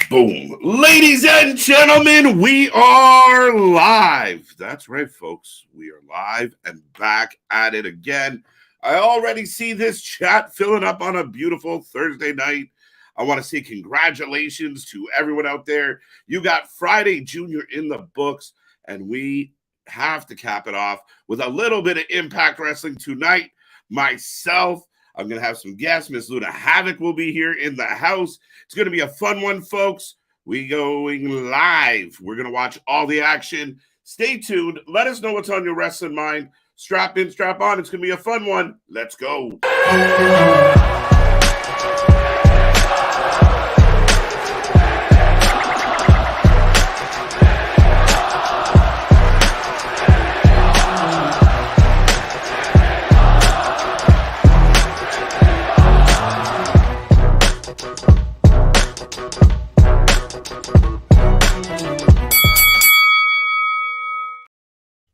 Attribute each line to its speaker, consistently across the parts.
Speaker 1: Boom. Ladies and gentlemen, we are live. That's right, folks. We are live and back at it again. I already see this chat filling up on a beautiful Thursday night. I want to say congratulations to everyone out there. You got Friday Junior in the books, and we have to cap it off with a little bit of Impact Wrestling tonight. Myself, I'm going to have some guests. Miss Luna Havoc will be here in the house. It's going to be a fun one, folks. We going live. We're going to watch all the action. Stay tuned. Let us know what's on your wrestling mind. Strap in, strap on. It's going to be a fun one. Let's go.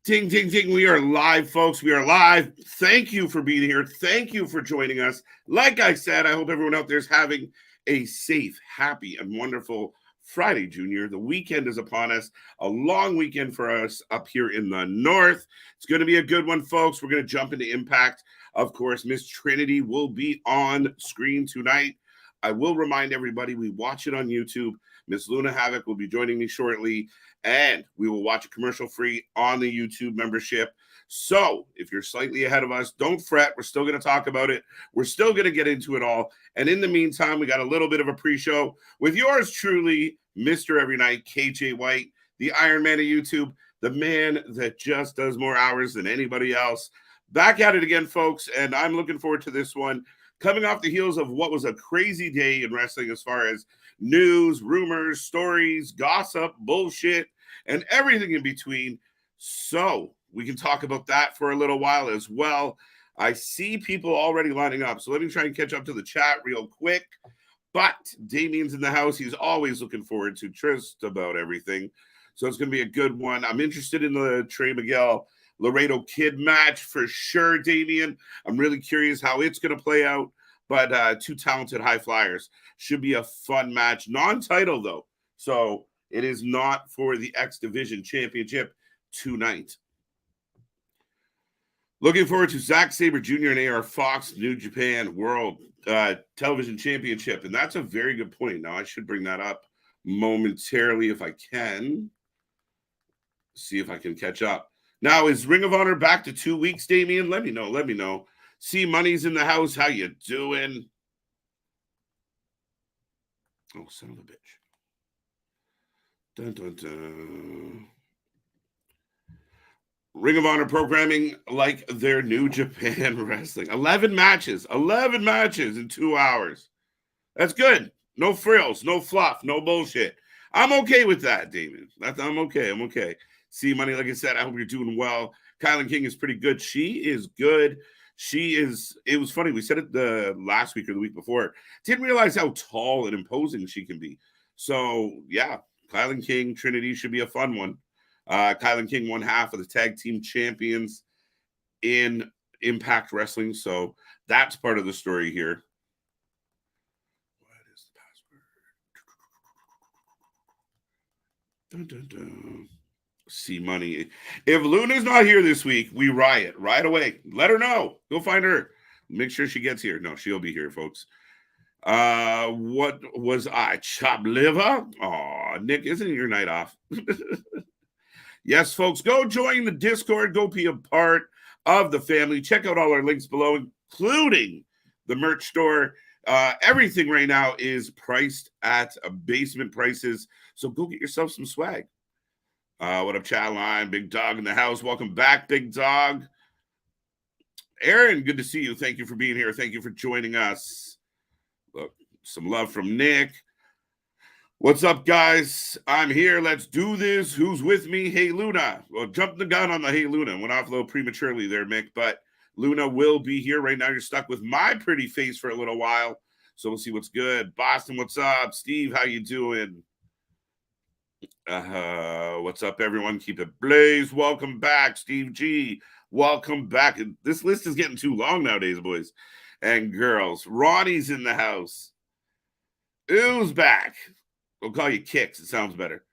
Speaker 1: Ding, ding, ding. We are live, folks. We are live. Thank you for being here. Thank you for joining us. Like I said, I hope everyone out there is having a safe, happy, and wonderful Friday, Junior. The weekend is upon us. A long weekend for us up here in the north. It's going to be a good one, folks. We're going to jump into Impact. Of course, Miss Trinity will be on screen tonight. I will remind everybody we watch it on YouTube. Miss Luna Havoc will be joining me shortly, and we will watch it commercial-free on the YouTube membership. So if you're slightly ahead of us, don't fret. We're still going to talk about it. We're still going to get into it all. And in the meantime, we got a little bit of a pre-show with yours truly, Mr. Every Night, KJ White, the Iron Man of YouTube, the man that just does more hours than anybody else. Back at it again, folks, and I'm looking forward to this one. Coming off the heels of what was a crazy day in wrestling as far as news, rumors, stories, gossip, bullshit, and everything in between. So we can talk about that for a little while as well. I see people already lining up, so let me try and catch up to the chat real quick. But Damien's in the house. He's always looking forward to just about everything. So it's going to be a good one. I'm interested in the Trey Miguel Laredo Kid match for sure, Damien. I'm really curious how it's going to play out. But two talented high flyers. Should be a fun match. Non-title, though. So it is not for the X Division Championship tonight. Looking forward to Zack Sabre Jr. and AR Fox New Japan World Television Championship. And that's a very good point. Now, I should bring that up momentarily if I can. See if I can catch up. Now, is Ring of Honor back to 2 weeks, Damien? Let me know. Let me know. See, Money's in the house. How you doing? Oh, son of a bitch. Dun, dun, dun. Ring of Honor programming like their New Japan Wrestling. 11 matches. 11 matches in 2 hours. That's good. No frills, no fluff, no bullshit. I'm okay with that, Damien. I'm okay. I'm okay. See, Money, like I said, I hope you're doing well. Kylan King is pretty good. She is good. It was funny. We said it the last week or the week before. Didn't realize how tall and imposing she can be. So, yeah, Kylan King, Trinity should be a fun one. Kylan King, one half of the tag team champions in Impact Wrestling. So that's part of the story here. What is the password? Dun, dun, dun. See, Money. If Luna's not here this week, we riot right away. Let her know. Go find her. Make sure she gets here. No, she'll be here, folks. What was I? Chopped liver? Oh, Nick, isn't it your night off? Yes, folks, go join the Discord. Go be a part of the family. Check out all our links below, including the merch store. Everything right now is priced at basement prices. So go get yourself some swag. What up, chat line? Big Dog in the house. Welcome back, Big Dog. Aaron, good to see you. Thank you for being here. Thank you for joining us. Look, some love from Nick. What's up, guys? I'm here. Let's do this. Who's with me? Hey, Luna. Well, jump the gun on the Hey, Luna. Went off a little prematurely there, Mick, but Luna will be here. Right now, you're stuck with my pretty face for a little while, so we'll see what's good. Boston, what's up? Steve, how you doing? What's up, everyone? Keep it blaze. Welcome back, Steve G. Welcome back. This list is getting too long nowadays, boys and girls. Ronnie's in the house. Ooh's back. We'll call you Kicks. It sounds better.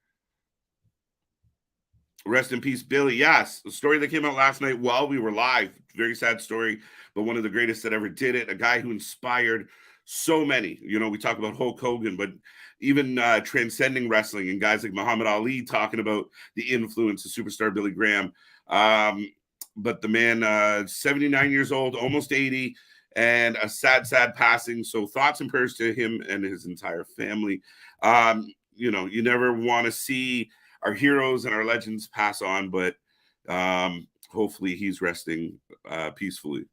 Speaker 1: Rest in peace, Billy. Yes, the story that came out last night while we were live. Very sad story, but one of the greatest that ever did it. A guy who inspired so many. You know, we talk about Hulk Hogan, but even transcending wrestling and guys like Muhammad Ali talking about the influence of superstar Billy Graham. But the man, 79 years old, almost 80, and a sad, sad passing. So thoughts and prayers to him and his entire family. You know, you never want to see our heroes and our legends pass on, but hopefully he's resting peacefully.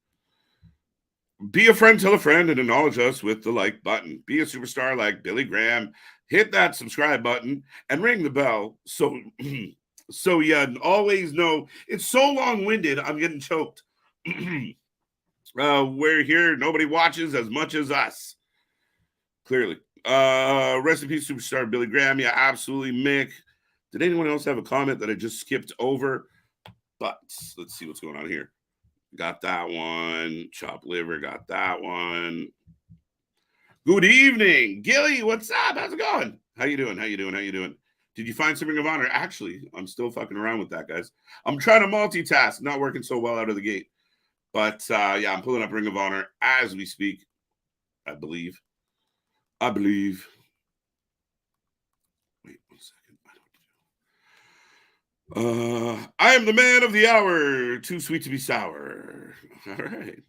Speaker 1: Be a friend, tell a friend, and acknowledge us with the like button. Be a superstar like Billy Graham. Hit that subscribe button and ring the bell so so you always know. It's so long-winded, I'm getting choked. We're here. Nobody watches as much as us. Clearly. Rest in peace, superstar Billy Graham. Yeah, absolutely, Mick. Did anyone else have a comment that I just skipped over? But let's see what's going on here. Got that one. Chopped liver. Got that one. Good evening, Gilly. What's up? How's it going? How you doing? How you doing? How you doing? Did you find some Ring of Honor? Actually, I'm still fucking around with that, guys. I'm trying to multitask. Not working so well out of the gate. But yeah, I'm pulling up Ring of Honor as we speak. I believe. Wait 1 second. I am the man of the hour. Too sweet to be sour. All right.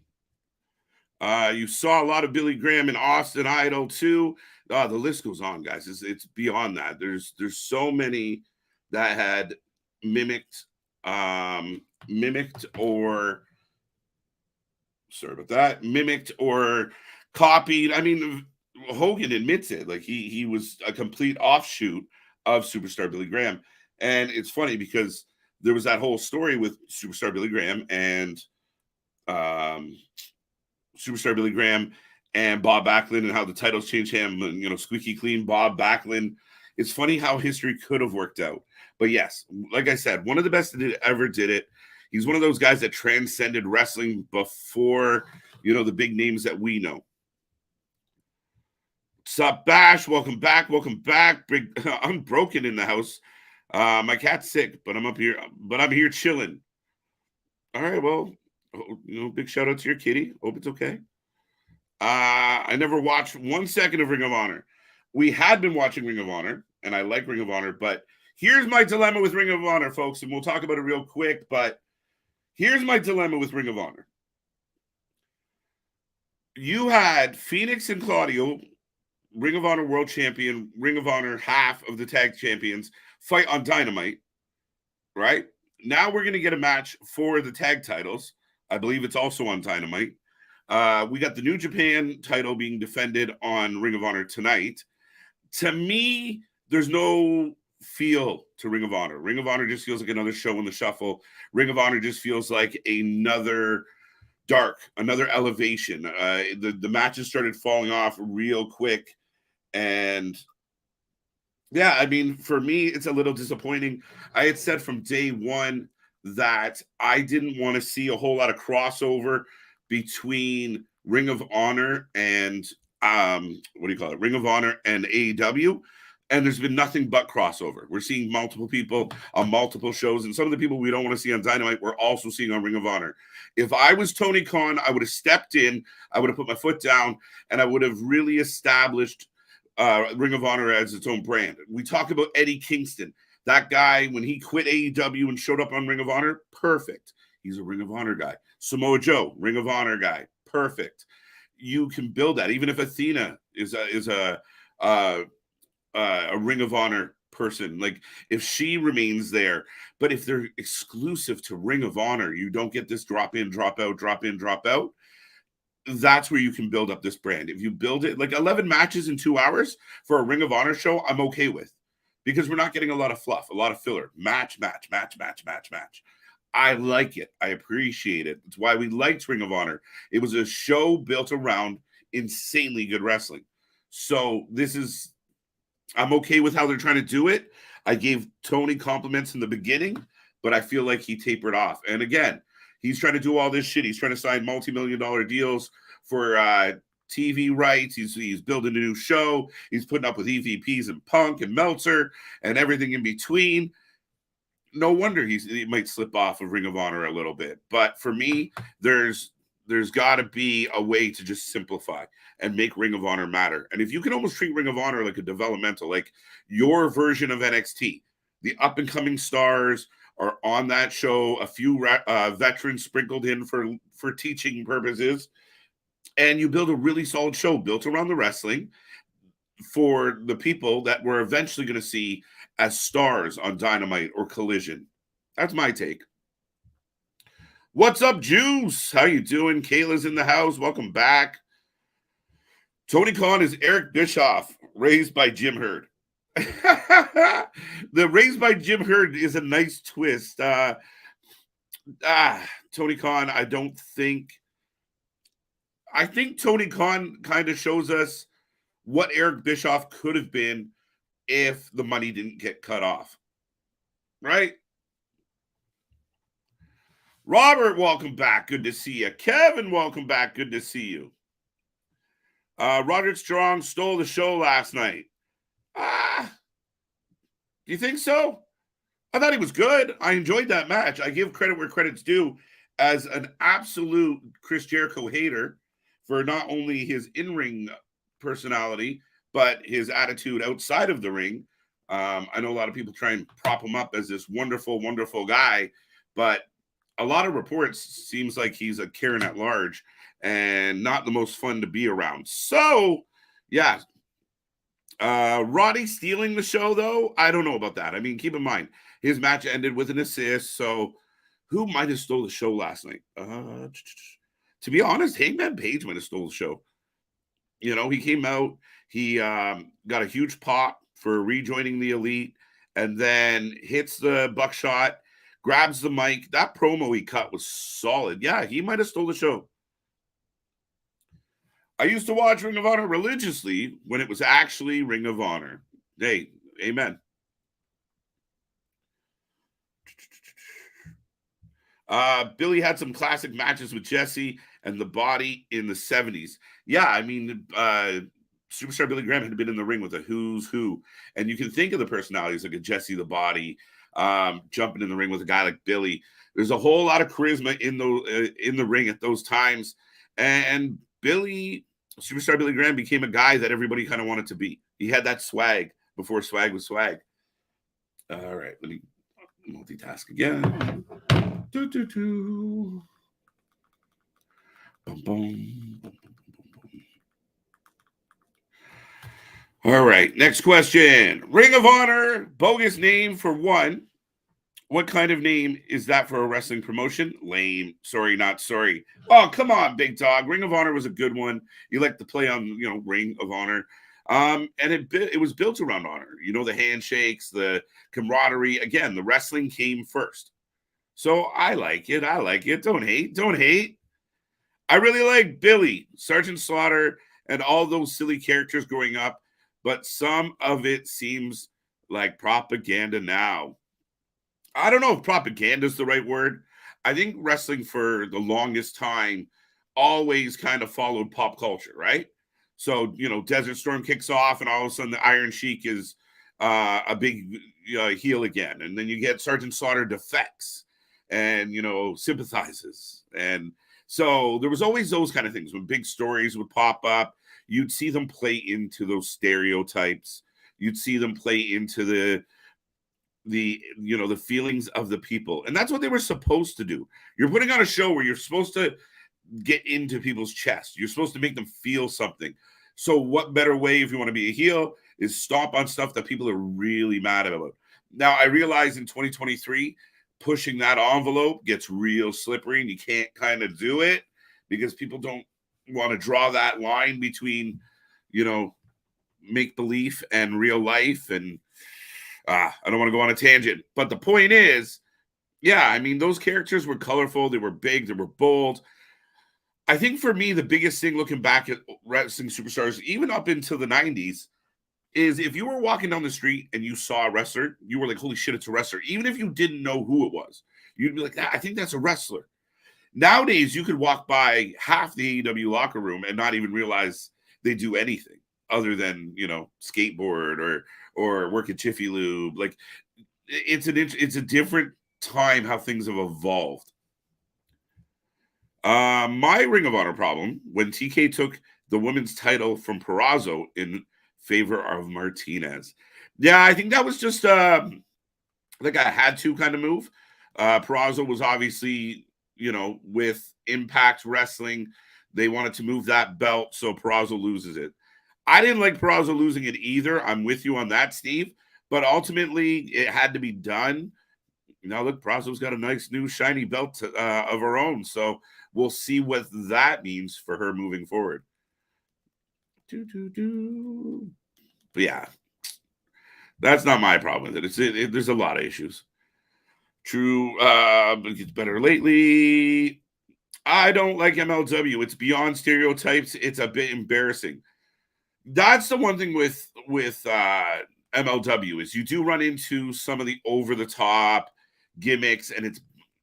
Speaker 1: You saw a lot of Billy Graham and Austin Idol too. The list goes on, guys. It's beyond that. There's so many that had mimicked or sorry about that, mimicked or copied. I mean, Hogan admits it. Like he was a complete offshoot of superstar Billy Graham. And it's funny because there was that whole story with superstar Billy Graham and superstar Billy Graham and Bob Backlund and how the titles changed him. And, you know, squeaky clean Bob Backlund. It's funny how history could have worked out. But yes, like I said, one of the best that ever did it. He's one of those guys that transcended wrestling before, you know, the big names that we know. What's up, Bash? Welcome back. Welcome back. Big Unbroken in the house. My cat's sick, but I'm up here. But I'm here chilling. All right. Well, you know, big shout out to your kitty. Hope it's okay. I never watched 1 second of Ring of Honor. We had been watching Ring of Honor, and I like Ring of Honor, but here's my dilemma with Ring of Honor, folks, and we'll talk about it real quick, but here's my dilemma with Ring of Honor. You had Phoenix and Claudio, Ring of Honor world champion, Ring of Honor half of the tag champions, fight on Dynamite, right? Now we're going to get a match for the tag titles. I believe it's also on Dynamite. We got the New Japan title being defended on Ring of Honor tonight. To me, there's no feel to Ring of Honor. Ring of Honor just feels like another show in the shuffle. Ring of Honor just feels like another dark, another elevation. The matches started falling off real quick. And yeah, I mean, for me, it's a little disappointing. I had said from day one that I didn't want to see a whole lot of crossover between Ring of Honor and Ring of Honor and AEW. And there's been nothing but crossover. We're seeing multiple people on multiple shows, and some of the people we don't want to see on Dynamite, we're also seeing on Ring of Honor. If I was Tony Khan, I would have stepped in, I would have put my foot down, and I would have really established Ring of Honor as its own brand. We talk about Eddie Kingston. That guy, when he quit AEW and showed up on Ring of Honor, perfect. He's a Ring of Honor guy. Samoa Joe, Ring of Honor guy, perfect. You can build that. Even if Athena is a Ring of Honor person, like if she remains there, but if they're exclusive to Ring of Honor, you don't get this drop in, drop out, drop in, drop out. That's where you can build up this brand. If you build it like 11 matches in 2 hours for a Ring of Honor show, I'm okay with, because we're not getting a lot of fluff, a lot of filler. Match. I like it. I appreciate it. It's why we liked Ring of Honor. It was a show built around insanely good wrestling. So I'm okay with how they're trying to do it. I gave Tony compliments in the beginning, but I feel like he tapered off. And again, he's trying to do all this shit. He's trying to sign multi-million-dollar deals for TV rights. He's building a new show. He's putting up with EVPs and Punk and Meltzer and everything in between. No wonder he might slip off of Ring of Honor a little bit. But for me, there's got to be a way to just simplify and make Ring of Honor matter. And if you can almost treat Ring of Honor like a developmental, like your version of NXT, the up and coming stars are on that show, a few veterans sprinkled in for teaching purposes, and you build a really solid show built around the wrestling for the people that we're eventually going to see as stars on Dynamite or Collision. That's my take. What's up, Juice? How you doing? Kayla's in the house. Welcome back. Tony Khan is Eric Bischoff, raised by Jim Herd. The raised by Jim Herd is a nice twist. Tony Khan, I think Tony Khan kind of shows us what Eric Bischoff could have been if the money didn't get cut off. Right? Robert, welcome back. Good to see you. Kevin, welcome back. Good to see you. Roderick Strong stole the show last night. Do you think so? I thought he was good. I enjoyed that match. I give credit where credit's due as an absolute Chris Jericho hater for not only his in-ring personality, but his attitude outside of the ring. I know a lot of people try and prop him up as this wonderful, wonderful guy, but a lot of reports seems like he's a Karen at large and not the most fun to be around. So, yeah. Roddy stealing the show, though, I don't know about that. I mean, keep in mind, his match ended with an assist, so who might have stole the show last night? To be honest, Hangman Page might have stole the show. You know, he came out, he got a huge pop for rejoining the Elite, and then hits the buckshot, grabs the mic. That promo he cut was solid. Yeah, he might have stole the show. I used to watch Ring of Honor religiously when it was actually Ring of Honor. Hey, amen. Billy had some classic matches with Jesse and the Body in the 70s. Yeah, I mean, Superstar Billy Graham had been in the ring with a who's who. And you can think of the personalities like a Jesse the Body, jumping in the ring with a guy like Billy. There's a whole lot of charisma in the ring at those times. And Superstar Billy Graham became a guy that everybody kind of wanted to be. He had that swag before swag was swag. All right, let me multitask again. Boom, boom. All right, next question. Ring of Honor, bogus name for one. What kind of name is that for a wrestling promotion? Lame. Sorry, not sorry. Oh, come on, big dog. Ring of Honor was a good one. You like to play on, Ring of Honor. And it was built around honor. The handshakes, the camaraderie. Again, the wrestling came first. So I like it. Don't hate. I really like Billy, Sergeant Slaughter, and all those silly characters growing up. But some of it seems like propaganda now. I don't know if propaganda is the right word. I think wrestling for the longest time always kind of followed pop culture, right? So, Desert Storm kicks off and all of a sudden the Iron Sheik is a big heel again. And then you get Sergeant Slaughter defects and, sympathizes. And so there was always those kind of things. When big stories would pop up, you'd see them play into those stereotypes. You'd see them play into the feelings of the people. And that's what they were supposed to do. You're putting on a show where you're supposed to get into people's chest. You're supposed to make them feel something. So what better way, if you want to be a heel, is stomp on stuff that people are really mad about. Now, I realize in 2023, pushing that envelope gets real slippery and you can't kind of do it because people don't want to draw that line between, make-believe and real life. And I don't want to go on a tangent, but the point is, yeah, I mean, those characters were colorful. They were big. They were bold. I think for me, the biggest thing looking back at wrestling superstars, even up into the 90s, is if you were walking down the street and you saw a wrestler, you were like, holy shit, it's a wrestler. Even if you didn't know who it was, you'd be like, I think that's a wrestler. Nowadays, you could walk by half the AEW locker room and not even realize they do anything other than, skateboard or work at Jiffy Lube. Like, it's a different time how things have evolved. My Ring of Honor problem when TK took the women's title from Purrazzo in favor of Martinez. Yeah, I think that was just like a had to kind of move. Purrazzo was obviously, with Impact Wrestling, they wanted to move that belt, so Purrazzo loses it. I didn't like Purrazzo losing it either. I'm with you on that, Steve. But ultimately, it had to be done. Now, look, Purrazzo's got a nice new shiny belt of her own, so we'll see what that means for her moving forward. But yeah, that's not my problem with it. There's a lot of issues. True, it gets better lately. I don't like MLW. It's beyond stereotypes. It's a bit embarrassing. That's the one thing with MLW is you do run into some of the over the top gimmicks, and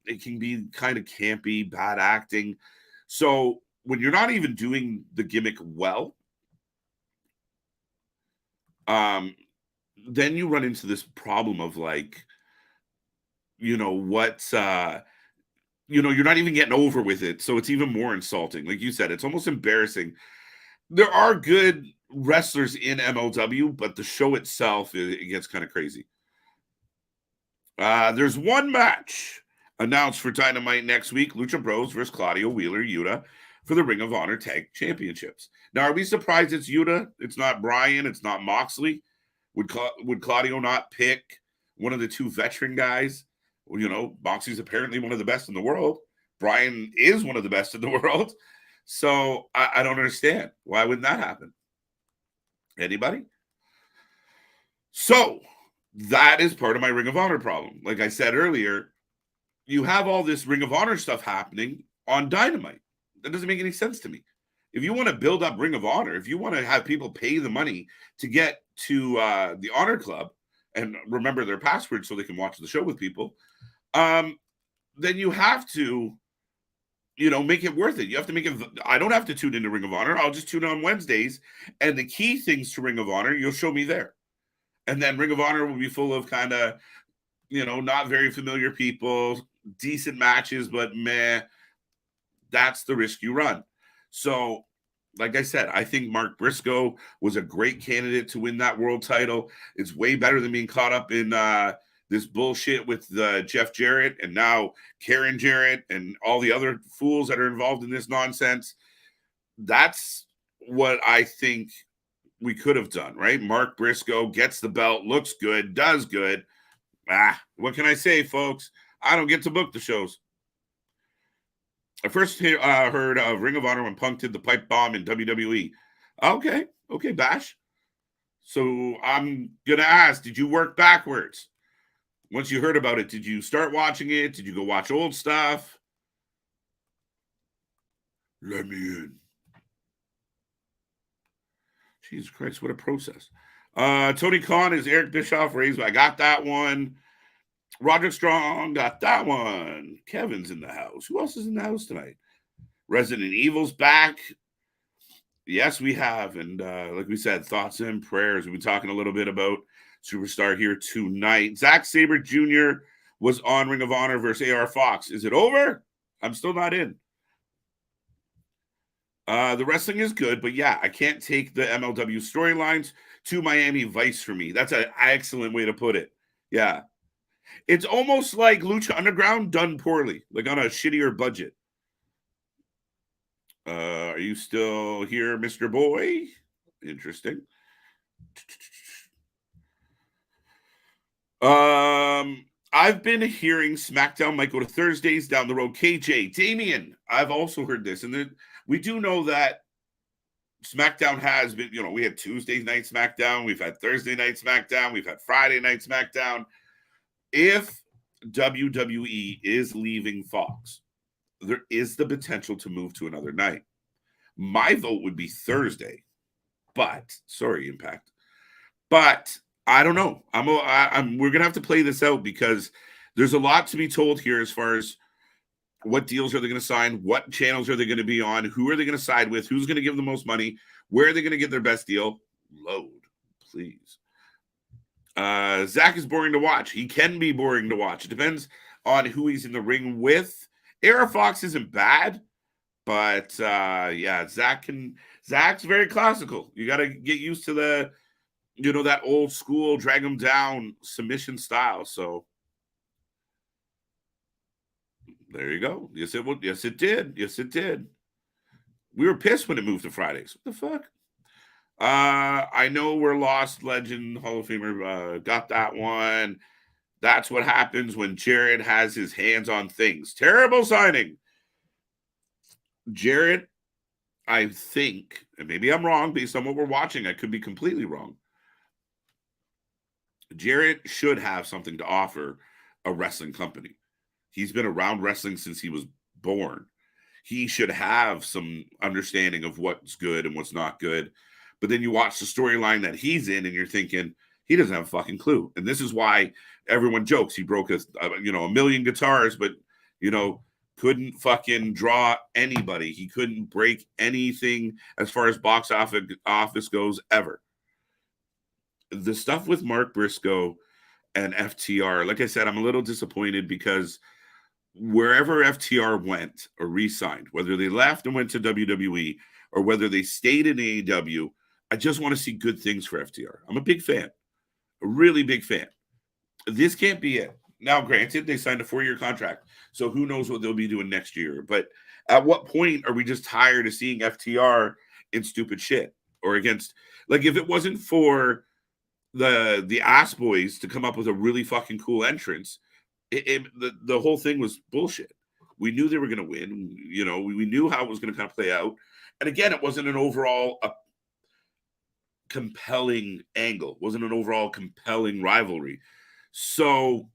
Speaker 1: it can be kind of campy, bad acting. So when you're not even doing the gimmick well, then you run into this problem of like, you're not even getting over with it. So it's even more insulting. Like you said, it's almost embarrassing. There are good wrestlers in MLW, but the show itself, it gets kind of crazy. There's one match announced for Dynamite next week: Lucha Bros versus Claudio Wheeler Yuta for the Ring of Honor Tag Championships. Now, are we surprised it's Yuta? It's not Bryan. It's not Moxley. Would Claudio not pick one of the two veteran guys? Well, Moxley's apparently one of the best in the world. Bryan is one of the best in the world. So I don't understand. Why wouldn't that happen? Anybody? So that is part of my Ring of Honor problem. Like I said earlier, you have all this Ring of Honor stuff happening on Dynamite. That doesn't make any sense to me. If you want to build up Ring of Honor, if you want to have people pay the money to get to the Honor Club and remember their password so they can watch the show with people, then you have to, make it worth it. You have to make it. I don't have to tune into Ring of Honor. I'll just tune on Wednesdays. And the key things to Ring of Honor, you'll show me there. And then Ring of Honor will be full of kind of, not very familiar people, decent matches, but meh. That's the risk you run. So, like I said, I think Mark Briscoe was a great candidate to win that world title. It's way better than being caught up in this bullshit with Jeff Jarrett and now Karen Jarrett and all the other fools that are involved in this nonsense. That's what I think we could have done, right? Mark Briscoe gets the belt, looks good, does good. What can I say, folks? I don't get to book the shows. I first heard of Ring of Honor when Punk did the pipe bomb in WWE. Okay, Bash. So I'm going to ask, did you work backwards? Once you heard about it, did you start watching it? Did you go watch old stuff? Let me in. Jesus Christ, what a process. Tony Khan is Eric Bischoff raised. I got that one. Roderick Strong got that one. Kevin's in the house. Who else is in the house tonight? Resident Evil's back. Yes, we have. And like we said, thoughts and prayers. We've been talking a little bit about Superstar here tonight. Zack Sabre Jr. was on Ring of Honor versus AR Fox. Is it over? I'm still not in. The wrestling is good, but yeah, I can't take the MLW storylines to Miami Vice for me. That's an excellent way to put it. Yeah. It's almost like Lucha Underground done poorly, like on a shittier budget. Are you still here, Mr. Boy? Interesting. I've been hearing SmackDown might go to Thursdays down the road. KJ, Damien, I've also heard this. And we do know that SmackDown has been, we had Tuesday night SmackDown. We've had Thursday night SmackDown. We've had Friday night SmackDown. If WWE is leaving Fox, there is the potential to move to another night. My vote would be Thursday, but sorry, Impact. But I don't know. We're gonna have to play this out because there's a lot to be told here as far as What deals are they going to sign? What channels are they going to be on? Who are they going to side with? Who's going to give them the most money? Where are they going to get their best deal? Load, please. Zach is boring to watch. He can be boring to watch. It depends on who he's in the ring with. Era Fox isn't bad, but yeah, Zach's very classical. You got to get used to that old school drag him down submission style. So there you go. Yes, it would. Yes, it did. Yes, it did. We were pissed when it moved to Fridays. What the fuck? I know we're Lost Legend Hall of Famer. Got that one. That's what happens when Jared has his hands on things. Terrible signing. Jared, I think, and maybe I'm wrong based on what we're watching. I could be completely wrong. Jared should have something to offer a wrestling company. He's been around wrestling since he was born. He should have some understanding of what's good and what's not good. But then you watch the storyline that he's in and you're thinking, he doesn't have a fucking clue. And this is why everyone jokes he broke a million guitars, but, couldn't fucking draw anybody. He couldn't break anything as far as box office goes ever. The stuff with Mark Briscoe and FTR, like I said, I'm a little disappointed because wherever FTR went or re-signed, whether they left and went to WWE or whether they stayed in AEW, I just want to see good things for FTR. I'm a big fan, a really big fan. This can't be it. Now, granted, they signed a 4-year contract, so who knows what they'll be doing next year. But at what point are we just tired of seeing FTR in stupid shit or against, like, if it wasn't for the Ass Boys to come up with a really fucking cool entrance, the whole thing was bullshit. We knew they were going to win. We knew how it was going to kind of play out. And again, it wasn't an overall compelling angle. It wasn't an overall compelling rivalry. So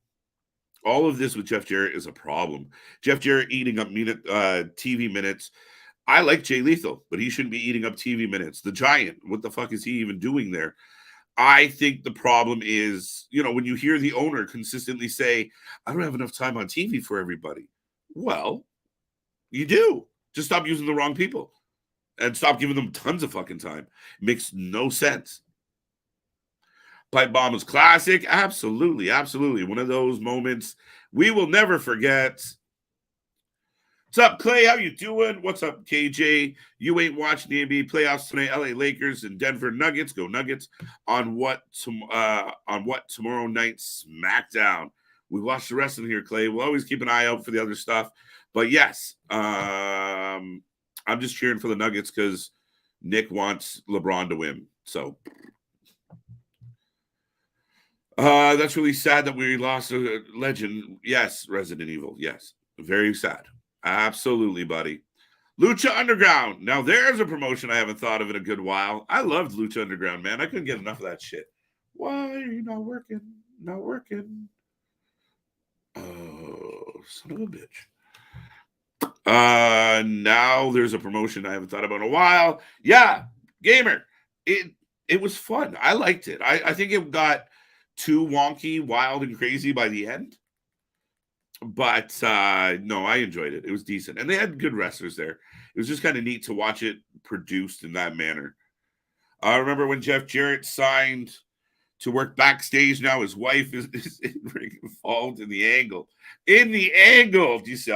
Speaker 1: all of this with Jeff Jarrett is a problem. Jeff Jarrett eating up TV minutes. I like Jay Lethal, but he shouldn't be eating up TV minutes. The Giant, what the fuck is he even doing there? I think the problem is, when you hear the owner consistently say, I don't have enough time on TV for everybody. Well, you do. Just stop using the wrong people and stop giving them tons of fucking time. It makes no sense. Pipe Bomb is classic. Absolutely, absolutely. One of those moments we will never forget. What's up, Clay? How you doing? What's up, KJ? You ain't watching the NBA playoffs tonight. LA Lakers and Denver Nuggets. Go Nuggets. On what tomorrow night SmackDown? We watch the wrestling here, Clay. We'll always keep an eye out for the other stuff. But yes, I'm just cheering for the Nuggets because Nick wants LeBron to win. So that's really sad that we lost a legend. Yes, Resident Evil. Yes, very sad. Absolutely, buddy. Lucha Underground. Now, there's a promotion I haven't thought of in a good while. I loved Lucha Underground, man. I couldn't get enough of that shit. Why are you not working? Not working. Oh, son of a bitch. Now there's a promotion I haven't thought about in a while. Yeah, Gamer. It was fun. I liked it. I think it got too wonky, wild, and crazy by the end. But no, I enjoyed it. It was decent. And they had good wrestlers there. It was just kind of neat to watch it produced in that manner. I remember when Jeff Jarrett signed to work backstage. Now his wife is involved in the angle. In the angle. Do you see?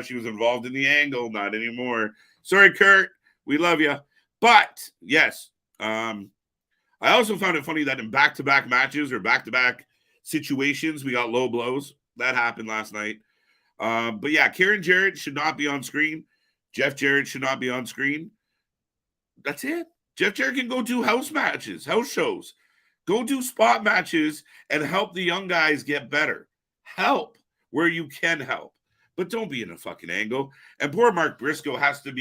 Speaker 1: She was involved in the angle. Not anymore. Sorry, Kurt. We love you. But, yes. I also found it funny that in back-to-back matches or back-to-back situations, we got low blows. That happened last night. But yeah, Karen Jarrett should not be on screen. Jeff Jarrett should not be on screen. That's it. Jeff Jarrett can go do house matches, house shows. Go do spot matches and help the young guys get better. Help where you can help. But don't be in a fucking angle. And poor Mark Briscoe has to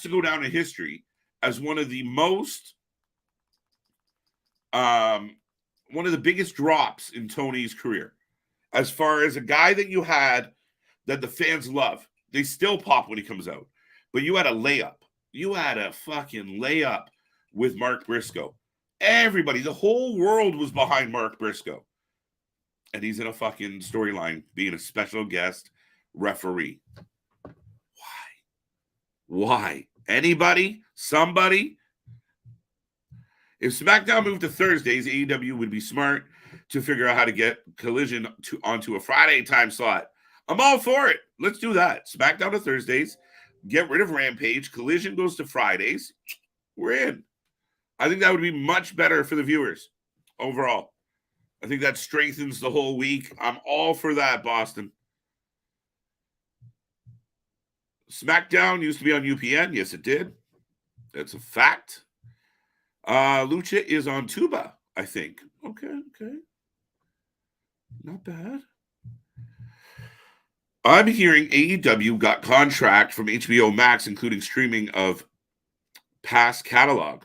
Speaker 1: go down in history as one of the biggest drops in Tony's career. As far as a guy that you had that the fans love. They still pop when he comes out. But you had a layup. You had a fucking layup with Mark Briscoe. Everybody, the whole world was behind Mark Briscoe. and he's in a fucking storyline being a special guest referee. Why? Anybody? Somebody? If SmackDown moved to Thursdays, AEW would be smart to figure out how to get Collision onto a Friday time slot. I'm all for it. Let's do that. SmackDown to Thursdays. Get rid of Rampage. Collision goes to Fridays. We're in. I think that would be much better for the viewers overall. I think that strengthens the whole week. I'm all for that, Boston. SmackDown used to be on UPN. Yes, it did. That's a fact. Lucha is on Tuba, I think. Okay. Not bad. I'm hearing AEW got contract from HBO Max, including streaming of past catalog.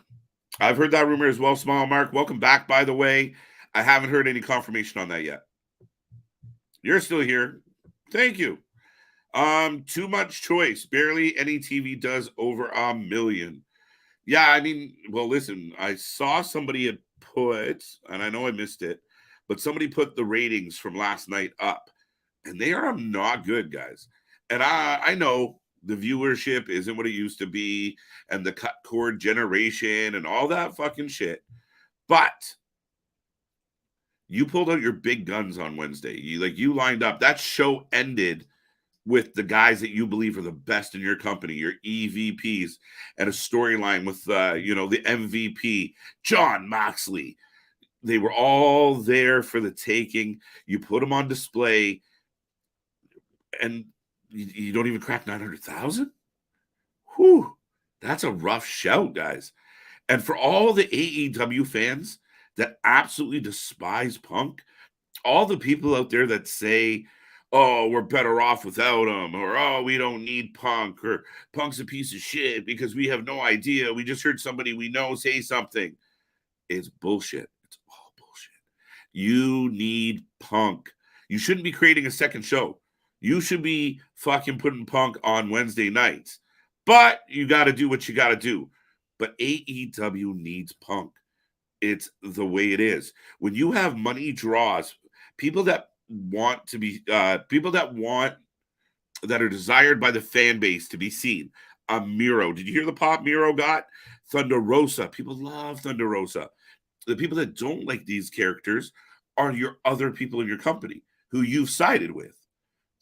Speaker 1: I've heard that rumor as well, Small Mark. Welcome back, by the way. I haven't heard any confirmation on that yet. You're still here. Thank you. Too much choice. Barely any TV does over 1 million. Yeah, I mean, well, listen, I saw somebody had put, and I know I missed it, but somebody put the ratings from last night up, and they are not good, guys. And I know the viewership isn't what it used to be, and the cut cord generation and all that fucking shit. But you pulled out your big guns on Wednesday. You lined up. That show ended with the guys that you believe are the best in your company, your EVPs, and a storyline with, the MVP, Jon Moxley. They were all there for the taking. You put them on display, and you don't even crack 900,000? Whew, that's a rough shout, guys. And for all the AEW fans that absolutely despise Punk, all the people out there that say, oh, we're better off without him, or oh, we don't need Punk, or Punk's a piece of shit because we have no idea. We just heard somebody we know say something. It's bullshit. It's all bullshit. You need Punk. You shouldn't be creating a second show. You should be fucking putting Punk on Wednesday nights. But you got to do what you got to do. But AEW needs Punk. It's the way it is. When you have money draws, people that want to be that are desired by the fan base to be seen. Miro. Did you hear the pop Miro got? Thunder Rosa. People love Thunder Rosa. The people that don't like these characters are your other people in your company who you've sided with.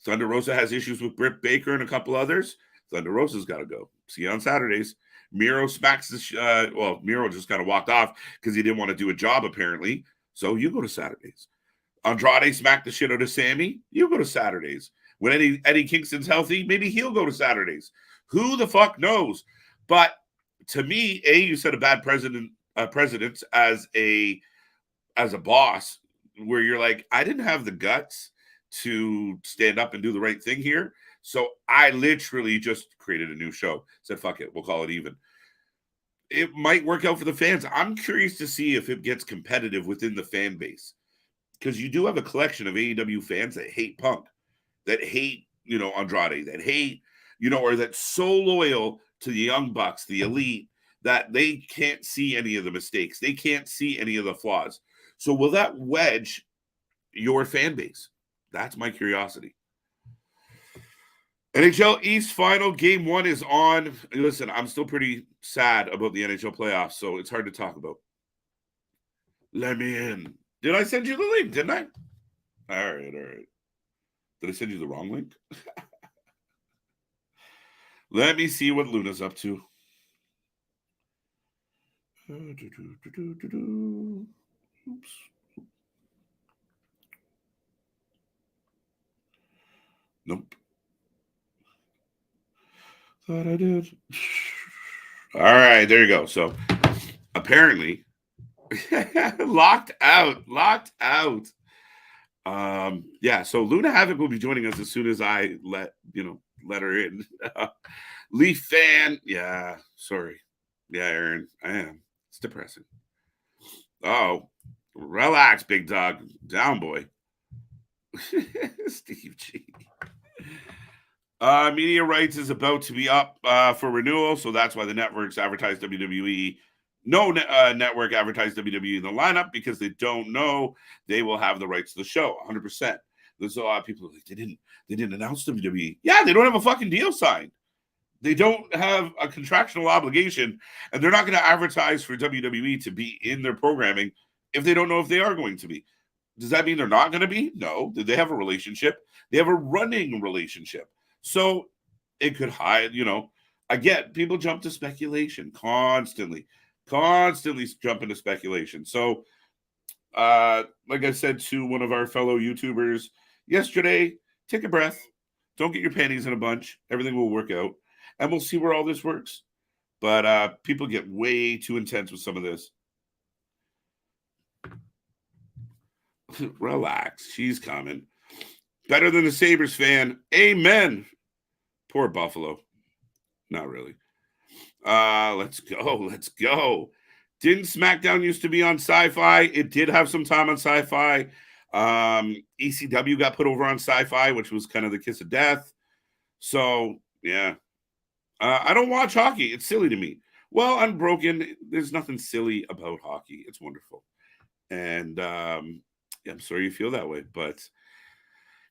Speaker 1: Thunder Rosa has issues with Britt Baker and a couple others. Thunder Rosa's got to go. See you on Saturdays. Miro smacks the Miro just kind of walked off because he didn't want to do a job apparently. So you go to Saturdays. Andrade smacked the shit out of Sammy. You go to Saturdays. When Eddie Kingston's healthy, maybe he'll go to Saturdays. Who the fuck knows? But to me, you said a bad president as a boss, where you're like, I didn't have the guts to stand up and do the right thing here. So I literally just created a new show. Said, fuck it, we'll call it even. It might work out for the fans. I'm curious to see if it gets competitive within the fan base. Because you do have a collection of AEW fans that hate Punk, that hate, Andrade, that hate, or that's so loyal to the Young Bucks, the Elite, that they can't see any of the mistakes. They can't see any of the flaws. So will that wedge your fan base? That's my curiosity. NHL East Final Game 1 is on. Listen, I'm still pretty sad about the NHL playoffs, so it's hard to talk about. Let me in. Did I send you the link? Didn't I? All right. Did I send you the wrong link? Let me see what Luna's up to. Oops. Nope. Thought I did. All right, there you go. So apparently locked out. Yeah, so Luna Havoc will be joining us as soon as I let her in. Leaf fan. Yeah, sorry. Yeah, Aaron, I am. It's depressing. Oh, relax, big dog. Down, boy. Steve G. Media rights is about to be up for renewal, so that's why the networks advertise WWE No network advertised WWE in the lineup because they don't know they will have the rights to the show. 100%. There's a lot of people like they didn't announce WWE. Yeah, they don't have a fucking deal signed. They don't have a contractual obligation, and they're not going to advertise for WWE to be in their programming if they don't know if they are going to be. Does that mean they're not going to be? No. Did they have a relationship? They have a running relationship. So it could hide, again, people jump to speculation constantly jump into speculation. So, like I said to one of our fellow YouTubers yesterday, take a breath. Don't get your panties in a bunch. Everything will work out. And we'll see where all this works. But people get way too intense with some of this. Relax. She's coming. Better than the Sabres fan. Amen. Poor Buffalo. Not really. Let's go. Didn't SmackDown used to be on Sci-Fi? It did have some time on Sci-Fi. ECW got put over on Sci-Fi, which was kind of the kiss of death. So, yeah. I don't watch hockey. It's silly to me. Well, Unbroken, there's nothing silly about hockey. It's wonderful. And I'm sorry you feel that way, but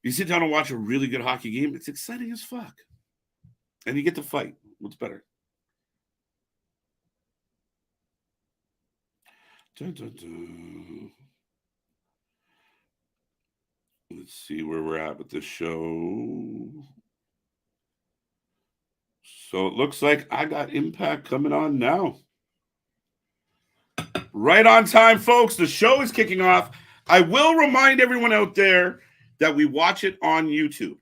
Speaker 1: you sit down and watch a really good hockey game, it's exciting as fuck. And you get to fight. What's better? Dun, dun, dun. Let's see where we're at with this show. So it looks like I got Impact coming on now. Right on time, folks. The show is kicking off. I will remind everyone out there that we watch it on YouTube.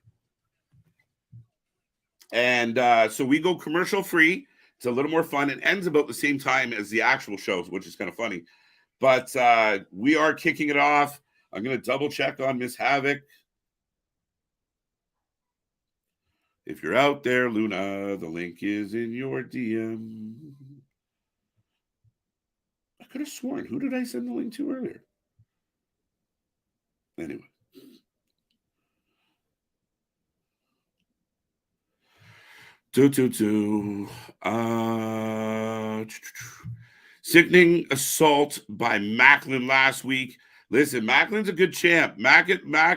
Speaker 1: And so we go commercial free. It's a little more fun. It ends about the same time as the actual shows, which is kind of funny. But we are kicking it off. I'm going to double check on Miss Havoc. If you're out there, Luna, the link is in your DM. I could have sworn. Who did I send the link to earlier? Anyway. Sickening assault by Macklin last week. Listen, Macklin's a good champ. Mac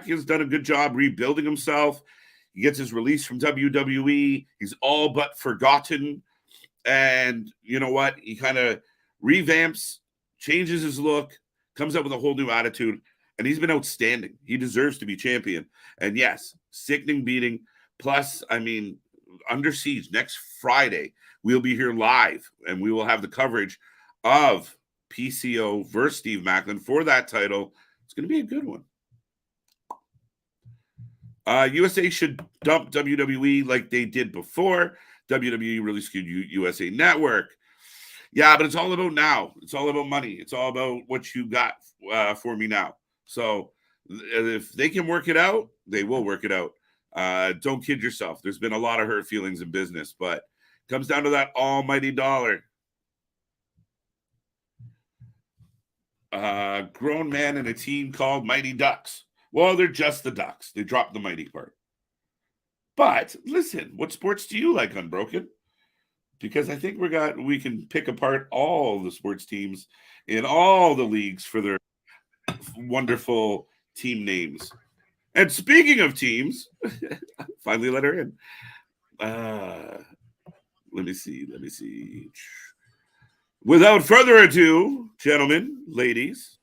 Speaker 1: has done a good job rebuilding himself. He gets his release from WWE. He's all but forgotten. And you know what? He kind of revamps, changes his look, comes up with a whole new attitude, and he's been outstanding. He deserves to be champion. And yes, sickening beating. Plus, I mean, Under Siege next Friday, we'll be here live, and we will have the coverage of PCO versus Steve Macklin for that title. It's going to be a good one. USA should dump WWE like they did before. WWE really skewed USA Network. Yeah, but it's all about now. It's all about money. It's all about what you got for me now. So if they can work it out, they will work it out. Don't kid yourself. There's been a lot of hurt feelings in business, but it comes down to that almighty dollar. Grown man in a team called Mighty Ducks. Well, they're just the Ducks. They dropped the mighty part. But listen, what sports do you like, Unbroken? Because I think we can pick apart all the sports teams in all the leagues for their wonderful team names. And speaking of teams, finally let her in. Let me see. Without further ado, gentlemen, ladies,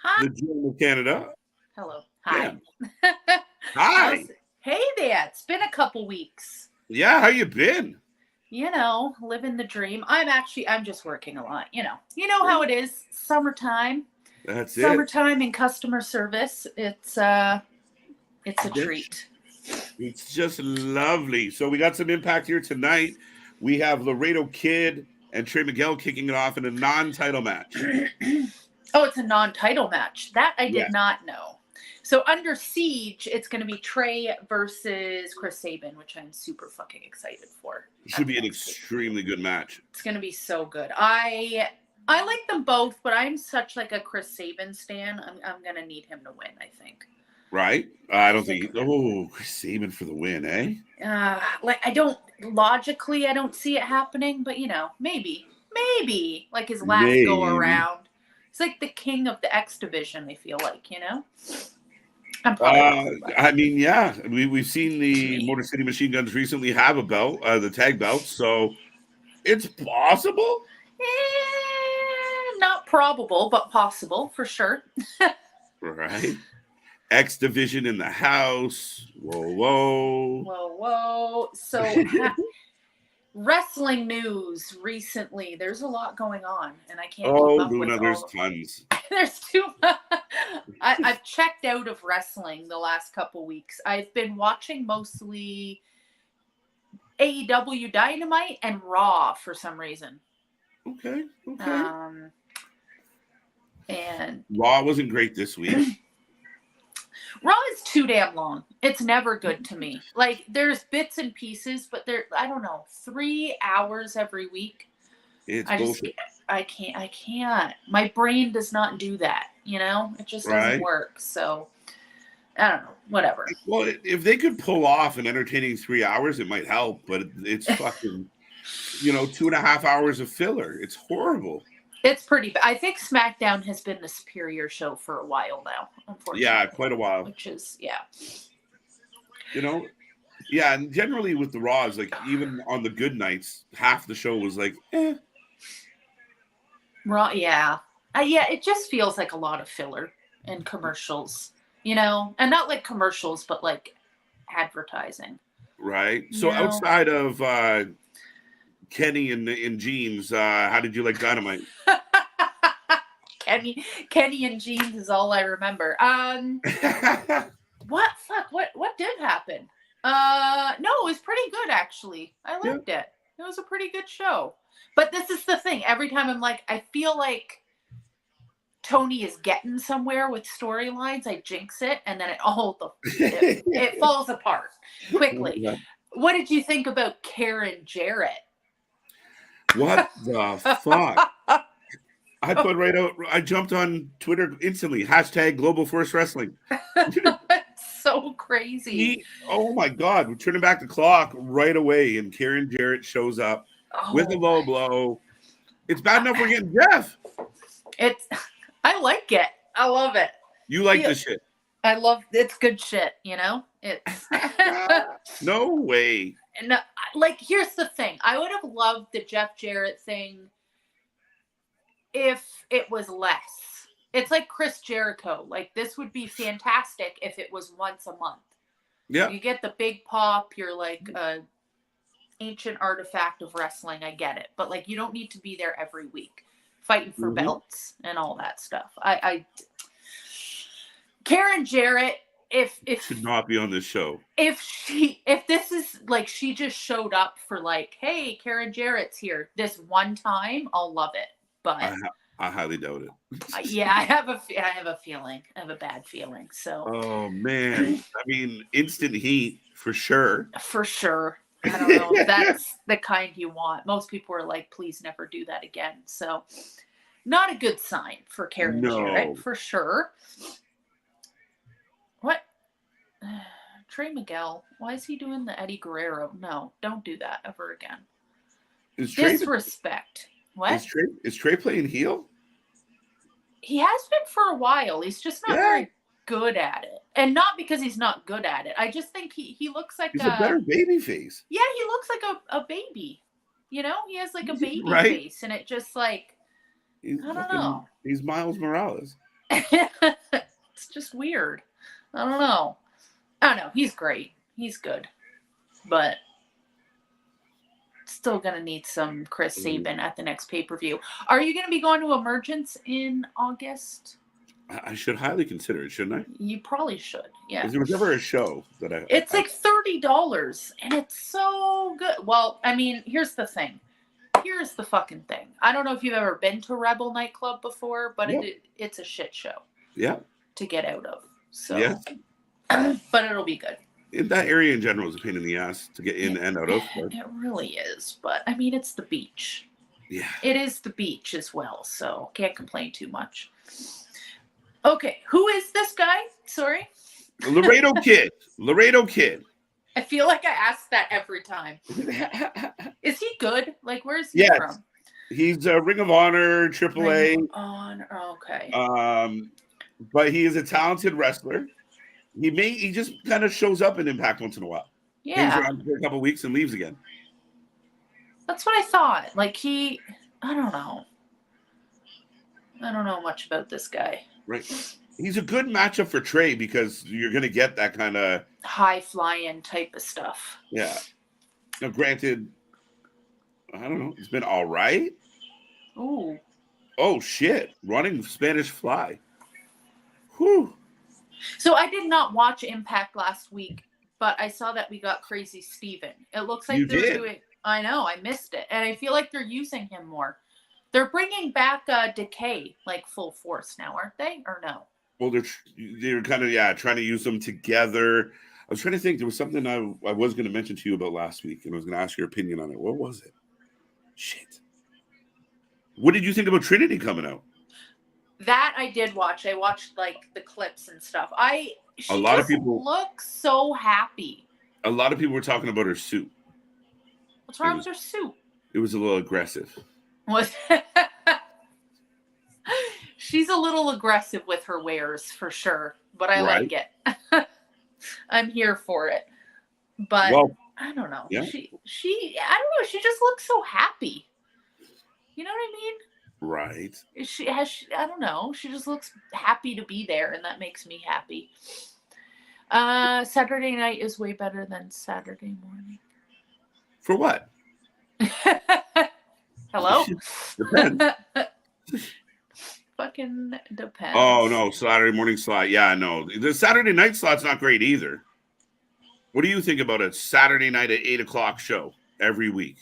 Speaker 2: Hi.
Speaker 1: the Journal of Canada.
Speaker 2: Hello. Hi.
Speaker 1: Yeah. Hi.
Speaker 2: Hey there. It's been a couple weeks.
Speaker 1: Yeah, how you been?
Speaker 2: You know, living the dream. I'm just working a lot. You know how it is. Summertime.
Speaker 1: That's
Speaker 2: Summertime in customer service. It's a treat.
Speaker 1: It's just lovely. So we got some impact here tonight. We have Laredo Kid and Trey Miguel kicking it off in a non-title match.
Speaker 2: Oh, it's a non-title match. That I did not know. So Under Siege, it's going to be Trey versus Chris Sabin, which I'm super fucking excited for.
Speaker 1: It should be an extremely good match.
Speaker 2: It's going to be so good. I like them both, but I'm such like a Chris Sabin stan. I'm going to need him to win, I think.
Speaker 1: Right? I don't think Chris Sabin for the win, eh?
Speaker 2: I don't see it happening, but maybe. maybe like his last go
Speaker 1: Maybe.
Speaker 2: around. He's like the king of the X division. I feel like, you know. I'm probably wrong. But
Speaker 1: I mean, yeah, we've seen
Speaker 2: to
Speaker 1: the
Speaker 2: me,
Speaker 1: Motor City Machine Guns recently have a belt, the tag belt, so it's possible,
Speaker 2: not probable, but possible for sure.
Speaker 1: right? X Division in the house. Whoa, whoa.
Speaker 2: Whoa. So, wrestling news recently. There's a lot going on, and I can't keep
Speaker 1: Oh,
Speaker 2: up with
Speaker 1: Luna, there's
Speaker 2: all of
Speaker 1: tons.
Speaker 2: There's too much. I've checked out of wrestling the last couple weeks. I've been watching mostly AEW Dynamite and Raw for some reason.
Speaker 1: Okay.
Speaker 2: And
Speaker 1: Raw wasn't great this week.
Speaker 2: Raw is too damn long. It's never good to me. Like, there's bits and pieces, but I don't know, 3 hours every week.
Speaker 1: It's
Speaker 2: I
Speaker 1: bullshit.
Speaker 2: I can't. My brain does not do that, you know? It just doesn't work. So, I don't know. Whatever.
Speaker 1: Well, if they could pull off an entertaining 3 hours, it might help, but it's fucking, 2.5 hours of filler. It's horrible.
Speaker 2: It's pretty bad. I think SmackDown has been the superior show for a while now, unfortunately.
Speaker 1: Yeah, quite a while.
Speaker 2: Which is, yeah.
Speaker 1: Yeah, and generally with the Raws, like even on the good nights, half the show was like, eh.
Speaker 2: Raw, yeah. Yeah, it just feels like a lot of filler and commercials, and not like commercials, but like advertising.
Speaker 1: Right. So outside of Kenny and Jeans, how did you like Dynamite?
Speaker 2: Kenny and Jeans is all I remember. What did happen? No, it was pretty good actually. I liked it. It was a pretty good show. But this is the thing. Every time I'm like, I feel like Tony is getting somewhere with storylines. I jinx it, and then it falls apart quickly. Yeah. What did you think about Karen Jarrett?
Speaker 1: What the fuck? I put right out. I jumped on Twitter instantly. # Global Force Wrestling.
Speaker 2: It's so crazy.
Speaker 1: Oh my God! We're turning back the clock right away, and Karen Jarrett shows up with a low blow. It's bad enough we're getting Jeff.
Speaker 2: I like it. I love it.
Speaker 1: You like this shit.
Speaker 2: I love it's good shit, It's
Speaker 1: no way.
Speaker 2: And like, here's the thing. I would have loved the Jeff Jarrett thing if it was less. It's like Chris Jericho. Like, this would be fantastic if it was once a month.
Speaker 1: Yeah.
Speaker 2: You get the big pop. You're like a ancient artifact of wrestling. I get it. But like, you don't need to be there every week fighting for belts and all that stuff. Karen Jarrett, if
Speaker 1: should not be on this show.
Speaker 2: If this is like, she just showed up for like, hey, Karen Jarrett's here this one time, I'll love it. But
Speaker 1: I highly doubt it.
Speaker 2: Yeah, I have a feeling. I have a bad feeling. So.
Speaker 1: Oh man, I mean, instant heat for sure.
Speaker 2: For sure. I don't know if that's the kind you want. Most people are like, please never do that again. So, not a good sign for Karen Jarrett, for sure. What? Trey Miguel, why is he doing the Eddie Guerrero? No, don't do that ever again. Disrespect. What?
Speaker 1: Is Trey playing heel?
Speaker 2: He has been for a while. He's just not very good at it. And not because he's not good at it. I just think he looks like
Speaker 1: he's a better baby face.
Speaker 2: Yeah, he looks like a baby. He has like a baby face. And it just like, I don't know.
Speaker 1: He's Miles Morales.
Speaker 2: It's just weird. I don't know. He's great. He's good. But still going to need some Chris Sabin at the next pay-per-view. Are you going to be going to Emergence in August?
Speaker 1: I should highly consider it, shouldn't I?
Speaker 2: You probably should, yeah.
Speaker 1: There was never a show that
Speaker 2: It's like $30, and it's so good. Well, I mean, here's the thing. Here's the fucking thing. I don't know if you've ever been to Rebel nightclub before, but it's a shit show.
Speaker 1: Yeah.
Speaker 2: To get out of. So.
Speaker 1: Yeah.
Speaker 2: But it'll be good.
Speaker 1: That area in general is a pain in the ass to get in and out of.
Speaker 2: It really is, but I mean, it's the beach.
Speaker 1: Yeah. It
Speaker 2: is the beach as well, so can't complain too much. Okay, who is this guy? Sorry.
Speaker 1: Laredo Kid.
Speaker 2: I feel like I ask that every time. Is he good? Like, where's he from?
Speaker 1: He's a Ring of Honor, AAA.
Speaker 2: Ring of Honor. Okay.
Speaker 1: But he is a talented wrestler. He just kind of shows up in Impact once in a while. Hangs
Speaker 2: Yeah.
Speaker 1: around for a couple weeks and leaves again.
Speaker 2: That's what I thought. Like I don't know. I don't know much about this guy.
Speaker 1: Right. He's a good matchup for Trey because you're going to get that kind of
Speaker 2: high flying type of stuff.
Speaker 1: Yeah. Now, granted, I don't know. It's been all right.
Speaker 2: Ooh.
Speaker 1: Oh, shit. Running Spanish Fly. Whew.
Speaker 2: So I did not watch Impact last week, but I saw that we got Crazy Steven. It looks like they're doing... I know, I missed it. And I feel like they're using him more. They're bringing back Decay, like, full force now, aren't they? Or no?
Speaker 1: Well, they're kind of, trying to use them together. I was trying to think. There was something I was going to mention to you about last week, and I was going to ask your opinion on it. What was it? Shit. What did you think about Trinity coming out?
Speaker 2: That I did watch. I watched, like, the clips and stuff. She looks so happy.
Speaker 1: A lot of people were talking about her suit.
Speaker 2: What's wrong with her suit?
Speaker 1: It was a little aggressive.
Speaker 2: She's a little aggressive with her wares for sure, but I like it. I'm here for it. But I don't know.
Speaker 1: Yeah.
Speaker 2: She I don't know. She just looks so happy. You know what I mean?
Speaker 1: Right.
Speaker 2: I don't know. She just looks happy to be there, and that makes me happy. Saturday night is way better than Saturday morning.
Speaker 1: For what?
Speaker 2: Hello?
Speaker 1: Depends.
Speaker 2: Fucking depends.
Speaker 1: Oh, no. Saturday morning slot. Yeah, no. The Saturday night slot's not great either. What do you think about a Saturday night at 8 o'clock show every week?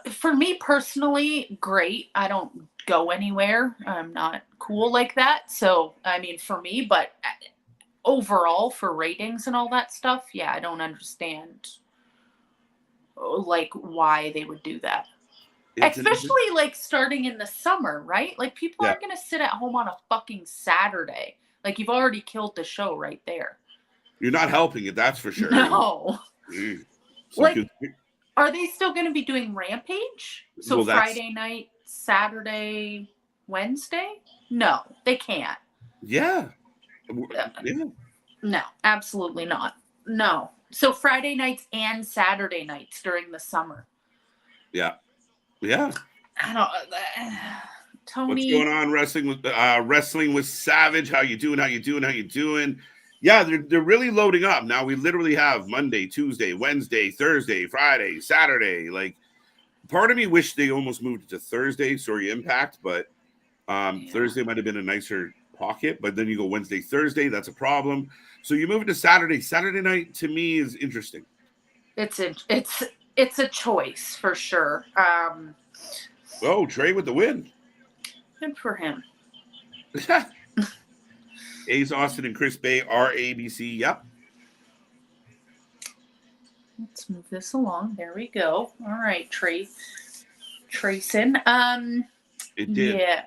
Speaker 2: For me personally, great. I don't go anywhere. I'm not cool like that. So, I mean, for me, but overall for ratings and all that stuff, yeah, I don't understand like why they would do that. Especially like starting in the summer, right? Like people aren't going to sit at home on a fucking Saturday. Like you've already killed the show right there.
Speaker 1: You're not helping it, that's for sure.
Speaker 2: No. Are they still going to be doing Rampage? So Friday night, Saturday, Wednesday? No, they can't.
Speaker 1: Yeah.
Speaker 2: No, absolutely not. No. So Friday nights and Saturday nights during the summer.
Speaker 1: Yeah. Yeah.
Speaker 2: I don't. Tony.
Speaker 1: What's going on? Wrestling with Savage. How you doing? Yeah, they're really loading up now. We literally have Monday, Tuesday, Wednesday, Thursday, Friday, Saturday. Like, part of me wished they almost moved it to Thursday. Sorry, Impact, but Thursday might have been a nicer pocket. But then you go Wednesday, Thursday. That's a problem. So you move it to Saturday. Saturday night to me is interesting. It's
Speaker 2: a choice for sure.
Speaker 1: Oh, Trey with the win.
Speaker 2: Good for him.
Speaker 1: Ace Austin and Chris Bay are ABC. Yep.
Speaker 2: Let's move this along. There we go. All right, Tracing.
Speaker 1: It did.
Speaker 2: Yeah.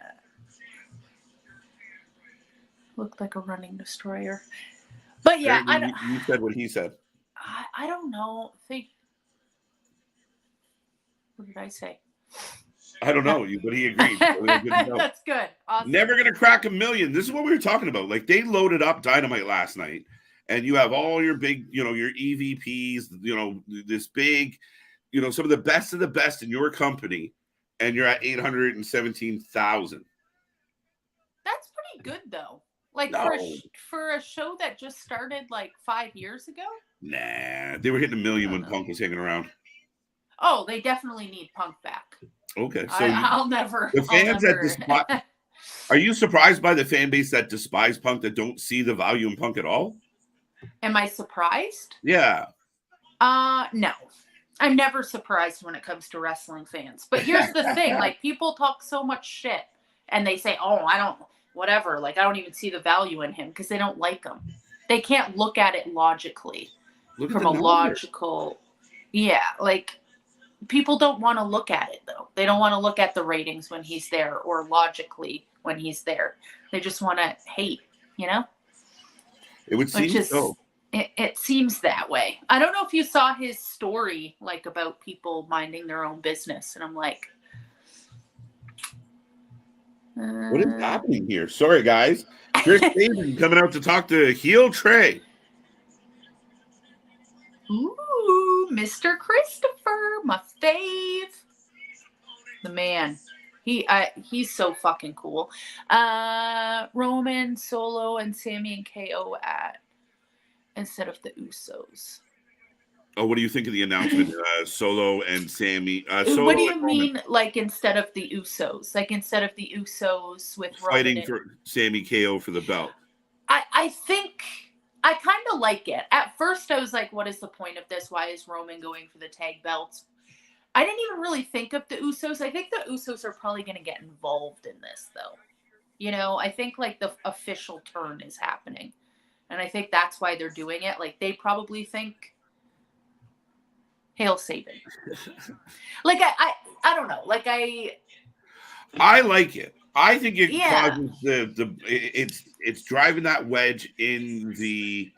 Speaker 2: Looked like a running destroyer. But yeah,
Speaker 1: you said what he said.
Speaker 2: I don't know. What did I say?
Speaker 1: I don't know, but he agreed.
Speaker 2: That's good. Awesome.
Speaker 1: Never going to crack 1 million. This is what we were talking about. Like, they loaded up Dynamite last night, and you have all your big, your EVPs, this big, some of the best in your company, and you're at 817,000.
Speaker 2: That's pretty good, though. Like, for a show that just started, like, 5 years ago?
Speaker 1: Nah, they were hitting 1 million when Punk was hanging around.
Speaker 2: Oh, they definitely need Punk back.
Speaker 1: Okay, so
Speaker 2: I'll never.
Speaker 1: The fans that despise. Are you surprised by the fan base that despise Punk, that don't see the value in Punk at all?
Speaker 2: Am I surprised?
Speaker 1: Yeah.
Speaker 2: No. I'm never surprised when it comes to wrestling fans. But here's the thing: like, people talk so much shit, and they say, "Oh, I don't, whatever." Like, I don't even see the value in him because they don't like him. They can't look at it logically. From a logical, like. People don't want to look at it, though. They don't want to look at the ratings when he's there or logically when he's there. They just want to hate,
Speaker 1: It would seem so.
Speaker 2: It seems that way. I don't know if you saw his story, like about people minding their own business, and I'm like,
Speaker 1: what is happening here? Sorry, guys. Chris Sabin coming out to talk to heel Trey.
Speaker 2: Ooh, Mr. Christopher, my fave. The man. He's so fucking cool. Roman, Solo, and Sammy and KO instead of the Usos.
Speaker 1: Oh, what do you think of the announcement? Solo and Sammy. Solo
Speaker 2: What do you
Speaker 1: and
Speaker 2: mean, like instead of the Usos? Like instead of the Usos with
Speaker 1: fighting
Speaker 2: Roman
Speaker 1: for Sammy KO for the belt.
Speaker 2: I think I kind of like it. At first, I was like, what is the point of this? Why is Roman going for the tag belts? I didn't even really think of the Usos. I think the Usos are probably going to get involved in this, though. You know, I think like the official turn is happening. And I think that's why they're doing it. Like they probably think Hail Sabin. Like I don't know. Like
Speaker 1: I like it. I think it causes it's driving that wedge in the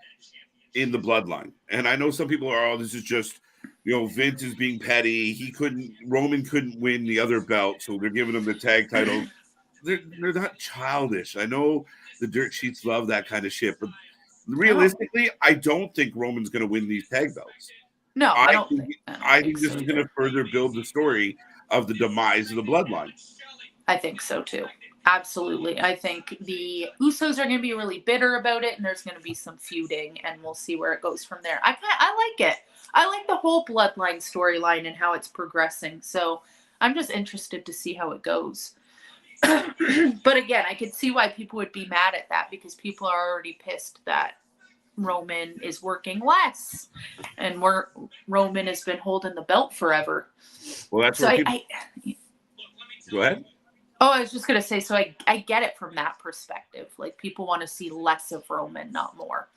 Speaker 1: bloodline. And I know some people are, oh, this is just, you know, Vince is being petty. Roman couldn't win the other belt, so they're giving him the tag title. They're not childish. I know the dirt sheets love that kind of shit, but realistically, I don't think Roman's going to win these tag belts.
Speaker 2: No, I don't think
Speaker 1: this is going to further build the story of the demise of the bloodline.
Speaker 2: I think so too. Absolutely. I think the Usos are going to be really bitter about it, and there's going to be some feuding, and we'll see where it goes from there. I like it. I like the whole bloodline storyline and how it's progressing. So I'm just interested to see how it goes. But again, I could see why people would be mad at that, because people are already pissed that Roman is working less, and Roman has been holding the belt forever.
Speaker 1: Well, that's
Speaker 2: so
Speaker 1: go ahead.
Speaker 2: Oh, I was just going to say, so I get it from that perspective. Like, people want to see less of Roman, not more.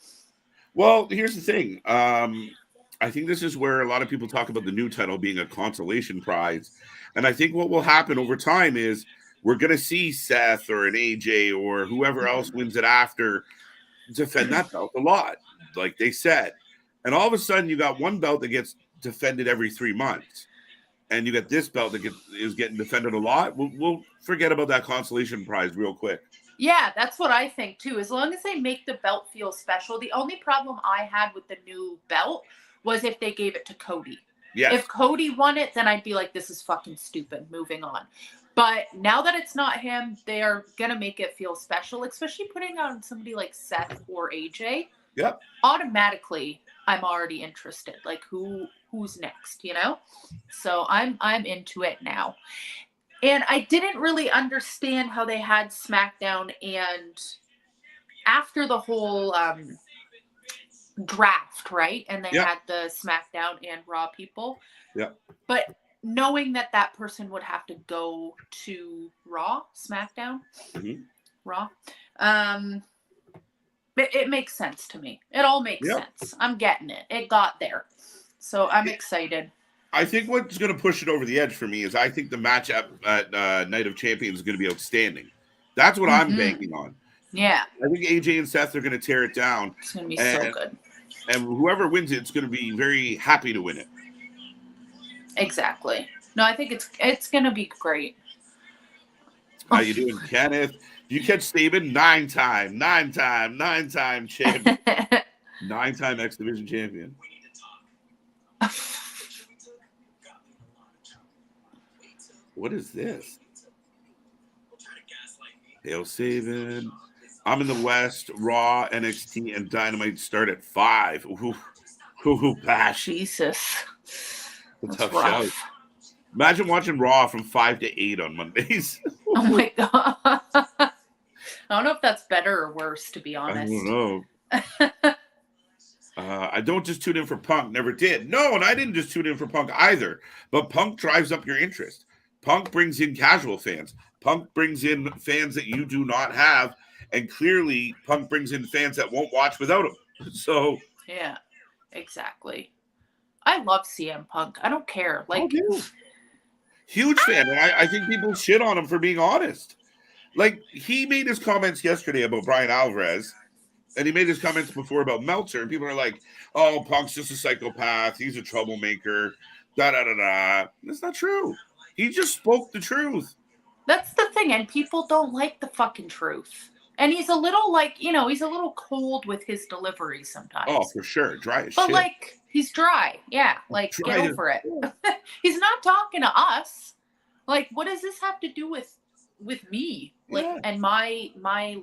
Speaker 1: Well, here's the thing. I think this is where a lot of people talk about the new title being a consolation prize. And I think what will happen over time is we're going to see Seth or an AJ or whoever else wins it after defend that belt a lot, like they said. And all of a sudden, you got one belt that gets defended every 3 months. And you get this belt that is getting defended a lot. We'll forget about that consolation prize real quick.
Speaker 2: Yeah, that's what I think too. As long as they make the belt feel special. The only problem I had with the new belt was if they gave it to Cody.
Speaker 1: Yes.
Speaker 2: If Cody won it, then I'd be like, this is fucking stupid. Moving on. But now that it's not him, they're going to make it feel special, especially putting on somebody like Seth or AJ.
Speaker 1: Yep.
Speaker 2: Automatically, I'm already interested. Like, who's next, you know? So I'm into it now. And I didn't really understand how they had SmackDown, and after the whole draft, right? And they had the SmackDown and Raw people.
Speaker 1: Yeah.
Speaker 2: But knowing that person would have to go to Raw, SmackDown, Raw, it makes sense to me. It all makes sense. I'm getting it. It got there. So I'm excited.
Speaker 1: I think what's going to push it over the edge for me is I think the match at Night of Champions is going to be outstanding. That's what I'm banking on.
Speaker 2: Yeah.
Speaker 1: I think AJ and Seth are going to tear it down.
Speaker 2: It's going to be so good.
Speaker 1: And whoever wins it's going to be very happy to win it.
Speaker 2: Exactly. No, I think it's going to be great.
Speaker 1: How you doing, Kenneth? Do you catch Sabin? 9-time champion. 9-time X Division champion. What is this? Hail Sabin. I'm in the West. Raw, NXT, and Dynamite start at 5. Ooh, bash.
Speaker 2: Jesus.
Speaker 1: That's tough show. Imagine watching Raw from 5 to 8 on Mondays.
Speaker 2: Oh my God. I don't know if that's better or worse, to be honest.
Speaker 1: I don't know. I don't just tune in for Punk. Never did. No, and I didn't just tune in for Punk either. But Punk drives up your interest. Punk brings in casual fans. Punk brings in fans that you do not have. And clearly, Punk brings in fans that won't watch without him. So
Speaker 2: yeah, exactly. I love CM Punk. I don't care. Like,
Speaker 1: huge fan. And I think people shit on him for being honest. Like, he made his comments yesterday about Brian Alvarez. And he made his comments before about Meltzer, and people are like, "Oh, Punk's just a psychopath. He's a troublemaker." Da da da da. That's not true. He just spoke the truth.
Speaker 2: That's the thing, and people don't like the fucking truth. And he's a little he's a little cold with his delivery sometimes.
Speaker 1: Oh, for sure, dry as
Speaker 2: but
Speaker 1: shit.
Speaker 2: like he's dry. Yeah, like
Speaker 1: Dry
Speaker 2: get
Speaker 1: as-
Speaker 2: over it. He's not talking to us. Like, what does this have to do with me? Like,
Speaker 1: Yeah.
Speaker 2: and my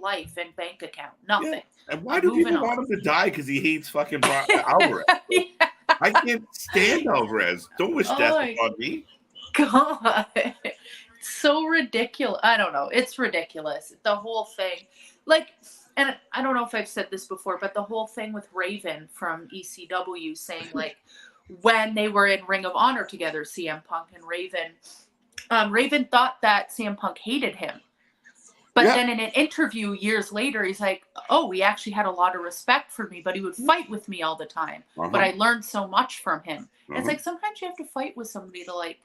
Speaker 2: life and bank account? Nothing.
Speaker 1: Yeah. And why do people want him to die? Because he hates fucking Alvarez.
Speaker 2: Yeah.
Speaker 1: I can't stand Alvarez. Don't wish death upon me.
Speaker 2: God, it's so ridiculous. I don't know. It's ridiculous. The whole thing. Like, and I don't know if I've said this before, but the whole thing with Raven from ECW saying, like, when they were in Ring of Honor together, CM Punk and Raven, Raven thought that CM Punk hated him. But then in an interview years later, he's like, oh, he actually had a lot of respect for me, but he would fight with me all the time. But I learned so much from him. It's like sometimes you have to fight with somebody to, like,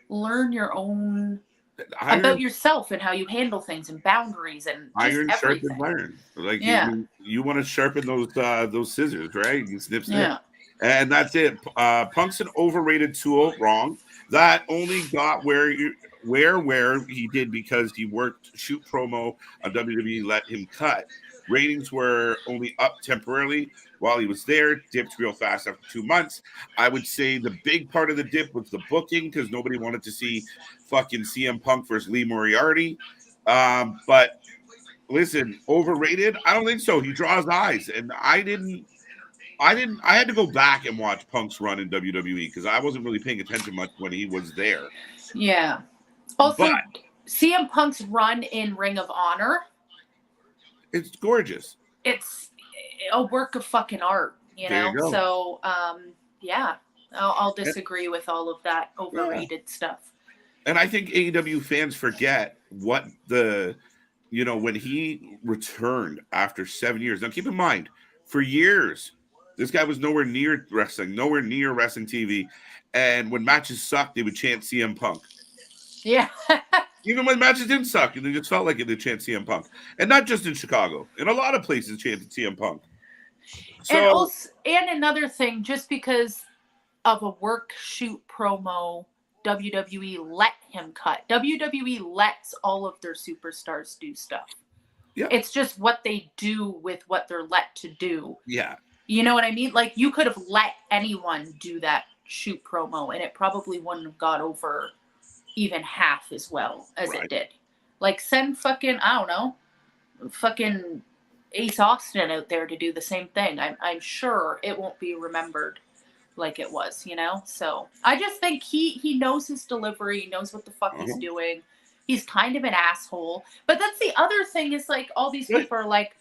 Speaker 2: learn your own about yourself and how you handle things and boundaries and just
Speaker 1: iron
Speaker 2: everything.
Speaker 1: sharpens iron. Like you want to sharpen those scissors, right? You snip. And that's it. Punk's an overrated tool. Wrong. That only got where he did because he worked shoot promo on WWE, let him cut. Ratings were only up temporarily while he was there, dipped real fast after 2 months. I would say the big part of the dip was the booking because nobody wanted to see fucking CM Punk versus Lee Moriarty. But listen, overrated? I don't think so. He draws eyes, and I had to go back and watch Punk's run in WWE because I wasn't really paying attention much when he was there.
Speaker 2: Yeah. Also, CM Punk's run in Ring of Honor,
Speaker 1: it's gorgeous.
Speaker 2: It's a work of fucking art, you know? So, yeah, I'll disagree with all of that overrated stuff.
Speaker 1: And I think AEW fans forget what when he returned after 7 years. Now, keep in mind, for years, this guy was nowhere near wrestling TV. And when matches sucked, they would chant CM Punk.
Speaker 2: Yeah.
Speaker 1: Even when matches didn't suck, they just felt like it, they chant CM Punk. And not just in Chicago. In a lot of places, chanted CM Punk. So,
Speaker 2: and another thing, just because of a work shoot promo, WWE let him cut. WWE lets all of their superstars do stuff. Yeah. It's just what they do with what they're let to do.
Speaker 1: Yeah.
Speaker 2: You know what I mean? Like, you could have let anyone do that shoot promo, and it probably wouldn't have got over even half as well as it did. Like, send fucking, I don't know, fucking Ace Austin out there to do the same thing. I'm sure it won't be remembered like it was, you know? So I just think he knows his delivery. He knows what the fuck he's doing. He's kind of an asshole. But that's the other thing is, like, all these people are like,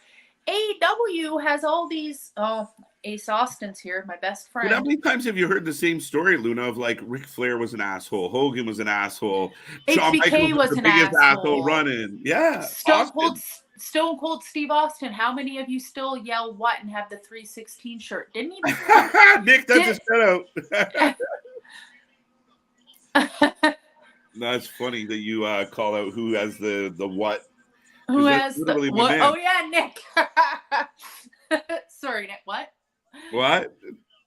Speaker 2: AEW has all these... Oh, Ace Austin's here, my best friend.
Speaker 1: But how many times have you heard the same story, Luna, of like Ric Flair was an asshole, Hogan was an asshole,
Speaker 2: HBK was
Speaker 1: the
Speaker 2: an
Speaker 1: biggest asshole
Speaker 2: running.
Speaker 1: Yeah.
Speaker 2: Stone Cold Steve Austin. How many of you still yell what and have the 316 shirt? Didn't he?
Speaker 1: Nick, that's a shout out. That's funny that you call out who has the what.
Speaker 2: Who has the what? Oh yeah, Nick. Sorry, Nick. What?
Speaker 1: What?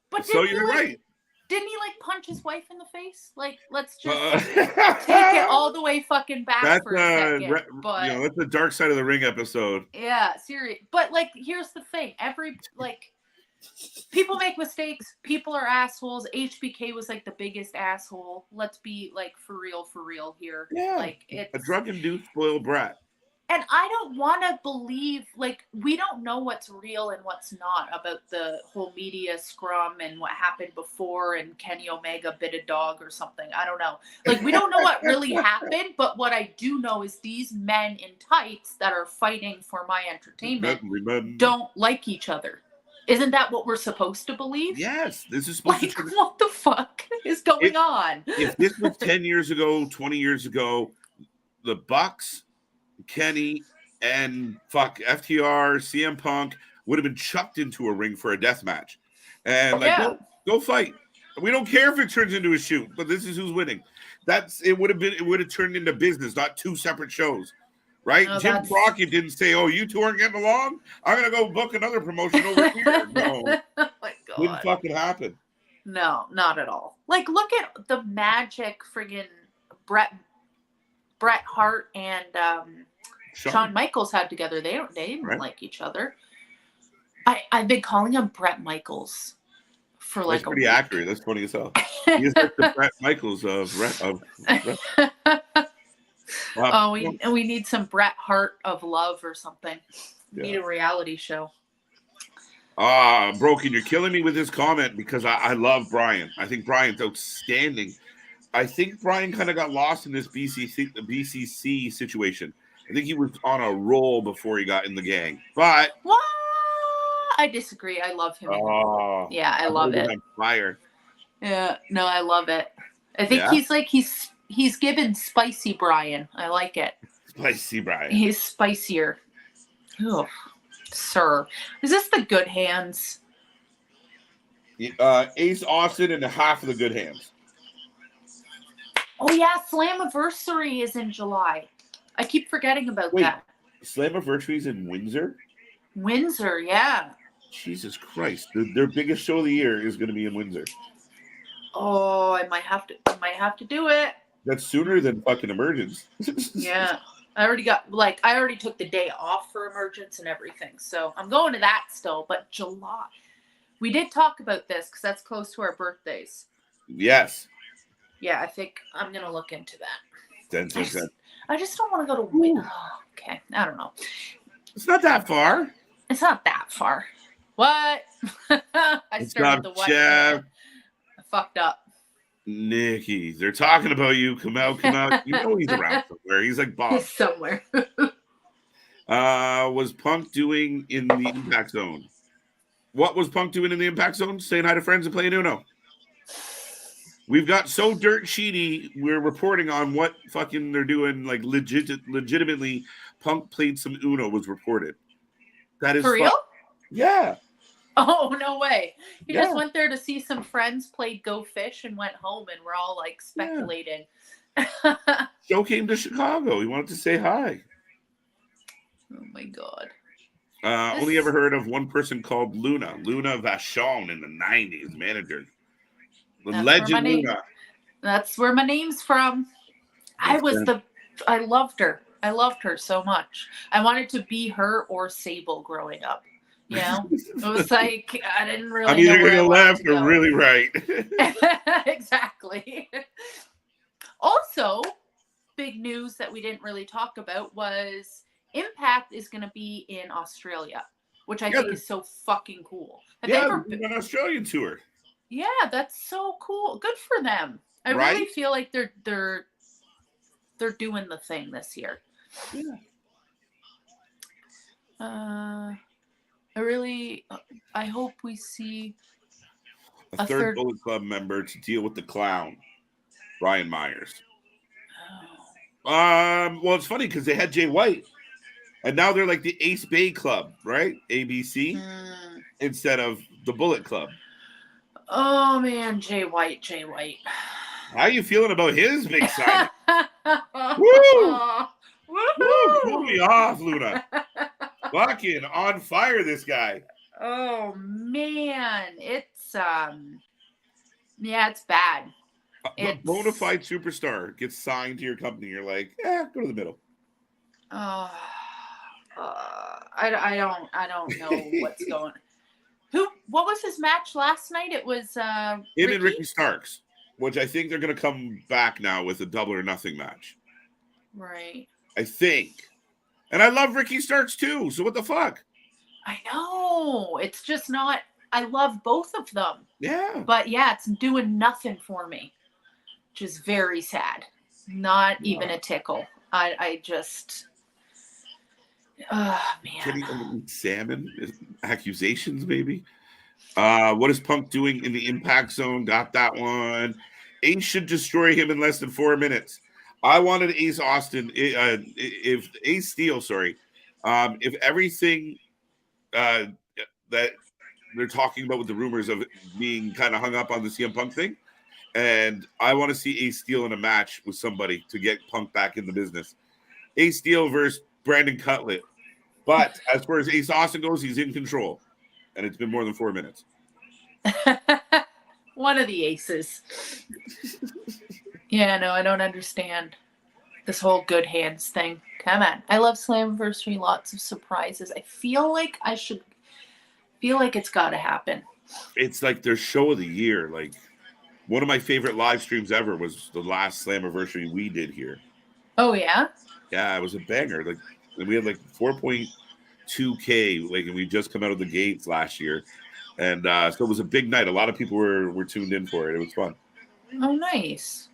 Speaker 2: But
Speaker 1: so you're right.
Speaker 2: Didn't he like punch his wife in the face? Like, let's just take it all the way fucking back for a second. But
Speaker 1: that's the Dark Side of the Ring episode.
Speaker 2: Yeah, serious. But like, here's the thing: people make mistakes. People are assholes. HBK was like the biggest asshole. Let's be like for real here.
Speaker 1: Yeah,
Speaker 2: like it's
Speaker 1: a drug-induced spoiled brat.
Speaker 2: And I don't want to believe, like, we don't know what's real and what's not about the whole media scrum and what happened before and Kenny Omega bit a dog or something. I don't know. Like, we don't know what really happened, but what I do know is these men in tights that are fighting for my entertainment don't like each other. Isn't that what we're supposed to believe?
Speaker 1: Yes. This is supposed
Speaker 2: to... what the fuck is going on?
Speaker 1: If this was 10 years ago, 20 years ago, the Bucks... Kenny and FTR, CM Punk would have been chucked into a ring for a death match. And go fight. We don't care if it turns into a shoot, but this is who's winning. It would have turned into business, not two separate shows. right?
Speaker 2: Oh,
Speaker 1: Jim Crockett didn't say, "Oh, you two aren't getting along. I'm gonna go book another promotion over here." No,
Speaker 2: oh my God.
Speaker 1: didn't fucking happen.
Speaker 2: No, not at all. Like, look at the magic friggin' Bret Hart and Shawn Michaels had together. They didn't like each other. I've been calling him Bret Michaels for like
Speaker 1: That's pretty
Speaker 2: a week.
Speaker 1: accurate. That's funny as hell. He is like the Bret Michaels of
Speaker 2: Oh, we need some Bret Hart of love or something. We need a reality show.
Speaker 1: Broken, you're killing me with this comment because I love Brian. I think Brian's outstanding. I think Brian kind of got lost in this BCC situation. I think he was on a roll before he got in the gang. But
Speaker 2: what? I disagree. I love him. Yeah, I love it.
Speaker 1: Fire.
Speaker 2: Yeah, no, I love it. I think he's like he's given spicy Brian. I like it.
Speaker 1: Spicy Brian.
Speaker 2: He's spicier. Oh, sir. Is this the Good Hands?
Speaker 1: Ace Austin and half of the Good Hands.
Speaker 2: Oh yeah, Slammiversary is in July. I keep forgetting about that.
Speaker 1: Slammiversary is in Windsor?
Speaker 2: Windsor, yeah.
Speaker 1: Jesus Christ. Their biggest show of the year is going to be in Windsor.
Speaker 2: Oh, I might have to do it.
Speaker 1: That's sooner than fucking Emergence.
Speaker 2: Yeah. I already took the day off for Emergence and everything. So I'm going to that still, but July. We did talk about this because that's close to our birthdays.
Speaker 1: Yes.
Speaker 2: Yeah, I think I'm going to look into that.
Speaker 1: 10.
Speaker 2: I just don't want to go to Windsor. Oh, okay. I don't know.
Speaker 1: It's not that far.
Speaker 2: It's not that far. What? I started the what? I fucked up.
Speaker 1: Nikki, they're talking about you. Come out. You know he's around somewhere. He's like Bob.
Speaker 2: He's somewhere.
Speaker 1: Was Punk doing in the Impact Zone? What was Punk doing in the Impact Zone? Saying hi to friends and playing Uno. We've got so dirt sheety, we're reporting on what fucking they're doing. Like legitimately, Punk played some Uno was reported. That is
Speaker 2: for real?
Speaker 1: Yeah.
Speaker 2: Oh, no way. He just went there to see some friends, played Go Fish, and went home, and we're all like speculating.
Speaker 1: Yeah. Joe came to Chicago. He wanted to say hi.
Speaker 2: Oh my God.
Speaker 1: Only ever heard of one person called Luna Vachon in the 90s, manager. The legend Luna.
Speaker 2: That's where my name's from. I loved her. I loved her so much. I wanted to be her or Sable growing up. You know, it was like I didn't really.
Speaker 1: I'm either going to go left or really right.
Speaker 2: Exactly. Also, big news that we didn't really talk about was Impact is going to be in Australia, which I think is so fucking cool. Have they ever been
Speaker 1: an Australian tour?
Speaker 2: Yeah, that's so cool. Good for them. I really feel like they're doing the thing this year.
Speaker 1: Yeah.
Speaker 2: I hope we see
Speaker 1: a third Bullet Club member to deal with the clown, Brian Myers. Oh. Well, it's funny because they had Jay White, and now they're like the Ace Bay Club, right? ABC instead of the Bullet Club. Oh
Speaker 2: man, Jay White.
Speaker 1: How are you feeling about his big sign? Woo! Woo! Pull me off, Luna. Fucking on fire, this guy.
Speaker 2: Oh man, it's it's bad.
Speaker 1: A bona fide superstar gets signed to your company. You're like, go to the middle.
Speaker 2: I don't know what's going on. What was his match last night? It was
Speaker 1: him and Ricky Starks, which I think they're gonna come back now with a double or nothing match.
Speaker 2: Right.
Speaker 1: I think. And I love Ricky Starks too. So what the fuck?
Speaker 2: I know. It's just not. I love both of them.
Speaker 1: Yeah.
Speaker 2: But it's doing nothing for me, which is very sad. Not even a tickle. I just. Oh, man.
Speaker 1: Can he salmon? Accusations, maybe? What is Punk doing in the Impact Zone? Got that one. Ace should destroy him in less than 4 minutes. I wanted Ace Austin. If Ace Steel, if everything that they're talking about with the rumors of it being kind of hung up on the CM Punk thing, and I want to see Ace Steel in a match with somebody to get Punk back in the business. Ace Steel versus Brandon Cutlet. But as far as Ace Austin goes, he's in control. And it's been more than 4 minutes.
Speaker 2: One of the aces. Yeah, no, I don't understand this whole good hands thing. Come on. I love Slammiversary. Lots of surprises. I feel like it's got to happen.
Speaker 1: It's like their show of the year. Like, one of my favorite live streams ever was the last Slammiversary we did here.
Speaker 2: Oh, yeah?
Speaker 1: Yeah, it was a banger. Like, we had like 4.2K. Like, and we just come out of the gates last year. And so it was a big night. A lot of people were tuned in for it. It was fun.
Speaker 2: Oh, nice.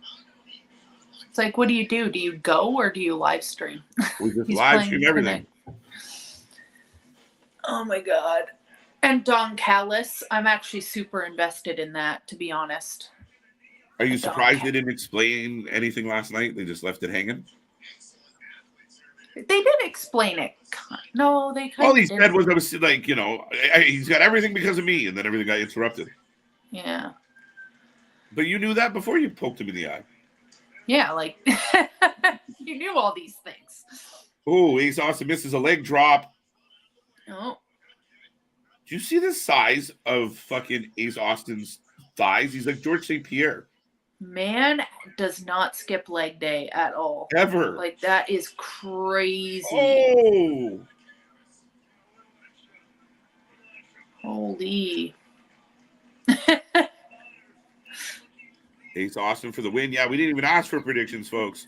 Speaker 2: It's like, what do? Do you go or do you live stream?
Speaker 1: We just live stream everything.
Speaker 2: Oh my God. And Don Callis, I'm actually super invested in that, to be honest.
Speaker 1: Are you surprised they didn't explain anything last night? They just left it hanging?
Speaker 2: They did explain it. No, they kind of
Speaker 1: all he said was, I was like, he's got everything because of me, and then everything got interrupted.
Speaker 2: Yeah.
Speaker 1: But you knew that before you poked him in the eye.
Speaker 2: Yeah, like, you knew all these things.
Speaker 1: Oh, Ace Austin misses a leg drop.
Speaker 2: Oh.
Speaker 1: Do you see the size of fucking Ace Austin's thighs? He's like George St. Pierre.
Speaker 2: Man does not skip leg day at all.
Speaker 1: Ever.
Speaker 2: Like, that is crazy.
Speaker 1: Oh.
Speaker 2: Holy.
Speaker 1: Ace Austin for the win. Yeah, we didn't even ask for predictions, folks.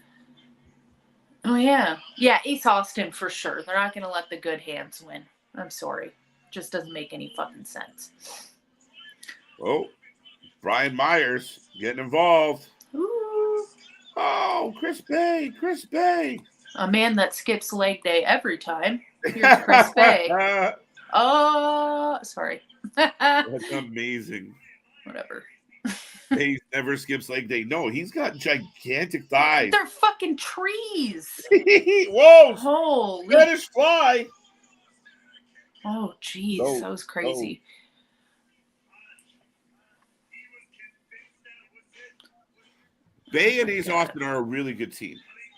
Speaker 2: Oh, yeah. Yeah, Ace Austin for sure. They're not going to let the good hands win. I'm sorry. Just doesn't make any fucking sense.
Speaker 1: Oh, Brian Myers getting involved.
Speaker 2: Ooh.
Speaker 1: Oh, Chris Bay.
Speaker 2: A man that skips leg day every time. Here's Chris Bay. Oh, sorry.
Speaker 1: That's amazing.
Speaker 2: Whatever.
Speaker 1: He never skips leg day. No, he's got gigantic thighs.
Speaker 2: They're fucking trees.
Speaker 1: Whoa!
Speaker 2: Holy.
Speaker 1: Spanish fly.
Speaker 2: Oh, jeez. That was crazy.
Speaker 1: Bay and Ace Austin are a really good team.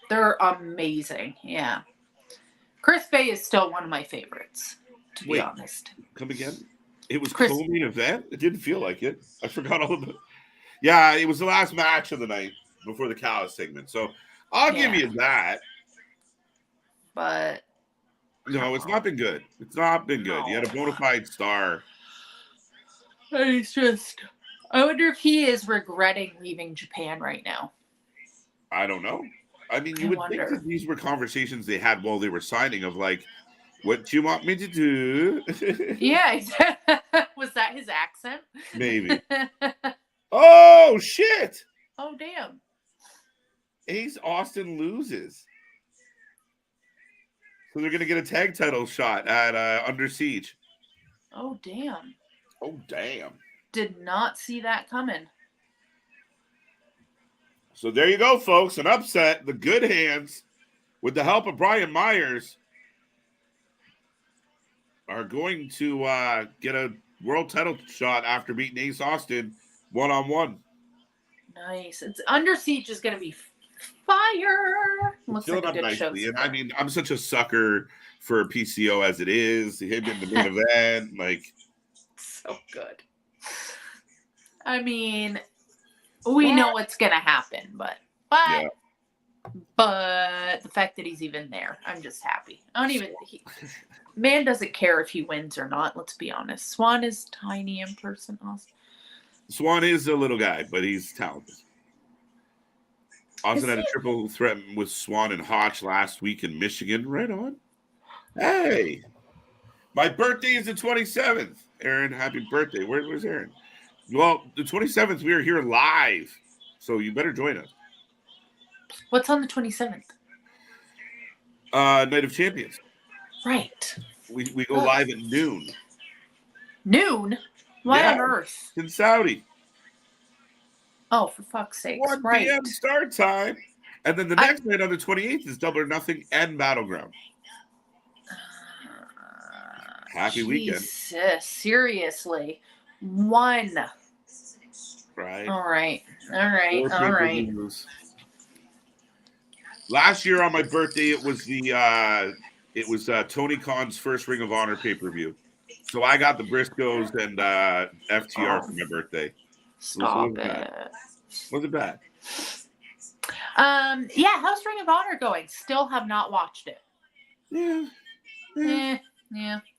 Speaker 2: They're amazing. Yeah. Chris Bay is still one of my favorites, to be honest.
Speaker 1: Come again? It was co-main event? It didn't feel like it. I forgot all about it. Yeah, it was the last match of the night before the Callis segment. So I'll give you that.
Speaker 2: But
Speaker 1: no, it's not been good. It's not been good. You had a bona fide star.
Speaker 2: He's just... I wonder if he is regretting leaving Japan right now.
Speaker 1: I don't know. I mean, you would think that these were conversations they had while they were signing of like, what do you want me to do?
Speaker 2: Yeah. Was that his accent?
Speaker 1: Maybe. Oh, shit.
Speaker 2: Oh, damn.
Speaker 1: Ace Austin loses. So they're going to get a tag title shot at Under Siege.
Speaker 2: Oh, damn.
Speaker 1: Oh, damn.
Speaker 2: Did not see that coming.
Speaker 1: So there you go, folks. An upset. The good hands, with the help of Brian Myers, are going to get a world title shot after beating Ace Austin one-on-one.
Speaker 2: Nice. It's Under Siege is going to be fire. Looks like a good show.
Speaker 1: And I mean, I'm such a sucker for PCO as it is. Him in the main event, like,
Speaker 2: so good. I mean, we know what's going to happen, but the fact that he's even there, I'm just happy. Man doesn't care if he wins or not, let's be honest. Swan is tiny in person also.
Speaker 1: Swan is a little guy, but he's talented. Austin had a triple threat with Swan and Hotch last week in Michigan. Right on. Hey, my birthday is the 27th. Aaron, happy birthday. Where's Aaron? Well, the 27th, we are here live, so you better join us.
Speaker 2: What's on the 27th?
Speaker 1: Night of Champions.
Speaker 2: Right.
Speaker 1: We go live at noon.
Speaker 2: Noon? Why on earth?
Speaker 1: In Saudi.
Speaker 2: Oh, for fuck's sake.
Speaker 1: 1 p.m. start time. And then the next night on the 28th is Double or Nothing and Battleground. Happy weekend.
Speaker 2: Jesus, seriously. One.
Speaker 1: Right.
Speaker 2: All right.
Speaker 1: Last year on my birthday, it was the It was Tony Khan's first Ring of Honor pay-per-view. So I got the Briscoes and FTR for my birthday.
Speaker 2: Stop
Speaker 1: wasn't bad.
Speaker 2: it.
Speaker 1: Wasn't bad.
Speaker 2: Yeah, how's Ring of Honor going? Still have not watched it.
Speaker 1: Yeah.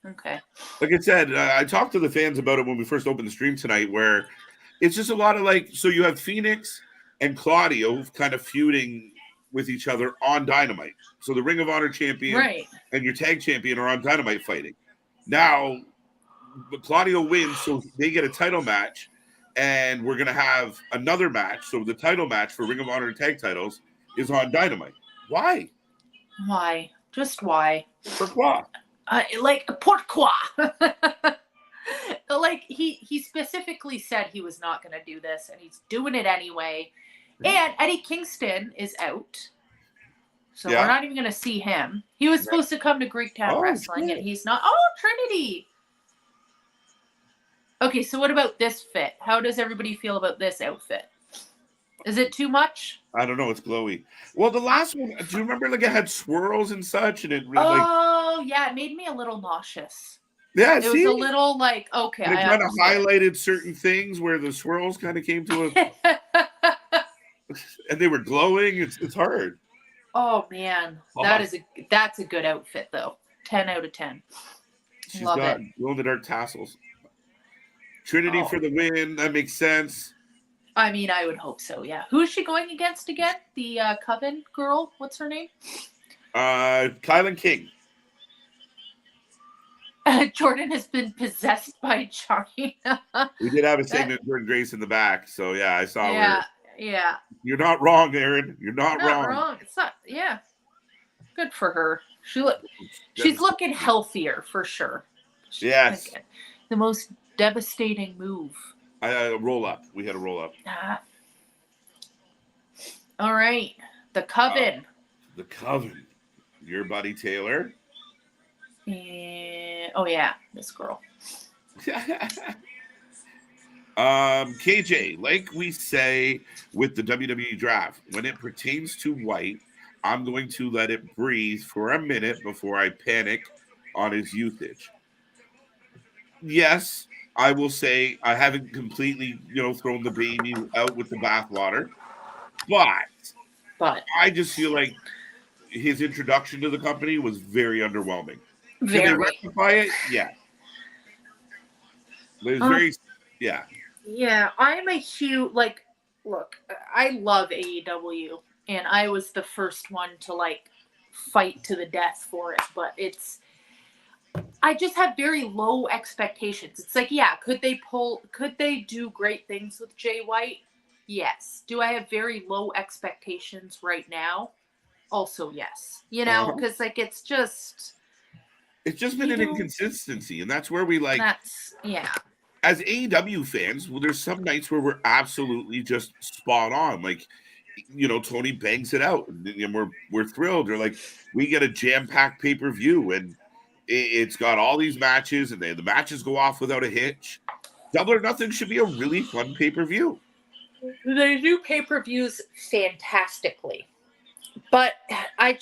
Speaker 2: Okay.
Speaker 1: Like I said, I talked to the fans about it when we first opened the stream tonight, where it's just a lot of like, so you have Phoenix and Claudio kind of feuding with each other on Dynamite. So the Ring of Honor champion and your tag champion are on Dynamite fighting. Now, Claudio wins, so they get a title match, and we're going to have another match. So the title match for Ring of Honor tag titles is on Dynamite. Why?
Speaker 2: Why? Just why?
Speaker 1: Pourquoi?
Speaker 2: Like, pourquoi? Like, he specifically said he was not going to do this, and he's doing it anyway. And Eddie Kingston is out. So we're not even going to see him. He was supposed to come to Greektown Wrestling, and he's not. Oh, Trinity! Okay, so what about this fit? How does everybody feel about this outfit? Is it too much?
Speaker 1: I don't know. It's glowy. Well, the last one, do you remember like it had swirls and such? And it
Speaker 2: yeah, it made me a little nauseous.
Speaker 1: Yeah,
Speaker 2: it was a little like, okay,
Speaker 1: and it kind of highlighted certain things where the swirls kind of came to a... and they were glowing. It's hard.
Speaker 2: Oh, man. That's a good outfit, though. 10 out of 10.
Speaker 1: She's got glow-in-the-dark tassels. Trinity for the win. That makes sense.
Speaker 2: I mean, I would hope so, yeah. Who is she going against again? The Coven girl? What's her name?
Speaker 1: Kylan King.
Speaker 2: Jordan has been possessed by China.
Speaker 1: We did have a segment with Jordan Grace in the back, so yeah, I saw her.
Speaker 2: Yeah.
Speaker 1: You're not wrong, Aaron. You're not wrong.
Speaker 2: It's not. Yeah. Good for her. She's looking healthier for sure.
Speaker 1: Yes.
Speaker 2: The most devastating move.
Speaker 1: Roll up. We had a roll up.
Speaker 2: All right. The Coven.
Speaker 1: The Coven. Your buddy Taylor.
Speaker 2: Oh yeah, this girl.
Speaker 1: KJ, like we say with the WWE draft, when it pertains to white, I'm going to let it breathe for a minute before I panic on his usage. Yes, I will say I haven't completely, thrown the baby out with the bathwater, but I just feel like his introduction to the company was very underwhelming. Can they rectify it? Yeah. It was very, yeah.
Speaker 2: Yeah, I'm a huge, look, I love AEW, and I was the first one to, fight to the death for it, but I just have very low expectations. It's like, yeah, could they do great things with Jay White? Yes. Do I have very low expectations right now? Also, yes. Because, it's just...
Speaker 1: It's just been an inconsistency, and that's where we as AEW fans, there's some nights where we're absolutely just spot on. Tony bangs it out, and we're thrilled. Or we get a jam-packed pay-per-view, and it's got all these matches, and the matches go off without a hitch. Double or Nothing should be a really fun pay-per-view.
Speaker 2: They do pay-per-views fantastically, but I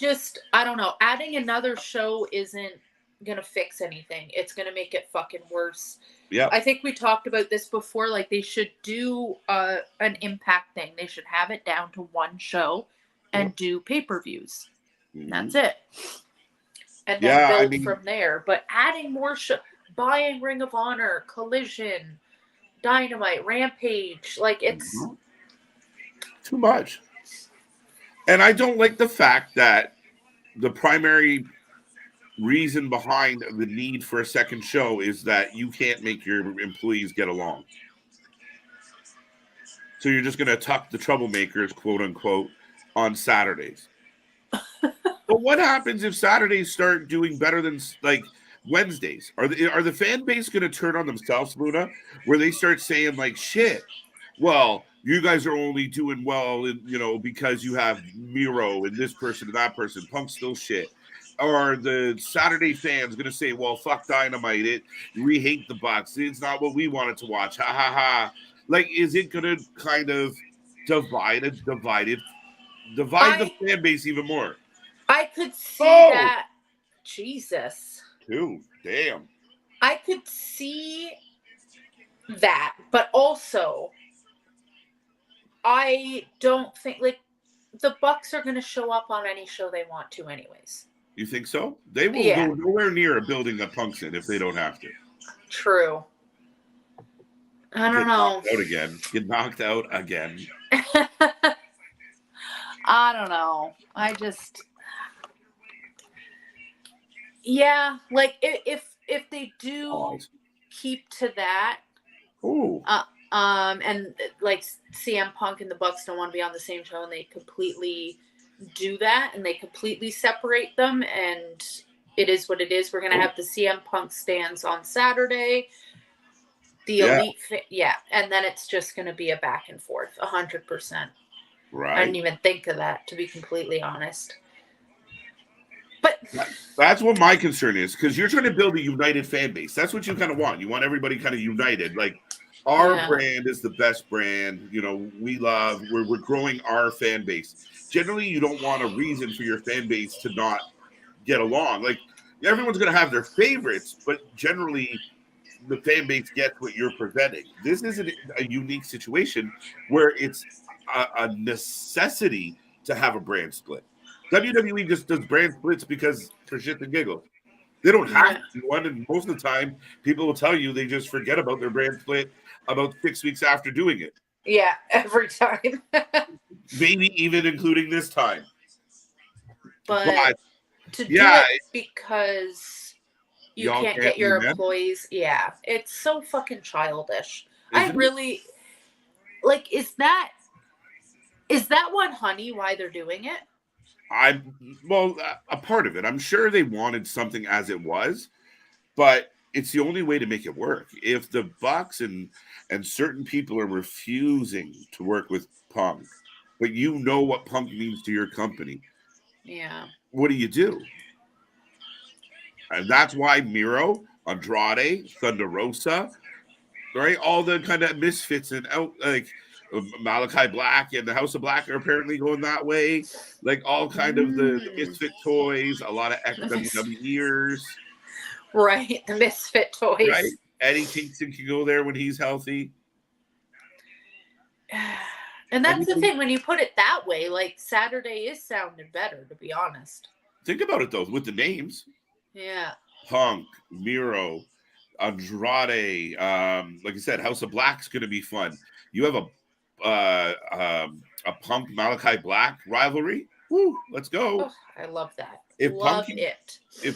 Speaker 2: don't know. Adding another show isn't gonna fix anything. It's gonna make it fucking worse.
Speaker 1: Yeah,
Speaker 2: I think we talked about this before. They should do an Impact thing. They should have it down to one show and do pay-per-views. Mm-hmm. That's it. And then build from there. But adding more buying Ring of Honor, Collision, Dynamite, Rampage, it's
Speaker 1: too much. And I don't like the fact that the primary reason behind the need for a second show is that you can't make your employees get along. So you're just going to tuck the troublemakers, quote unquote, on Saturdays. But what happens if Saturdays start doing better than Wednesdays? Are the fan base going to turn on themselves, Luna, where they start saying shit? Well, you guys are only doing well, because you have Miro and this person and that person. Punk's still shit. Or the Saturday fans going to say, well, fuck Dynamite. We hate the Bucks. It's not what we wanted to watch. Ha, ha, ha. Is it going to kind of divide the fan base even more?
Speaker 2: I could see that Jesus.
Speaker 1: 2. Damn.
Speaker 2: I could see that, but also I don't think like the Bucks are going to show up on any show they want to anyways.
Speaker 1: You think so? They will
Speaker 2: Yeah.
Speaker 1: go nowhere near a building that Punk's in if they don't have to.
Speaker 2: True. I don't know.
Speaker 1: Get knocked out again.
Speaker 2: I don't know. I just, yeah, like if they do keep to that, and like CM Punk and the Bucks don't want to be on the same show, and they completely do that, and they completely separate them, and it is what it is. We're gonna have the CM Punk stands on Saturday. The Elite, and then it's just going to be a back and forth, 100%.
Speaker 1: Right.
Speaker 2: I didn't even think of that, to be completely honest. But
Speaker 1: that's what my concern is, because you're trying to build a united fan base. That's what you kind of want. You want everybody kind of united. Like, our brand is the best brand. You know, we're growing our fan base. Generally, you don't want a reason for your fan base to not get along. Like, everyone's going to have their favorites, but generally the fan base gets what you're presenting. This isn't a unique situation where it's a necessity to have a brand split. WWE just does brand splits because for shit and giggles. They don't have to do one, and most of the time, people will tell you they just forget about their brand split about 6 weeks after doing it.
Speaker 2: Yeah, every time.
Speaker 1: Maybe even including this time.
Speaker 2: But to do it because you can't get your employees. Yeah, it's so fucking childish. I really like. Is that what, honey? Why they're doing it?
Speaker 1: A part of it. I'm sure they wanted something as it was, but it's the only way to make it work. If the Bucks and certain people are refusing to work with Punk, but you know what Punk means to your company, what do? And that's why Miro, Andrade, Thunder Rosa, right? All the kind of misfits and out like Malachi Black and the House of Black are apparently going that way. Like all kind of the misfit toys, a lot of ex-WWEers.
Speaker 2: Right, the misfit toys.
Speaker 1: Right? Eddie Kingston can go there when he's healthy.
Speaker 2: And that's the thing, when you put it that way, like Saturday is sounding better, to be honest.
Speaker 1: Think about it though, with the names.
Speaker 2: Yeah.
Speaker 1: Punk, Miro, Andrade, like I said, House of Black's going to be fun. You have a Punk Malachi Black rivalry. Woo, let's go.
Speaker 2: Oh, I love that.
Speaker 1: If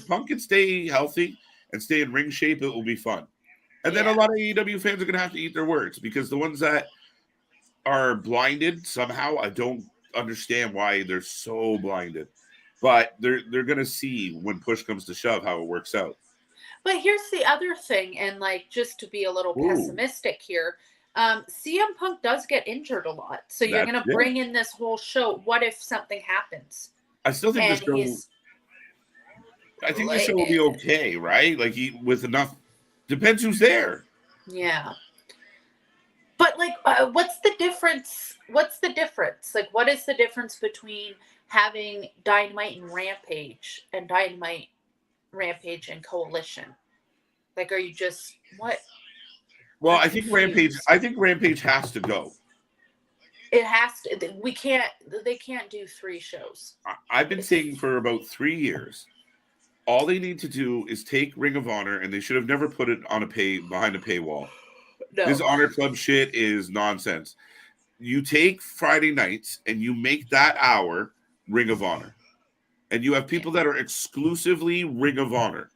Speaker 1: Punk can stay healthy and stay in ring shape, it will be fun. And then a lot of AEW fans are going to have to eat their words, because the ones that are blinded somehow, I don't understand why they're so blinded. But they're going to see when push comes to shove how it works out.
Speaker 2: But here's the other thing, and like just to be a little pessimistic here, CM Punk does get injured a lot. So you're going to bring in this whole show. What if something happens?
Speaker 1: I still think the show will be okay, right? Like with enough. Depends who's there.
Speaker 2: Yeah. But like, what's the difference? Like, what is the difference between having Dynamite and Rampage and Dynamite, Rampage and Coalition? Like, are you just what?
Speaker 1: Well, I think Rampage has to go.
Speaker 2: It has to. They can't do 3 shows.
Speaker 1: I've been saying for about 3 years, all they need to do is take Ring of Honor, and they should have never put it on behind a paywall. No. This Honor Club shit is nonsense. You take Friday nights and you make that hour Ring of Honor. And you have people that are exclusively Ring of Honor.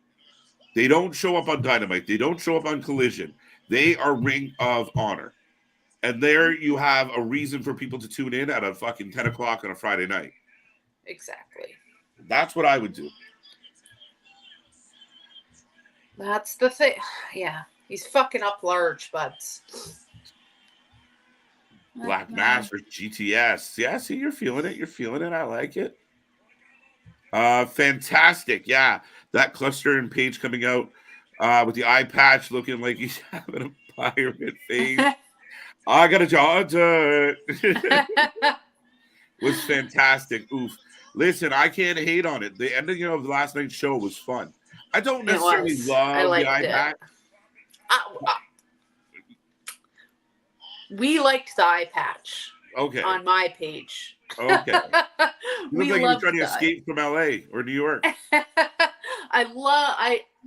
Speaker 1: They don't show up on Dynamite. They don't show up on Collision. They are Ring of Honor. And there you have a reason for people to tune in at a fucking 10 o'clock on a Friday night.
Speaker 2: Exactly.
Speaker 1: That's what I would do.
Speaker 2: That's the thing. Yeah. He's fucking up large, buds.
Speaker 1: Black Mass or GTS. Yeah, see, you're feeling it. I like it. Fantastic. Yeah. That Cluster and Page coming out with the eye patch looking like he's having a pirate face. I got a jaw. Was fantastic. Oof. Listen, I can't hate on it. The ending of the last night's show was fun. I don't
Speaker 2: It
Speaker 1: necessarily
Speaker 2: was. I
Speaker 1: love the
Speaker 2: liked
Speaker 1: eye
Speaker 2: it.
Speaker 1: patch.
Speaker 2: We liked the eye patch
Speaker 1: Okay.
Speaker 2: on my page.
Speaker 1: Okay. You look like you were trying to
Speaker 2: that.
Speaker 1: escape from LA or New York.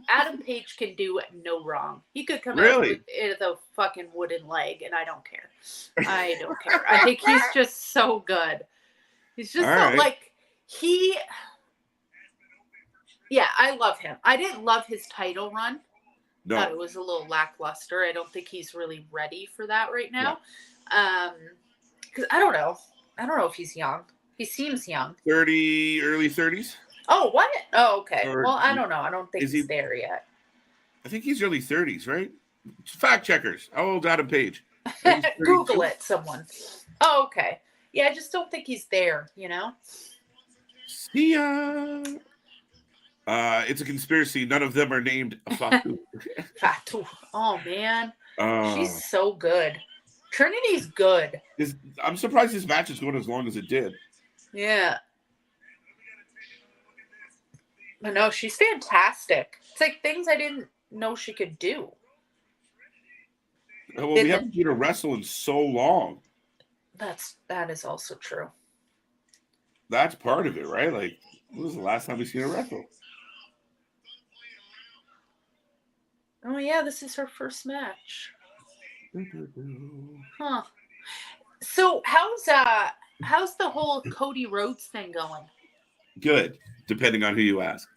Speaker 2: Adam Page can do no wrong. He could come
Speaker 1: Really?
Speaker 2: out with a fucking wooden leg, and I don't care. I don't care. I think he's just so good. He's just like he. Yeah, I love him. I didn't love his title run.
Speaker 1: No.
Speaker 2: Thought it was a little lackluster. I don't think he's really ready for that right now. Because I don't know. I don't know if he's young. He seems young.
Speaker 1: early 30s.
Speaker 2: Oh, what? Oh, okay.
Speaker 1: Or
Speaker 2: well, I don't know. I don't think he's
Speaker 1: he,
Speaker 2: there yet.
Speaker 1: I think he's early 30s, right? Fact checkers. How old's Adam Page?
Speaker 2: Google it, someone. Oh, okay. Yeah, I just don't think he's there, you know?
Speaker 1: See ya. It's a conspiracy. None of them are named Fatu.
Speaker 2: Fatu. Oh, man.
Speaker 1: Uh,
Speaker 2: She's so good. Trinity's good.
Speaker 1: I'm surprised this match is going as long as it did.
Speaker 2: Yeah. But no, she's fantastic. It's like things I didn't know she could do.
Speaker 1: Well, we haven't seen her wrestle in so long.
Speaker 2: That is also true.
Speaker 1: That's part of it, right? Like, when was the last time we seen her wrestle?
Speaker 2: Oh yeah, this is her first match. Huh. So how's the whole Cody Rhodes thing going?
Speaker 1: Good, depending on who you ask.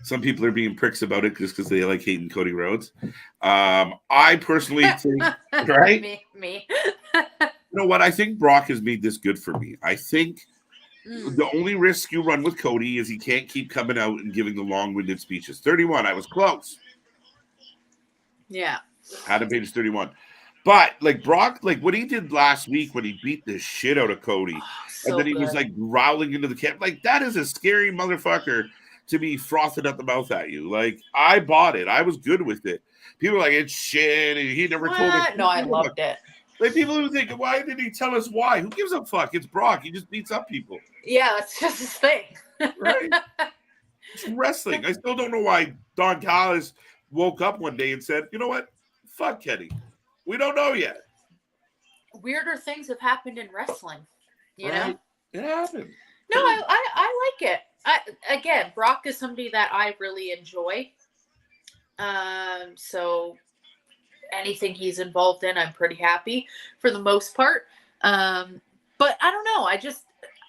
Speaker 1: Some people are being pricks about it just because they like hating Cody Rhodes. I personally think, right?
Speaker 2: Me.
Speaker 1: You know what? I think Brock has made this good for me. I think the only risk you run with Cody is he can't keep coming out and giving the long-winded speeches. 31, I was close.
Speaker 2: Yeah.
Speaker 1: Adam Page is 31. But like Brock, like what he did last week when he beat the shit out of Cody, and then he was like growling into the camp, like that is a scary motherfucker to be frothing at the mouth at you. Like I bought it. I was good with it. People are like, it's shit. And he never told us.
Speaker 2: No, I loved it.
Speaker 1: Like people who think, why did he tell us why? Who gives a fuck? It's Brock. He just beats up people.
Speaker 2: Yeah, that's just his thing.
Speaker 1: Right? It's wrestling. I still don't know why Don Callis woke up one day and said, you know what? Fuck Kenny. We don't know yet.
Speaker 2: Weirder things have happened in wrestling. You know?
Speaker 1: It happened.
Speaker 2: No, I like it. Again, Brock is somebody that I really enjoy. So anything he's involved in, I'm pretty happy for the most part. But I don't know.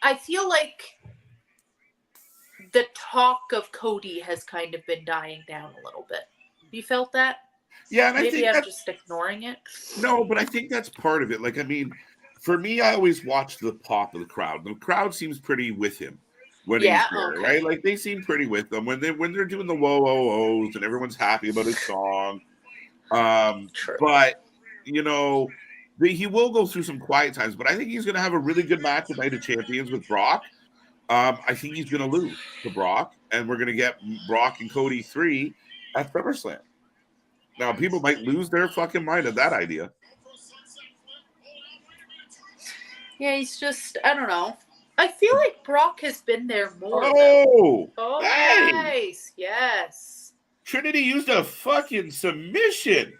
Speaker 2: I feel like the talk of Cody has kind of been dying down a little bit. You felt that?
Speaker 1: Yeah, and
Speaker 2: maybe I'm just ignoring it.
Speaker 1: No, but I think that's part of it. Like, I mean, for me, I always watch the pop of the crowd. The crowd seems pretty with him when he's there, right? Like they seem pretty with them when they're doing the whoa oh ohs and everyone's happy about his song.
Speaker 2: True.
Speaker 1: But you know, he will go through some quiet times. But I think he's going to have a really good match at Night of Champions with Brock. I think he's going to lose to Brock, and we're going to get Brock and Cody 3 at SummerSlam. Now, people might lose their fucking mind at that idea.
Speaker 2: Yeah, he's just, I don't know. I feel like Brock has been there more.
Speaker 1: Oh,
Speaker 2: hey. Nice. Yes.
Speaker 1: Trinity used a fucking submission.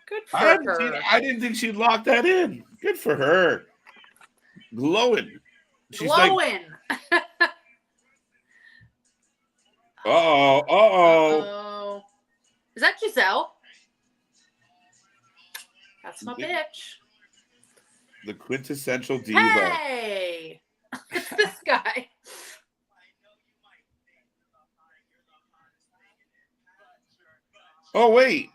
Speaker 2: Good for her.
Speaker 1: I didn't think she'd lock that in. Good for her. Glowing. She's
Speaker 2: glowing.
Speaker 1: Like, Uh-oh.
Speaker 2: Is that Giselle? That's my bitch.
Speaker 1: The quintessential diva.
Speaker 2: Hey! It's this guy.
Speaker 1: Oh, wait.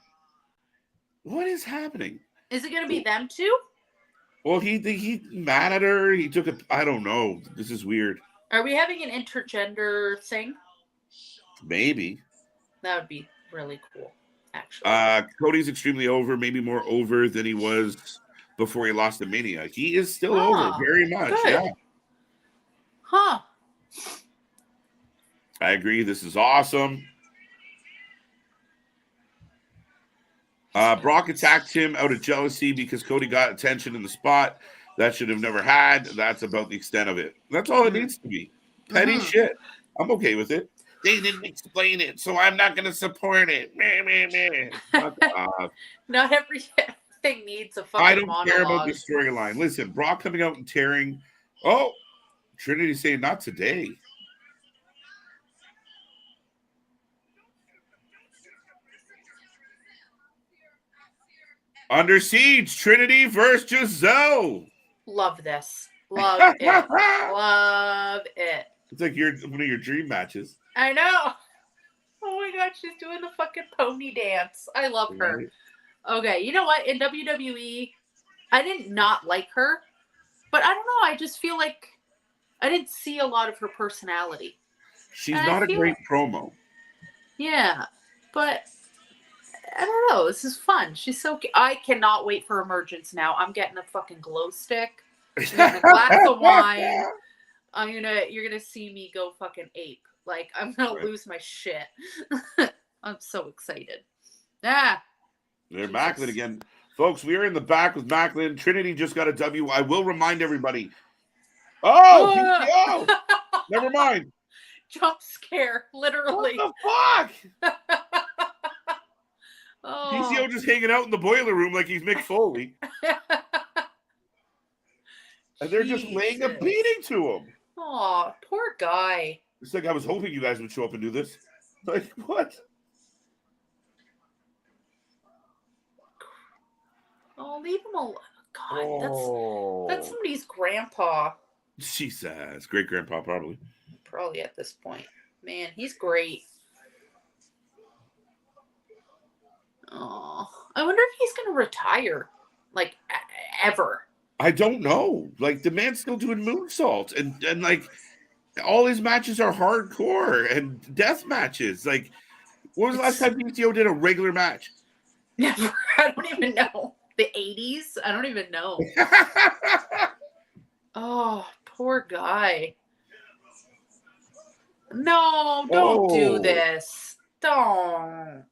Speaker 1: What is happening?
Speaker 2: Is it going to be them two?
Speaker 1: Well, he mad at her. He took a, I don't know. This is weird.
Speaker 2: Are we having an intergender thing?
Speaker 1: Maybe.
Speaker 2: That would be really cool, actually.
Speaker 1: Cody's extremely over, maybe more over than he was before he lost to Mania. He is still over very much. Good. Yeah.
Speaker 2: Huh.
Speaker 1: I agree. This is awesome. Brock attacked him out of jealousy because Cody got attention in the spot that should have never had. That's about the extent of it. That's all it needs to be. Petty shit. I'm okay with it. They didn't explain it, so I'm not going to support it. Meh, meh, meh. Fuck off.
Speaker 2: Not everything needs a fucking
Speaker 1: I don't
Speaker 2: monologue.
Speaker 1: care about the storyline. Listen, Brock coming out and tearing. Oh, Trinity saying not today. Under Siege, Trinity versus Giselle.
Speaker 2: Love this. Love it. Love it.
Speaker 1: It's like one of your dream matches.
Speaker 2: I know. Oh my god, she's doing the fucking pony dance. I love her.
Speaker 1: Right.
Speaker 2: Okay, you know what? In WWE, I did not like her, but I don't know. I just feel like I didn't see a lot of her personality.
Speaker 1: She's not a great promo.
Speaker 2: Yeah, but I don't know. This is fun. She's so. I cannot wait for Emergence now. I'm getting a fucking glow stick. I'm getting a glass of wine. You're gonna see me go fucking ape. Like I'm gonna lose my shit. I'm so excited. They're
Speaker 1: Macklin again. Folks, we are in the back with Macklin. Trinity just got a W. I will remind everybody. Oh, PCO! Never mind.
Speaker 2: Jump scare, literally.
Speaker 1: What the fuck? PCO just hanging out in the boiler room like he's Mick Foley. And they're just laying a beating to him.
Speaker 2: Oh, poor guy.
Speaker 1: It's like I was hoping you guys would show up and do this. Like, what?
Speaker 2: Oh, leave him alone. God, that's somebody's grandpa.
Speaker 1: Jesus. Great grandpa, probably.
Speaker 2: Probably at this point. Man, he's great. Oh, I wonder if he's going to retire. Like, ever.
Speaker 1: I don't know. Like, the man's still doing moonsaults. And like, all his matches are hardcore and death matches. Like, when was the last time PCO did a regular match?
Speaker 2: Never. I don't even know. The 80s? I don't even know. Oh, poor guy. No, don't do this. Don't.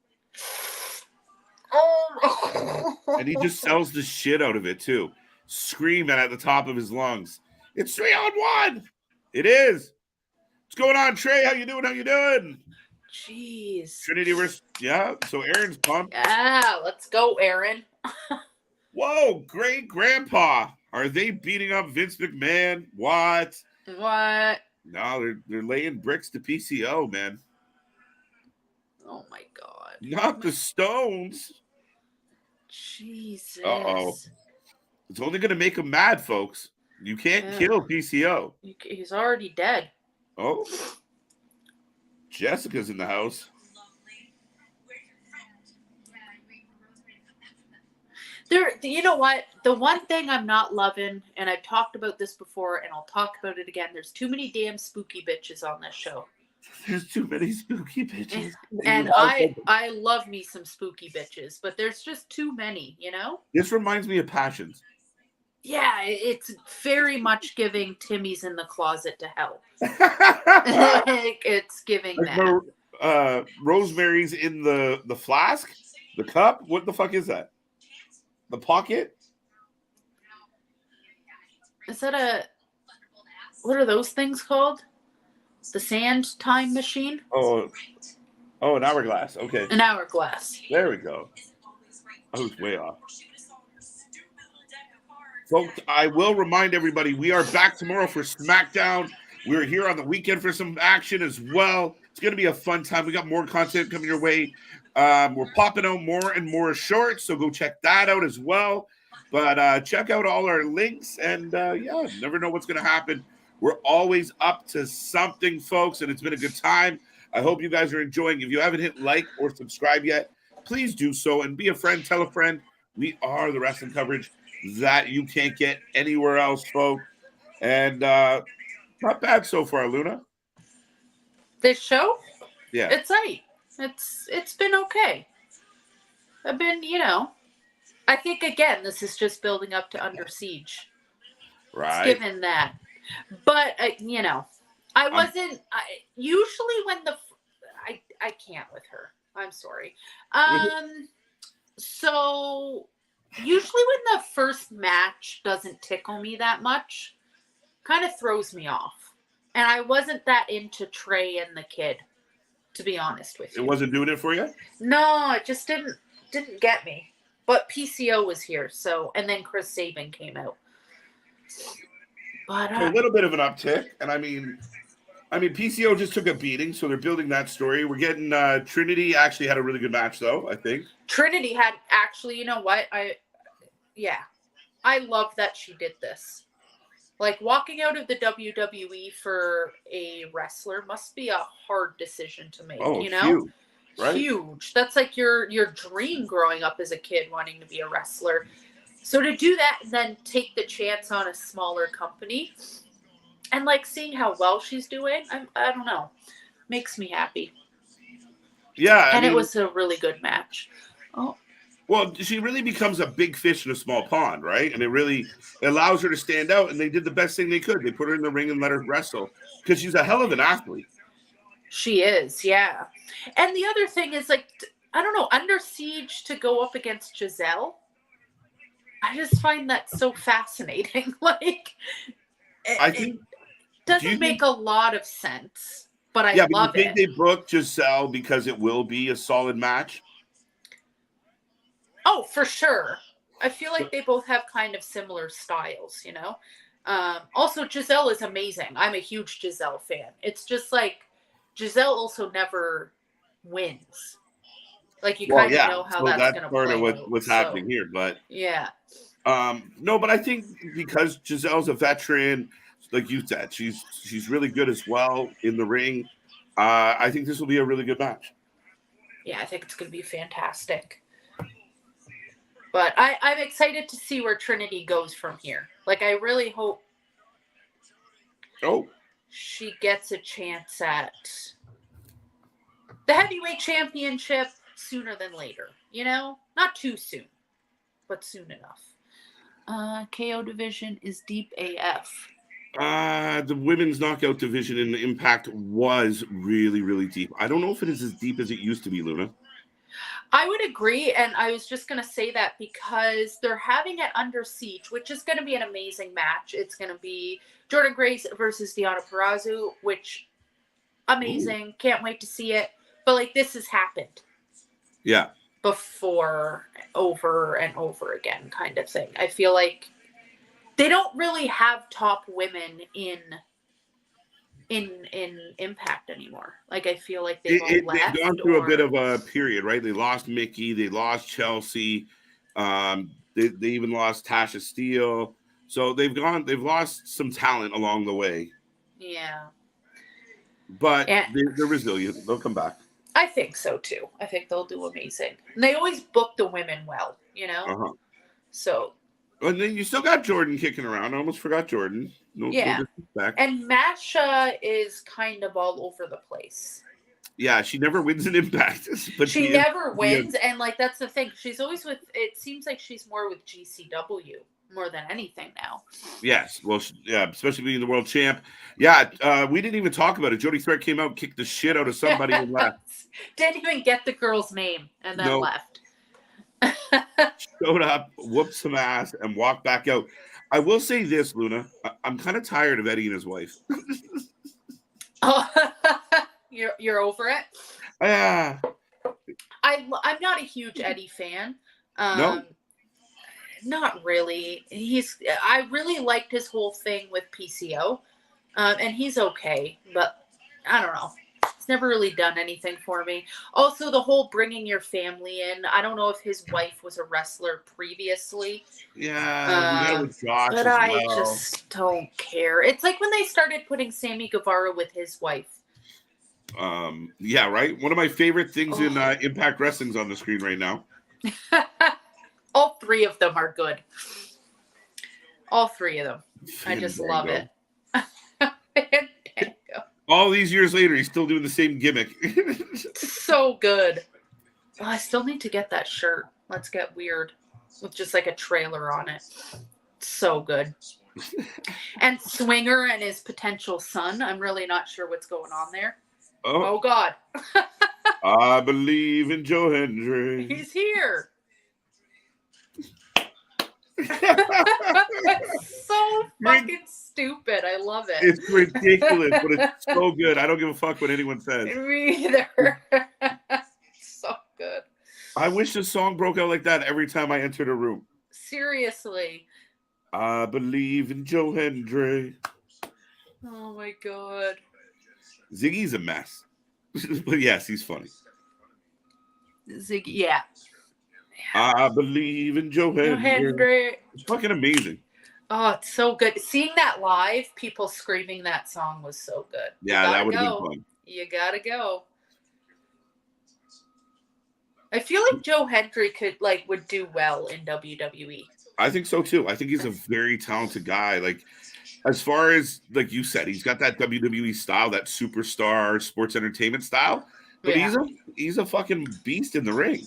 Speaker 2: Oh.
Speaker 1: And he just sells the shit out of it, too. Screaming at the top of his lungs. It's 3-on-1. It is. What's going on, Trey? How you doing?
Speaker 2: Jeez.
Speaker 1: Trinity versus, yeah. So Aaron's pumped.
Speaker 2: Yeah, let's go, Aaron.
Speaker 1: Whoa, great grandpa. Are they beating up Vince McMahon? What? No, they're laying bricks to PCO, man.
Speaker 2: Oh my god.
Speaker 1: Not the Stones.
Speaker 2: Jesus.
Speaker 1: Uh-oh. It's only going to make him mad, folks. You can't kill PCO.
Speaker 2: He's already dead.
Speaker 1: Oh. Jessica's in the house.
Speaker 2: You know what? The one thing I'm not loving, and I've talked about this before, and I'll talk about it again, there's too many damn spooky bitches on this show.
Speaker 1: There's too many spooky bitches.
Speaker 2: And I love me some spooky bitches, but there's just too many, you know?
Speaker 1: This reminds me of Passions.
Speaker 2: Yeah, it's very much giving Timmy's in the closet to hell. It's giving that.
Speaker 1: Rosemary's in the flask? The cup? What the fuck is that? The pocket?
Speaker 2: Is that what are those things called? The sand time machine?
Speaker 1: Oh, an hourglass. Okay.
Speaker 2: An hourglass.
Speaker 1: There we go. I was way off. Folks, I will remind everybody, we are back tomorrow for SmackDown. We're here on the weekend for some action as well. It's going to be a fun time. We got more content coming your way. We're popping out more and more shorts, so go check that out as well. But check out all our links, and never know what's going to happen. We're always up to something, folks, and it's been a good time. I hope you guys are enjoying. If you haven't hit like or subscribe yet, please do so, and be a friend, tell a friend. We are the wrestling coverage that you can't get anywhere else, folks. And not bad so far, Luna.
Speaker 2: This show?
Speaker 1: Yeah.
Speaker 2: It's right. It's been okay. I've been, I think, again, this is just building up to Under Siege.
Speaker 1: Right.
Speaker 2: It's given that. But, I wasn't, usually when I can't with her. I'm sorry. So usually when the first match doesn't tickle me that much, kind of throws me off. And I wasn't that into Trey and the kid, to be honest with you.
Speaker 1: It wasn't doing it for you?
Speaker 2: No, it just didn't get me. But PCO was here, and then Chris Sabin came out. But
Speaker 1: So a little bit of an uptick, and I mean PCO just took a beating, so they're building that story. We're getting Trinity actually had a really good match though, I think.
Speaker 2: Trinity had actually, you know what? I love that she did this. Like, walking out of the WWE for a wrestler must be a hard decision to make, you know?
Speaker 1: Huge, right?
Speaker 2: Huge. That's like your dream growing up as a kid, wanting to be a wrestler. So to do that and then take the chance on a smaller company and, like, seeing how well she's doing, I don't know, makes me happy.
Speaker 1: Yeah.
Speaker 2: And it was a really good match. Oh.
Speaker 1: Well, she really becomes a big fish in a small pond, right? And it really allows her to stand out. And they did the best thing they could. They put her in the ring and let her wrestle because she's a hell of an athlete.
Speaker 2: She is, yeah. And the other thing is, like, I don't know, Under Siege to go up against Giselle. I just find that so fascinating. Like, it doesn't make a lot of sense, but I love it.
Speaker 1: Do you think they booked Giselle because it will be a solid match?
Speaker 2: Oh, for sure. I feel like they both have kind of similar styles, you know? Also, Giselle is amazing. I'm a huge Giselle fan. It's just like Giselle also never wins. Like, you kind of know how that's going to play.
Speaker 1: That's part of what's happening here. But
Speaker 2: yeah.
Speaker 1: No, but I think because Giselle's a veteran, like you said, she's really good as well in the ring. I think this will be a really good match.
Speaker 2: Yeah, I think it's going to be fantastic. But I'm excited to see where Trinity goes from here. Like, I really hope she gets a chance at the heavyweight championship sooner than later. You know? Not too soon, but soon enough. KO division is deep AF.
Speaker 1: The women's knockout division in the Impact was really, really deep. I don't know if it is as deep as it used to be, Luna.
Speaker 2: I would agree, and I was just going to say that because they're having it Under Siege, which is going to be an amazing match. It's going to be Jordan Grace versus Deonna Purrazzo, which, amazing. Ooh. Can't wait to see it. But, like, this has happened.
Speaker 1: Yeah.
Speaker 2: Before, over and over again kind of thing. I feel like they don't really have top women in Impact anymore. Like, I feel like they've left.
Speaker 1: They've gone through a bit of a period, right? They lost Mickey, they lost Chelsea, they even lost Tasha Steele. So they've lost some talent along the way.
Speaker 2: Yeah.
Speaker 1: But they're resilient. They'll come back.
Speaker 2: I think so too. I think they'll do amazing. And they always book the women well, you know?
Speaker 1: Uh-huh.
Speaker 2: So.
Speaker 1: And then you still got Jordan kicking around. I almost forgot Jordan. No disrespect.
Speaker 2: And Masha is kind of all over the place.
Speaker 1: Yeah, she never wins an Impact.
Speaker 2: But she never wins. And, like, that's the thing. She's always it seems like she's more with GCW more than anything now.
Speaker 1: Yes. Well, yeah, especially being the world champ. Yeah, we didn't even talk about it. Jody Threat came out, kicked the shit out of somebody and left.
Speaker 2: Didn't even get the girl's name and then left.
Speaker 1: Showed up, whooped some ass, and walked back out. I will say this, Luna. I'm kind of tired of Eddie and his wife.
Speaker 2: Oh, you're over it?
Speaker 1: Yeah.
Speaker 2: I'm not a huge Eddie fan.
Speaker 1: No?
Speaker 2: Not really. I really liked his whole thing with PCO. And he's okay, but I don't know. It's never really done anything for me. Also, the whole bringing your family in. I don't know if his wife was a wrestler previously.
Speaker 1: Yeah, with Josh
Speaker 2: but I just don't care. It's like when they started putting Sammy Guevara with his wife.
Speaker 1: Yeah, right. One of my favorite things in Impact Wrestling's on the screen right now.
Speaker 2: All three of them are good. All three of them. I just love it.
Speaker 1: All these years later, he's still doing the same gimmick.
Speaker 2: So good. Oh, I still need to get that shirt. Let's Get Weird. With just like a trailer on it. So good. And Swinger and his potential son. I'm really not sure what's going on there. Oh God.
Speaker 1: I believe in Joe Hendry.
Speaker 2: He's here. It's so fucking stupid. I love it.
Speaker 1: It's ridiculous, but it's so good. I don't give a fuck what anyone says.
Speaker 2: Me either. So good.
Speaker 1: I wish the song broke out like that every time I entered a room.
Speaker 2: Seriously.
Speaker 1: I believe in Joe Hendry.
Speaker 2: Oh my god.
Speaker 1: Ziggy's a mess. But yes, he's funny.
Speaker 2: Ziggy, yeah.
Speaker 1: I believe in Joe Hendry. It's fucking amazing.
Speaker 2: Oh, it's so good. Seeing that live, people screaming that song was so good.
Speaker 1: Yeah, that would have been fun.
Speaker 2: You gotta go. I feel like Joe Hendry would do well in WWE.
Speaker 1: I think so too. I think he's a very talented guy. Like, as far as like you said, he's got that WWE style, that superstar sports entertainment style. But he's a fucking beast in the ring.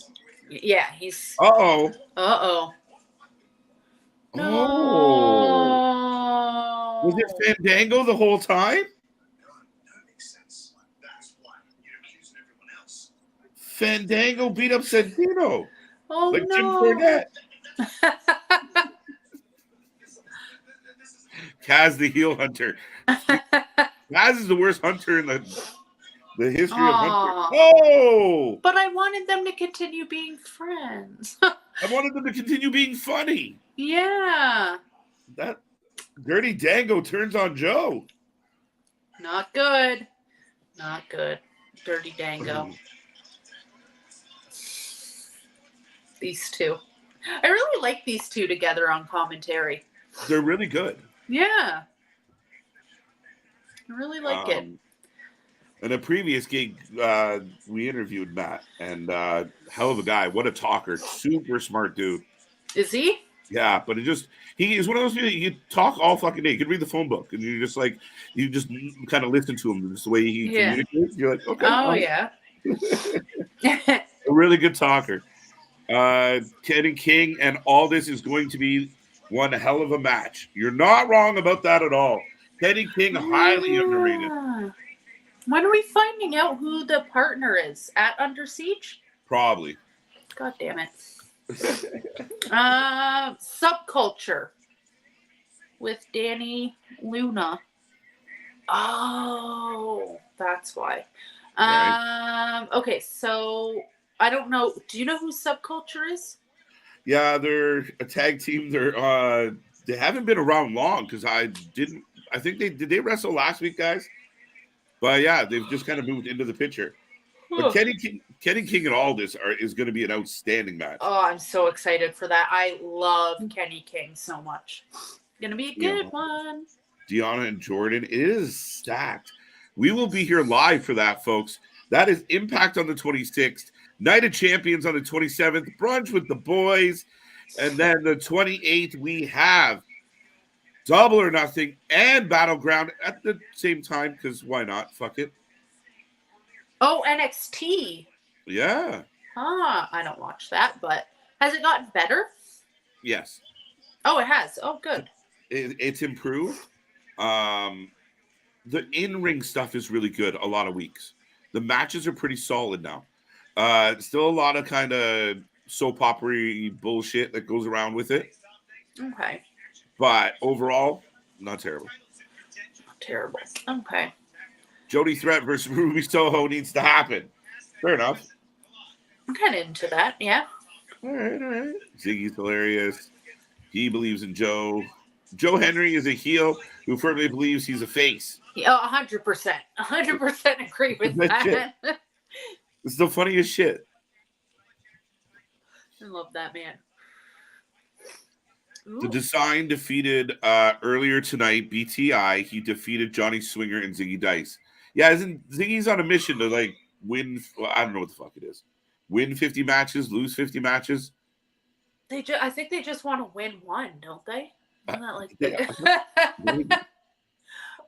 Speaker 2: Yeah, he's.
Speaker 1: Uh-oh.
Speaker 2: Uh-oh.
Speaker 1: No. Was it Fandango the whole time? Fandango beat up Santino.
Speaker 2: Oh,
Speaker 1: like
Speaker 2: no.
Speaker 1: Jim Cornette. Kaz the heel hunter. Kaz is the worst hunter in the history of hunter. Oh!
Speaker 2: But I wanted them to continue being friends.
Speaker 1: I wanted them to continue being funny.
Speaker 2: Yeah.
Speaker 1: That Dirty Dango turns on Joe.
Speaker 2: Not good. Not good. Dirty Dango. These two. I really like these two together on commentary.
Speaker 1: They're really good.
Speaker 2: Yeah. I really like it.
Speaker 1: In a previous gig, we interviewed Matt, and hell of a guy. What a talker. Super smart dude.
Speaker 2: Is he?
Speaker 1: Yeah, but he is one of those people you talk all fucking day. You could read the phone book, and you just kind of listen to him. Just the way he communicates. You're like, okay.
Speaker 2: Oh, yeah.
Speaker 1: A really good talker. Kenny King and Aldis is going to be one hell of a match. You're not wrong about that at all. Kenny King, highly underrated.
Speaker 2: When are we finding out who the partner is? At Under Siege?
Speaker 1: Probably.
Speaker 2: God damn it. Subculture with Danny Luna. Oh, that's why.
Speaker 1: Right.
Speaker 2: Okay, so I don't know. Do you know who Subculture is?
Speaker 1: Yeah, they're a tag team. They haven't been around long because I think they wrestle last week, guys. But yeah, they've just kind of moved into the picture. But Kenny King and Aldis is going to be an outstanding match.
Speaker 2: Oh, I'm so excited for that. I love Kenny King so much. Gonna be a good one.
Speaker 1: Deanna and Jordan, it is stacked. We will be here live for that, folks. That is Impact on the 26th, Night of Champions on the 27th, Brunch with the Boys, and then the 28th we have Double or Nothing and Battleground at the same time, because why not? Fuck it.
Speaker 2: Oh, NXT.
Speaker 1: Yeah.
Speaker 2: I don't watch that, but has it gotten better?
Speaker 1: Yes.
Speaker 2: Oh, it has. Oh, good.
Speaker 1: It's improved. The in-ring stuff is really good a lot of weeks. The matches are pretty solid now. Still a lot of kind of soap opera bullshit that goes around with it.
Speaker 2: Okay.
Speaker 1: But overall, not terrible.
Speaker 2: Not terrible. Okay.
Speaker 1: Jody Threat versus Ruby Soho needs to happen. Fair enough.
Speaker 2: I'm kind of into that, yeah.
Speaker 1: All right. Ziggy's hilarious. He believes in Joe. Joe Henry is a heel who firmly believes he's a face.
Speaker 2: Yeah, 100%. 100% agree with that.
Speaker 1: It's the funniest shit.
Speaker 2: I love that man. Ooh.
Speaker 1: The Design defeated earlier tonight BTI. He defeated Johnny Swinger and Ziggy Dice. Yeah, isn't Ziggy's on a mission to like win? Well, I don't know what the fuck it is. Win 50 matches, lose 50 matches.
Speaker 2: I think they just want to win one, don't they? Isn't that like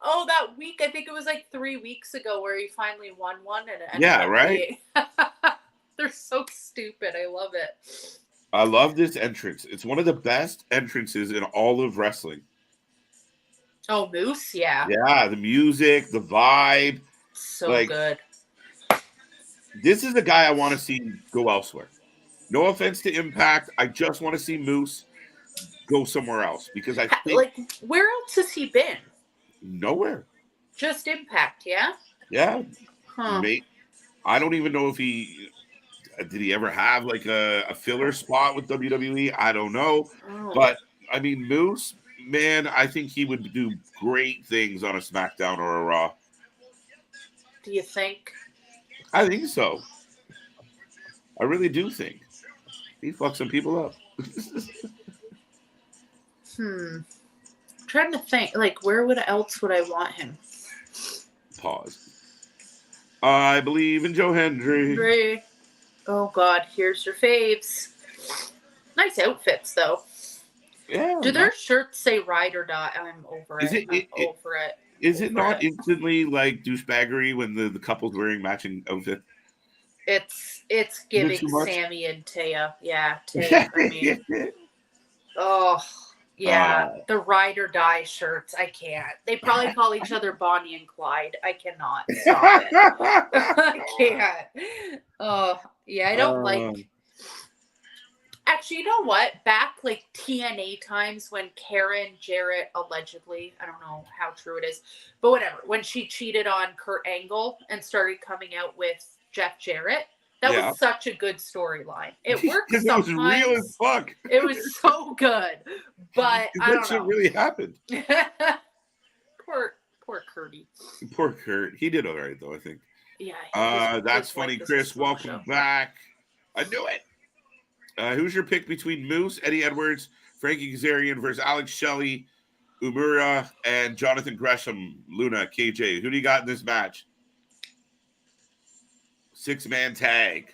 Speaker 2: Oh, that week, I think it was like 3 weeks ago where he finally won one. And
Speaker 1: yeah, right?
Speaker 2: They're so stupid. I love it.
Speaker 1: I love this entrance. It's one of the best entrances in all of wrestling.
Speaker 2: Oh, Moose, yeah.
Speaker 1: Yeah, the music, the vibe.
Speaker 2: So good.
Speaker 1: This is the guy I want to see go elsewhere. No offense to Impact. I just want to see Moose go somewhere else because I think
Speaker 2: Like, where else has he been?
Speaker 1: nowhere.
Speaker 2: Just Impact, yeah?
Speaker 1: Yeah,
Speaker 2: Huh.
Speaker 1: mate. I don't even know if did he ever have like a filler spot with WWE. I don't know,
Speaker 2: Oh.
Speaker 1: but I mean Moose, man, I think he would do great things on a SmackDown or a Raw.
Speaker 2: Do you think?
Speaker 1: I think so. I really do think he fucked some people up.
Speaker 2: I'm trying to think, like, where else would I want him?
Speaker 1: Pause. I believe in Joe Hendry.
Speaker 2: Oh God, here's your faves. Nice outfits though.
Speaker 1: Yeah.
Speaker 2: Do their shirts say ride or die? I'm over
Speaker 1: Is
Speaker 2: it.
Speaker 1: it,
Speaker 2: Over it.
Speaker 1: Is it not
Speaker 2: it.
Speaker 1: instantly like douchebaggery when the couple's wearing matching outfits?
Speaker 2: It's giving Sammy and Taya. Yeah, Taya. I mean, oh yeah, the ride or die shirts. I can't. They probably call each other Bonnie and Clyde. I cannot stop it. I can't. Oh yeah, I don't like. Actually, you know what? Back like TNA times when Karen Jarrett allegedly, I don't know how true it is, but whatever, when she cheated on Kurt Angle and started coming out with Jeff Jarrett, that was such a good storyline. It worked sometimes. It was real as fuck. It was so good, but I don't know. That shit
Speaker 1: really happened.
Speaker 2: Poor Kurtie.
Speaker 1: Poor Kurt. He did all right though, I think.
Speaker 2: Yeah.
Speaker 1: That's funny, like Chris. Welcome back. I knew it. Who's your pick between Moose, Eddie Edwards, Frankie Kazarian versus Alex Shelley, Umura, and Jonathan Gresham, Luna, KJ? Who do you got in this match? 6-man tag.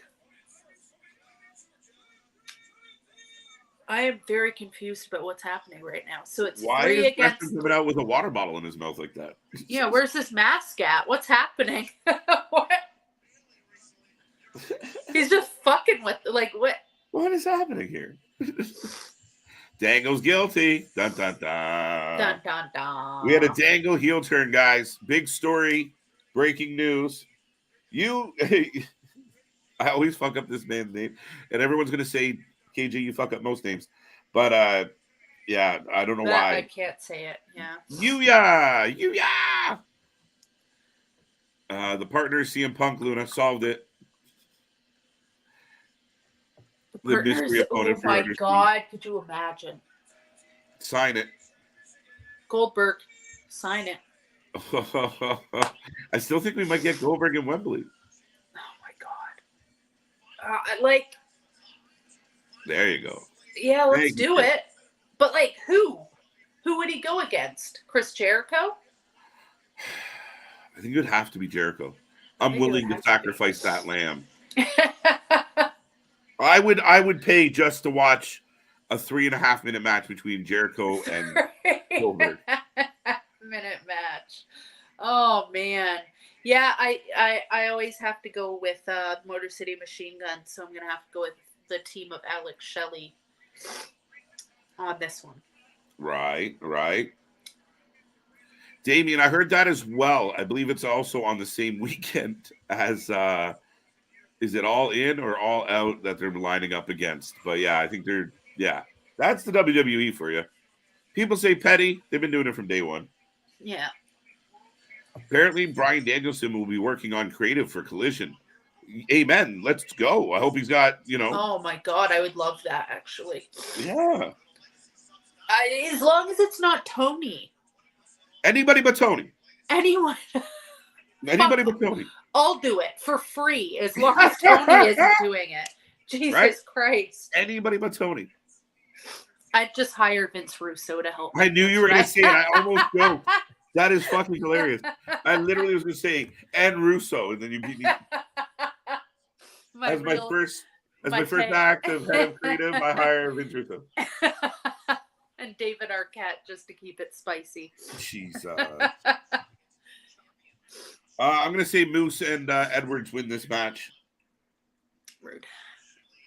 Speaker 2: I am very confused about what's happening right now. So it's
Speaker 1: why
Speaker 2: three
Speaker 1: is
Speaker 2: against
Speaker 1: Gresham coming out with a water bottle in his mouth like that?
Speaker 2: Yeah, where's this mask at? What's happening? What? He's just fucking with what?
Speaker 1: What is happening here? Dango's guilty. Dun, dun, dun.
Speaker 2: Dun, dun, dun.
Speaker 1: We had a Dango heel turn, guys. Big story. Breaking news. I always fuck up this man's name. And everyone's going to say, KJ, you fuck up most names. But, yeah, I don't know why.
Speaker 2: I can't say it. Yeah.
Speaker 1: Yuya. The partners, CM Punk, Luna, solved it.
Speaker 2: The mystery opponent. Oh my God! Could you imagine?
Speaker 1: Sign it.
Speaker 2: Goldberg, sign it.
Speaker 1: I still think we might get Goldberg in Wembley.
Speaker 2: Oh my God!
Speaker 1: There you go.
Speaker 2: Yeah, let's do it. But who? Who would he go against? Chris Jericho?
Speaker 1: I think it would have to be Jericho. I'm willing to sacrifice that lamb. I would pay just to watch a 3.5-minute match between Jericho and Goldberg.
Speaker 2: Minute match. Oh man. Yeah, I always have to go with Motor City Machine Gun, so I'm gonna have to go with the team of Alex Shelley on this one. Right.
Speaker 1: Damien, I heard that as well. I believe it's also on the same weekend as is it All In or All Out that they're lining up against? But yeah, I think that's the WWE for you. People say petty. They've been doing it from day one.
Speaker 2: Yeah.
Speaker 1: Apparently, Bryan Danielson will be working on creative for Collision. Amen. Let's go. I hope he's got,
Speaker 2: Oh my God, I would love that actually.
Speaker 1: Yeah.
Speaker 2: As long as it's not Tony.
Speaker 1: Anybody but Tony.
Speaker 2: Anyone.
Speaker 1: Anybody but Tony.
Speaker 2: I'll do it for free as long as Tony isn't doing it. Jesus Christ.
Speaker 1: Anybody but Tony.
Speaker 2: I'd just hire Vince Russo to help.
Speaker 1: I knew you were going to say it. I almost joked. That is fucking hilarious. I literally was going to say, and Russo, and then you beat me. My first act of head of creative, I hire Vince Russo.
Speaker 2: And David Arquette just to keep it spicy.
Speaker 1: Jesus. I'm going to say Moose and Edwards win this match.
Speaker 2: Rude.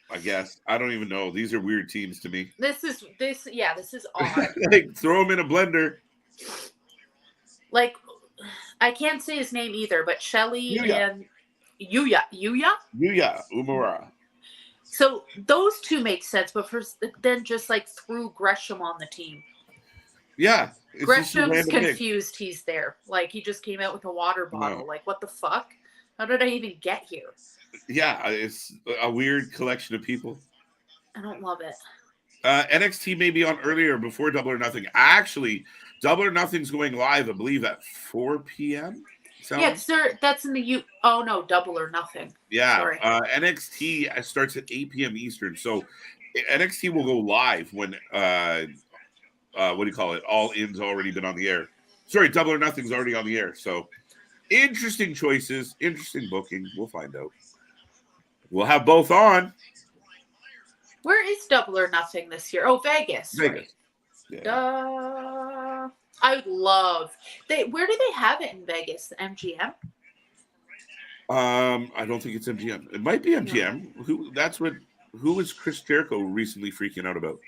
Speaker 1: I guess. I don't even know. These are weird teams to me.
Speaker 2: This is odd.
Speaker 1: Throw them in a blender.
Speaker 2: I can't say his name either, but Shelley and Yuya
Speaker 1: Umura.
Speaker 2: So those two make sense, but first, then just like threw Gresham on the team.
Speaker 1: Yeah, it's just a
Speaker 2: Gresham's
Speaker 1: random pick.
Speaker 2: confused he's there. Like, he just came out with a water bottle.
Speaker 1: No.
Speaker 2: Like, what the fuck? How did I even get here?
Speaker 1: Yeah, it's a weird collection of people.
Speaker 2: I don't love it.
Speaker 1: NXT may be on earlier before Double or Nothing. Actually, Double or Nothing's going live, I believe, at 4 p.m.
Speaker 2: Yeah, that's in the Oh no, Double or Nothing.
Speaker 1: Yeah,
Speaker 2: Sorry.
Speaker 1: NXT starts at 8 p.m. Eastern. So NXT will go live when what do you call it? All In's already been on the air. Sorry, Double or Nothing's already on the air. So interesting choices, interesting booking. We'll find out. We'll have both on.
Speaker 2: Where is Double or Nothing this year? Oh, Vegas.
Speaker 1: Vegas.
Speaker 2: Right. Yeah. I would love. Where do they have it in Vegas? The MGM?
Speaker 1: I don't think it's MGM. It might be MGM. No. Who was Chris Jericho recently freaking out about?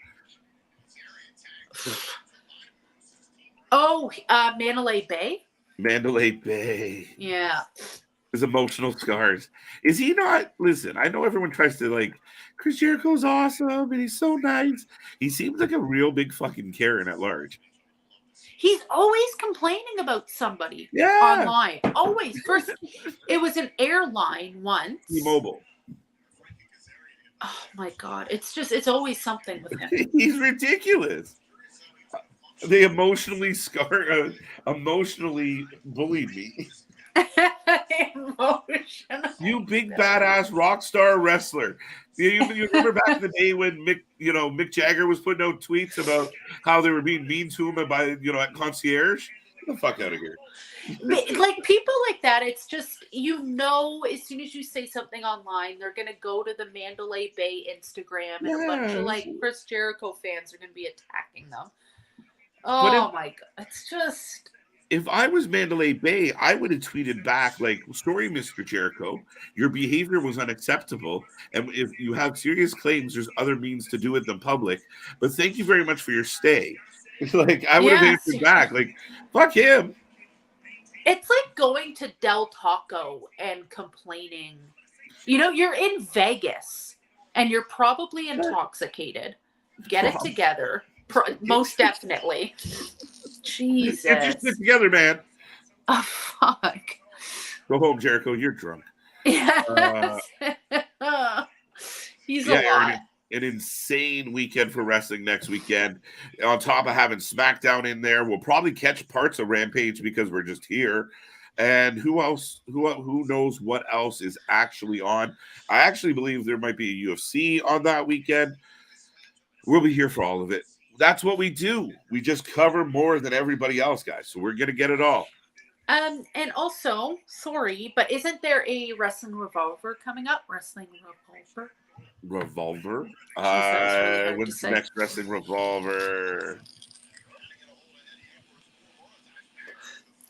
Speaker 2: Oh, Mandalay Bay?
Speaker 1: Mandalay Bay.
Speaker 2: Yeah.
Speaker 1: His emotional scars. Is he not? Listen, I know everyone tries to like, Chris Jericho's awesome and he's so nice. He seems like a real big fucking Karen at large.
Speaker 2: He's always complaining about somebody online. Always. First, it was an airline once.
Speaker 1: T-Mobile.
Speaker 2: Oh my God. It's always something with him.
Speaker 1: He's ridiculous. They emotionally bullied me. You big badass rock star wrestler. You remember back in the day when Mick Jagger was putting out tweets about how they were being mean to him by at Concierge? Get the fuck out of here.
Speaker 2: Like people like that, it's just as soon as you say something online, they're gonna go to the Mandalay Bay Instagram and a bunch of like Chris Jericho fans are gonna be attacking them. Oh my God. It's just
Speaker 1: if I was Mandalay Bay, I would have tweeted back like, sorry, Mr. Jericho, your behavior was unacceptable. And if you have serious claims, there's other means to do it than public. But thank you very much for your stay. Like, I would have answered back, like, fuck him.
Speaker 2: It's like going to Del Taco and complaining. You're in Vegas and you're probably intoxicated. Get it together. Most definitely. Jesus.
Speaker 1: Get your shit together, man.
Speaker 2: Oh, fuck.
Speaker 1: Go home, Jericho. You're drunk.
Speaker 2: Yes. He's a lot.
Speaker 1: An insane weekend for wrestling next weekend. On top of having SmackDown in there, we'll probably catch parts of Rampage because we're just here. And who else? Who knows what else is actually on? I actually believe there might be a UFC on that weekend. We'll be here for all of it. That's what we do. We just cover more than everybody else, guys. So we're gonna get it all.
Speaker 2: And also, sorry, but isn't there a Wrestling Revolver coming up? Wrestling
Speaker 1: Revolver?
Speaker 2: Really
Speaker 1: when's the next Wrestling Revolver?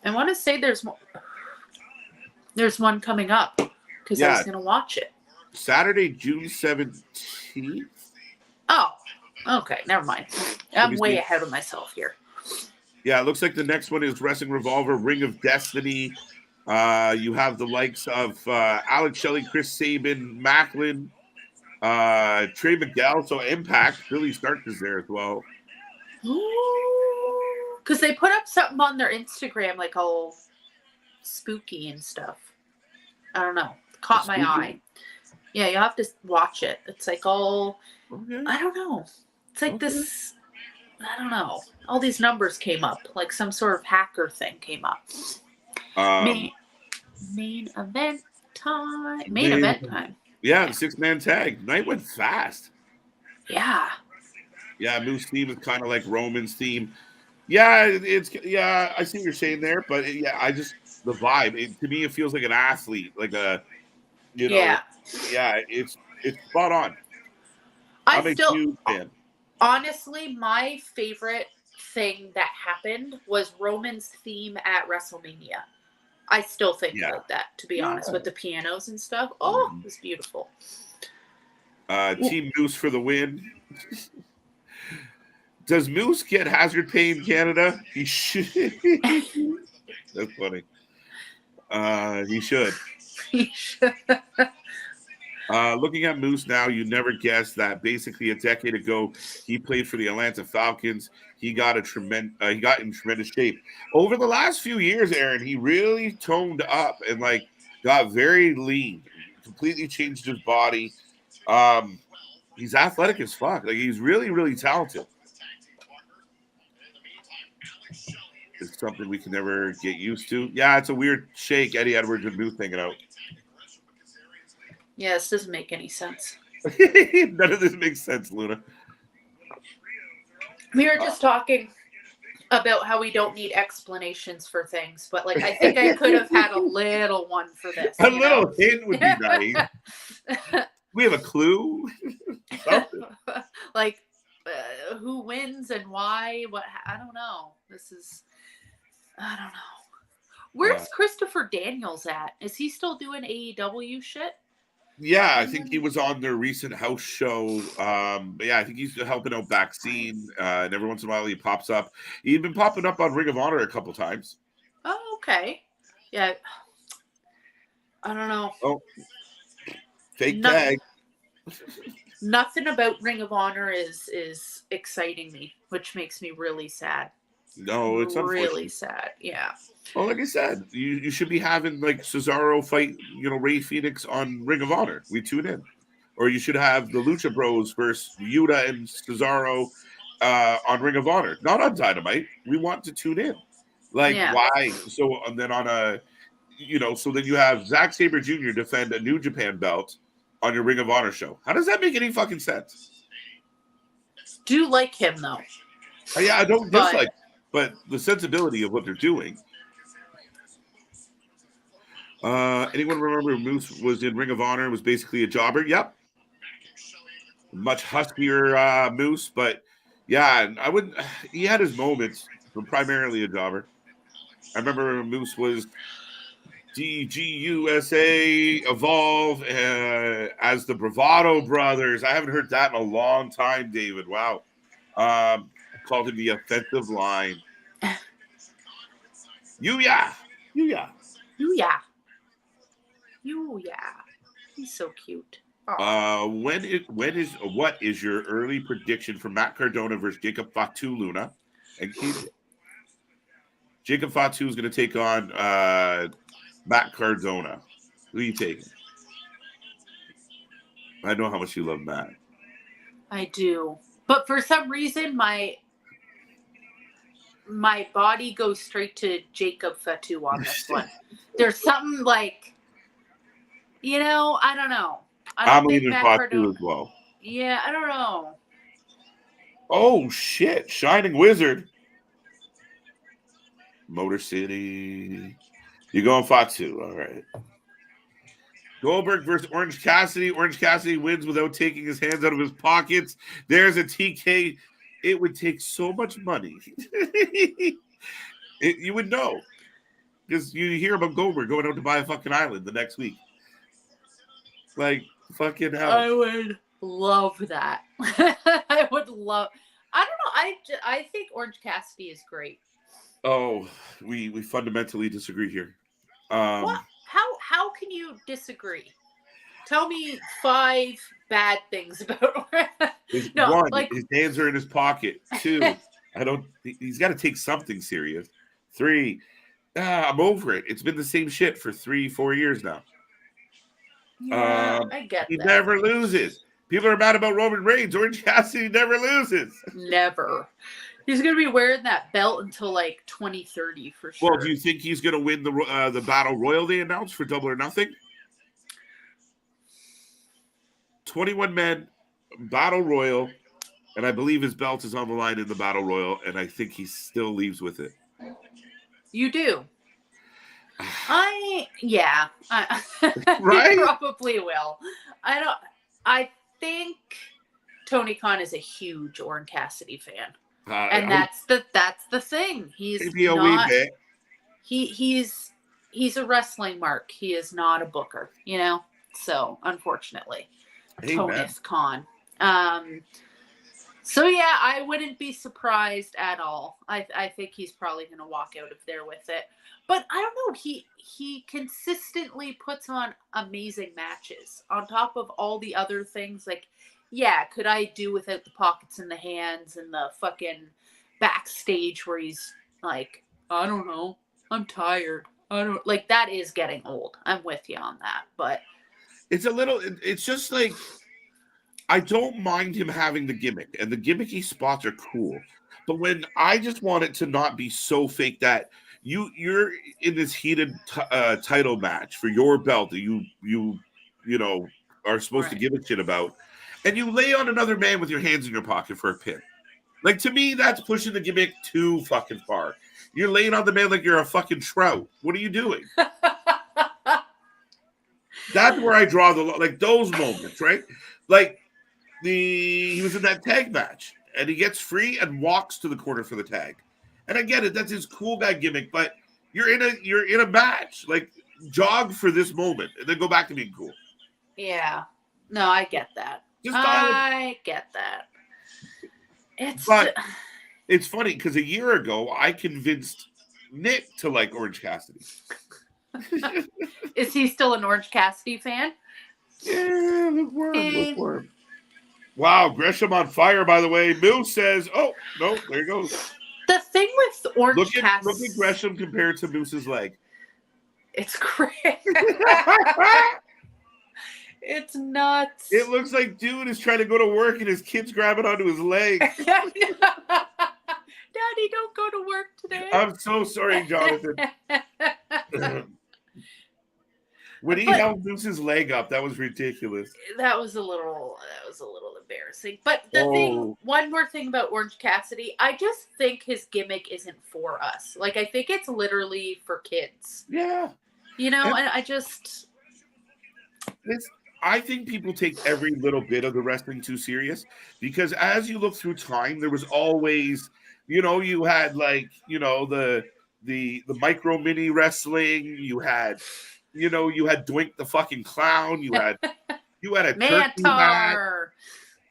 Speaker 2: I want to say there's one coming up because I was gonna watch it.
Speaker 1: Saturday, June 17th.
Speaker 2: Oh. Okay, never mind. I'm way ahead of myself here.
Speaker 1: Yeah, it looks like the next one is Wrestling Revolver, Ring of Destiny. You have the likes of Alex Shelley, Chris Sabin, Macklin, Trey Miguel. So Impact, Billy Stark is there as well.
Speaker 2: Because they put up something on their Instagram like all spooky and stuff. I don't know. Caught my eye. Yeah, you have to watch it. It's like all... Okay. I don't know. It's like this, I don't know. All these numbers came up, like some sort of hacker thing came up. Main event time. Main event time.
Speaker 1: Yeah, the 6-man tag. Night went fast.
Speaker 2: Yeah.
Speaker 1: Yeah, Moose theme is kind of like Roman's theme. Yeah, I see what you're saying there, but I just the vibe. To me, it feels like an athlete, like a, Yeah, it's spot on. I'm a huge fan.
Speaker 2: Honestly, my favorite thing that happened was Roman's theme at WrestleMania. I still think like that, to be honest, with the pianos and stuff. Oh, it was beautiful.
Speaker 1: Team Moose for the win. Does Moose get hazard pay in Canada? He should. That's funny. He should.
Speaker 2: He should.
Speaker 1: Looking at Moose now, you never guessed that basically a decade ago he played for the Atlanta Falcons. He got he got in tremendous shape. Over the last few years, Aaron, he really toned up and like got very lean, completely changed his body. Um, he's athletic as fuck. Like he's really, really talented. It's something we can never get used to. Yeah, it's a weird shake. Eddie Edwards and Moose hanging out.
Speaker 2: Yeah, this doesn't make any sense.
Speaker 1: None of this makes sense, Luna.
Speaker 2: We were just talking about how we don't need explanations for things, but like I think I could have had a little one for this.
Speaker 1: A little hint would be nice. We have a clue.
Speaker 2: Like who wins and why? What? I don't know. I don't know. Where's Christopher Daniels at? Is he still doing AEW shit?
Speaker 1: Yeah, I think he was on their recent house show. But yeah, I think he's helping out backscene. And every once in a while he pops up. He's been popping up on Ring of Honor a couple times.
Speaker 2: Oh, okay. Yeah. I don't know.
Speaker 1: Oh, fake tag.
Speaker 2: Nothing about Ring of Honor is exciting me, which makes me really sad.
Speaker 1: No, it's
Speaker 2: really sad. Yeah.
Speaker 1: Well, like I said, you should be having like Cesaro fight, Ray Phoenix on Ring of Honor. We tune in. Or you should have the Lucha Bros versus Yuta and Cesaro on Ring of Honor, not on Dynamite. We want to tune in. Like, why? So, and then so then you have Zack Sabre Jr. defend a New Japan belt on your Ring of Honor show. How does that make any fucking sense?
Speaker 2: Do like him, though.
Speaker 1: Yeah, I don't dislike, but the sensibility of what they're doing. Anyone remember Moose was in Ring of Honor, was basically a jobber? Yep. Much huskier Moose, but yeah, he had his moments, but primarily a jobber. I remember Moose was DGUSA Evolve as the Bravado Brothers. I haven't heard that in a long time, David. Wow. Called him the offensive line. Yuya.
Speaker 2: He's so cute.
Speaker 1: What is your early prediction for Matt Cardona versus Jacob Fatu, Luna? And Jacob Fatu is going to take on Matt Cardona. Who are you taking? I know how much you love Matt.
Speaker 2: I do. But for some reason, my body goes straight to Jacob Fatu on this one. There's something like, I don't know.
Speaker 1: I'm leaning Fatu as well.
Speaker 2: Yeah, I don't know.
Speaker 1: Oh, shit. Shining Wizard. Motor City. You're going Fatu. All right. Goldberg versus Orange Cassidy. Orange Cassidy wins without taking his hands out of his pockets. There's a TK. It would take so much money. You would know. Because you hear about Goldberg going out to buy a fucking island the next week. Like, fucking hell.
Speaker 2: I would love that. I don't know. I think Orange Cassidy is great.
Speaker 1: Oh, we fundamentally disagree here.
Speaker 2: What? How can you disagree? Tell me 5 bad things about
Speaker 1: his hands are in his pocket. 2, he's got to take something serious. 3, I'm over it. It's been the same shit for 3-4 years now.
Speaker 2: Yeah, I get
Speaker 1: he
Speaker 2: that.
Speaker 1: He never loses. People are mad about Roman Reigns. Orange Cassidy never loses.
Speaker 2: Never. He's going to be wearing that belt until like 2030 for sure.
Speaker 1: Well, do you think he's going to win the Battle Royal they announced for Double or Nothing? 21 men, Battle Royal, and I believe his belt is on the line in the Battle Royal, and I think he still leaves with it.
Speaker 2: You do? Right? Probably will. I think Tony Khan is a huge Orange Cassidy fan. And that's the thing. He's not. He's a wrestling mark. He is not a booker. So unfortunately, Tony Khan. So yeah, I wouldn't be surprised at all. I think he's probably going to walk out of there with it. But I don't know. He consistently puts on amazing matches on top of all the other things. Like, yeah, could I do without the pockets in the hands and the fucking backstage where he's like, I don't know, I'm tired. I don't like that is getting old. I'm with you on that, but
Speaker 1: It's just like I don't mind him having the gimmick, and the gimmicky spots are cool. But when I just want it to not be so fake that you're in this heated title match for your belt that you know are supposed to
Speaker 2: right.
Speaker 1: give a shit about, and you lay on another man with your hands in your pocket for a pin. Like to me, that's pushing the gimmick too fucking far. You're laying on the man like you're a fucking trout. What are you doing? That's where I draw the like those moments, right? Like he was in that tag match and he gets free and walks to the corner for the tag. And I get it, that's his cool guy gimmick, but you're in a match. Like jog for this moment and then go back to being cool.
Speaker 2: Yeah. No, I get that. I get that.
Speaker 1: It's funny because a year ago I convinced Nick to like Orange Cassidy.
Speaker 2: Is he still an Orange Cassidy fan?
Speaker 1: Yeah, look. Wow, Gresham on fire, by the way. Moose says, oh, no, there he goes.
Speaker 2: The thing with Orange Cassidy.
Speaker 1: Look at Gresham compared to Moose's leg.
Speaker 2: It's great. It's nuts.
Speaker 1: It looks like dude is trying to go to work and his kid's grabbing onto his leg.
Speaker 2: Daddy, don't go to work today.
Speaker 1: I'm so sorry, Jonathan. When he held Moose's leg up, that was ridiculous.
Speaker 2: That was a little embarrassing. But one more thing about Orange Cassidy, I just think his gimmick isn't for us. Like, I think it's literally for kids.
Speaker 1: Yeah.
Speaker 2: You know, and
Speaker 1: I think people take every little bit of the wrestling too serious because as you look through time, there was always, you had like, the micro mini wrestling, you had Doink the fucking clown, you had a
Speaker 2: Mantar.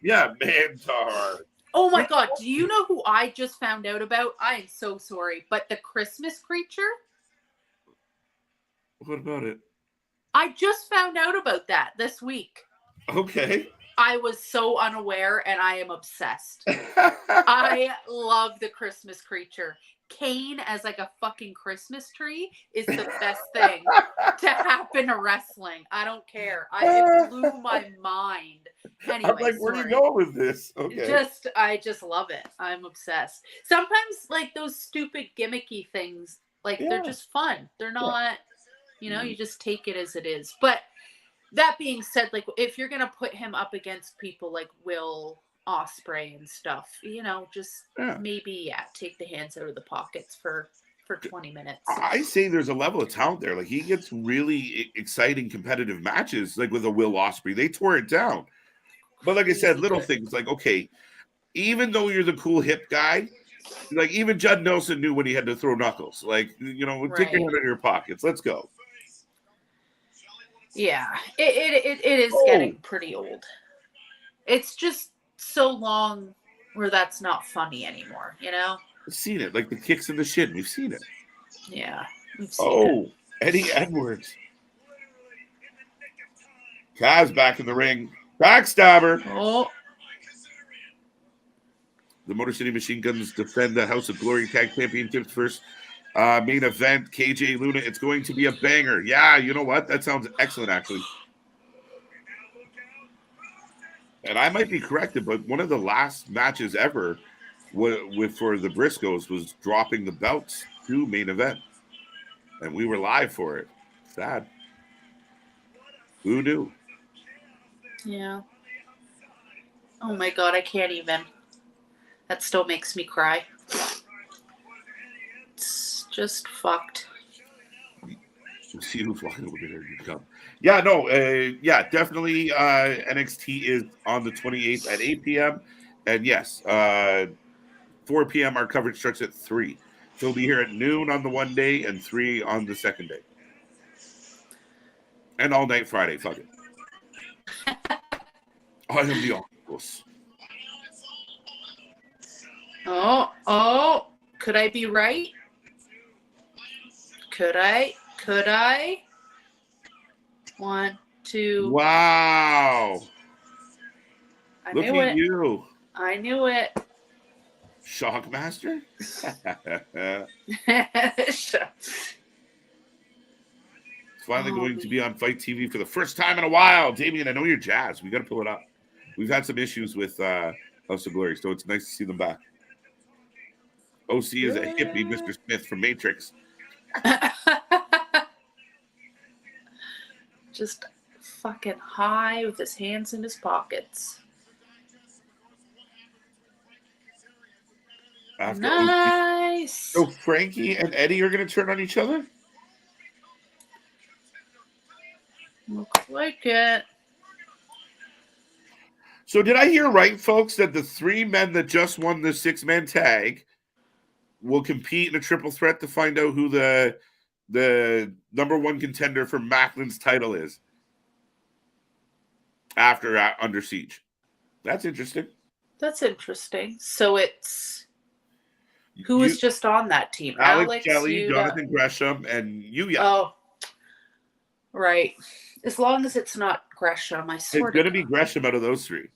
Speaker 1: Yeah, Mantar.
Speaker 2: Oh my God, do you know who I just found out about? I am so sorry, but the Christmas creature?
Speaker 1: What about it?
Speaker 2: I just found out about that this week.
Speaker 1: Okay.
Speaker 2: I was so unaware and I am obsessed. I love the Christmas creature. Kane as like a fucking Christmas tree is the best thing to happen to wrestling. I don't care. It blew my mind. Anyway,
Speaker 1: I'm like, where do you go with this? Okay.
Speaker 2: I just love it. I'm obsessed. Sometimes like those stupid gimmicky things, like they're just fun. They're not, you just take it as it is. But that being said, like if you're gonna put him up against people like Will Ospreay and stuff, maybe take the hands out of the pockets for 20 minutes.
Speaker 1: I say there's a level of talent there. Like he gets really exciting competitive matches, like with a Will Ospreay. They tore it down. But like I said, little things like, okay, even though you're the cool hip guy, like even Judd Nelson knew when he had to throw knuckles. Like, take your hand out of your pockets. Let's go.
Speaker 2: Yeah, it is getting pretty old. It's just so long where that's not funny anymore,
Speaker 1: We've seen it, like the kicks in the shin. We've seen it.
Speaker 2: Yeah, we've seen it.
Speaker 1: Eddie Edwards. Kaz back in the ring. Backstabber.
Speaker 2: Oh.
Speaker 1: The Motor City Machine Guns defend the House of Glory Tag Championships first. Main event, KJ Luna. It's going to be a banger. Yeah, you know what? That sounds excellent, actually. And I might be corrected, but one of the last matches ever for the Briscoes was dropping the belts to main event. And we were live for it. Sad. Who knew?
Speaker 2: Yeah. Oh my God, I can't even. That still makes me cry. It's just fucked.
Speaker 1: See who's walking over there. You come. Yeah, no, definitely. NXT is on the 28th at 8 p.m. And yes, 4 p.m. our coverage starts at 3. So we'll be here at noon on the one day and 3 on the second day. And all night Friday. Fuck it. I am the octopus.
Speaker 2: Oh, could I be right? Could I? 1, 2.
Speaker 1: Wow.
Speaker 2: I
Speaker 1: Look
Speaker 2: knew
Speaker 1: at
Speaker 2: it.
Speaker 1: you.
Speaker 2: I knew it.
Speaker 1: Shockmaster? It's finally going to be on Fight TV for the first time in a while. Damien, I know you're jazzed. We got to pull it up. We've had some issues with House of Glory, so it's nice to see them back. OC is a hippie, Mr. Smith from Matrix.
Speaker 2: Just fucking high with his hands in his pockets. Nice.
Speaker 1: So Frankie and Eddie are going to turn on each other?
Speaker 2: Looks like it.
Speaker 1: So did I hear right, folks, that the 3 men that just won the 6-man tag will compete in a triple threat to find out who the number 1 contender for Macklin's title is after Under Siege? That's interesting.
Speaker 2: So it's who was just on that team?
Speaker 1: Alex Kelly,
Speaker 2: Yuta.
Speaker 1: Jonathan Gresham, and Yuya.
Speaker 2: Oh, right. As long as it's not Gresham, I swear.
Speaker 1: It's going to be Gresham out of those 3.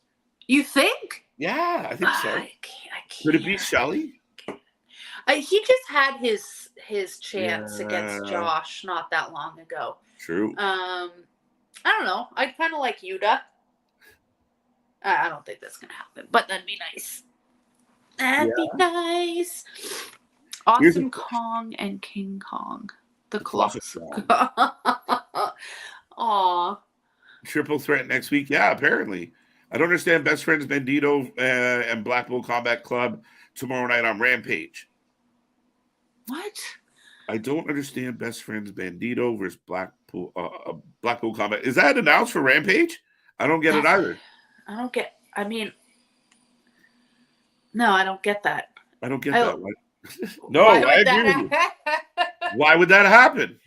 Speaker 2: You think?
Speaker 1: Yeah, I think so.
Speaker 2: I can't.
Speaker 1: Could it be Shelley?
Speaker 2: He just had his chance against Josh not that long ago.
Speaker 1: True.
Speaker 2: I don't know. I'd kind of like Yuta. I don't think that's gonna happen, but that'd be nice. That'd be nice. Awesome Kong and King Kong, the Colossus. Aw.
Speaker 1: Triple threat next week. Yeah, apparently. I don't understand. Best Friends Bandito and Black Bull Combat Club tomorrow night on Rampage.
Speaker 2: What?
Speaker 1: I don't understand. Best Friends Bandito versus Black Bull Combat. Is that announced for Rampage? I don't get it either.
Speaker 2: No, I don't get that.
Speaker 1: I don't get that. No, I agree with you. Why would that happen?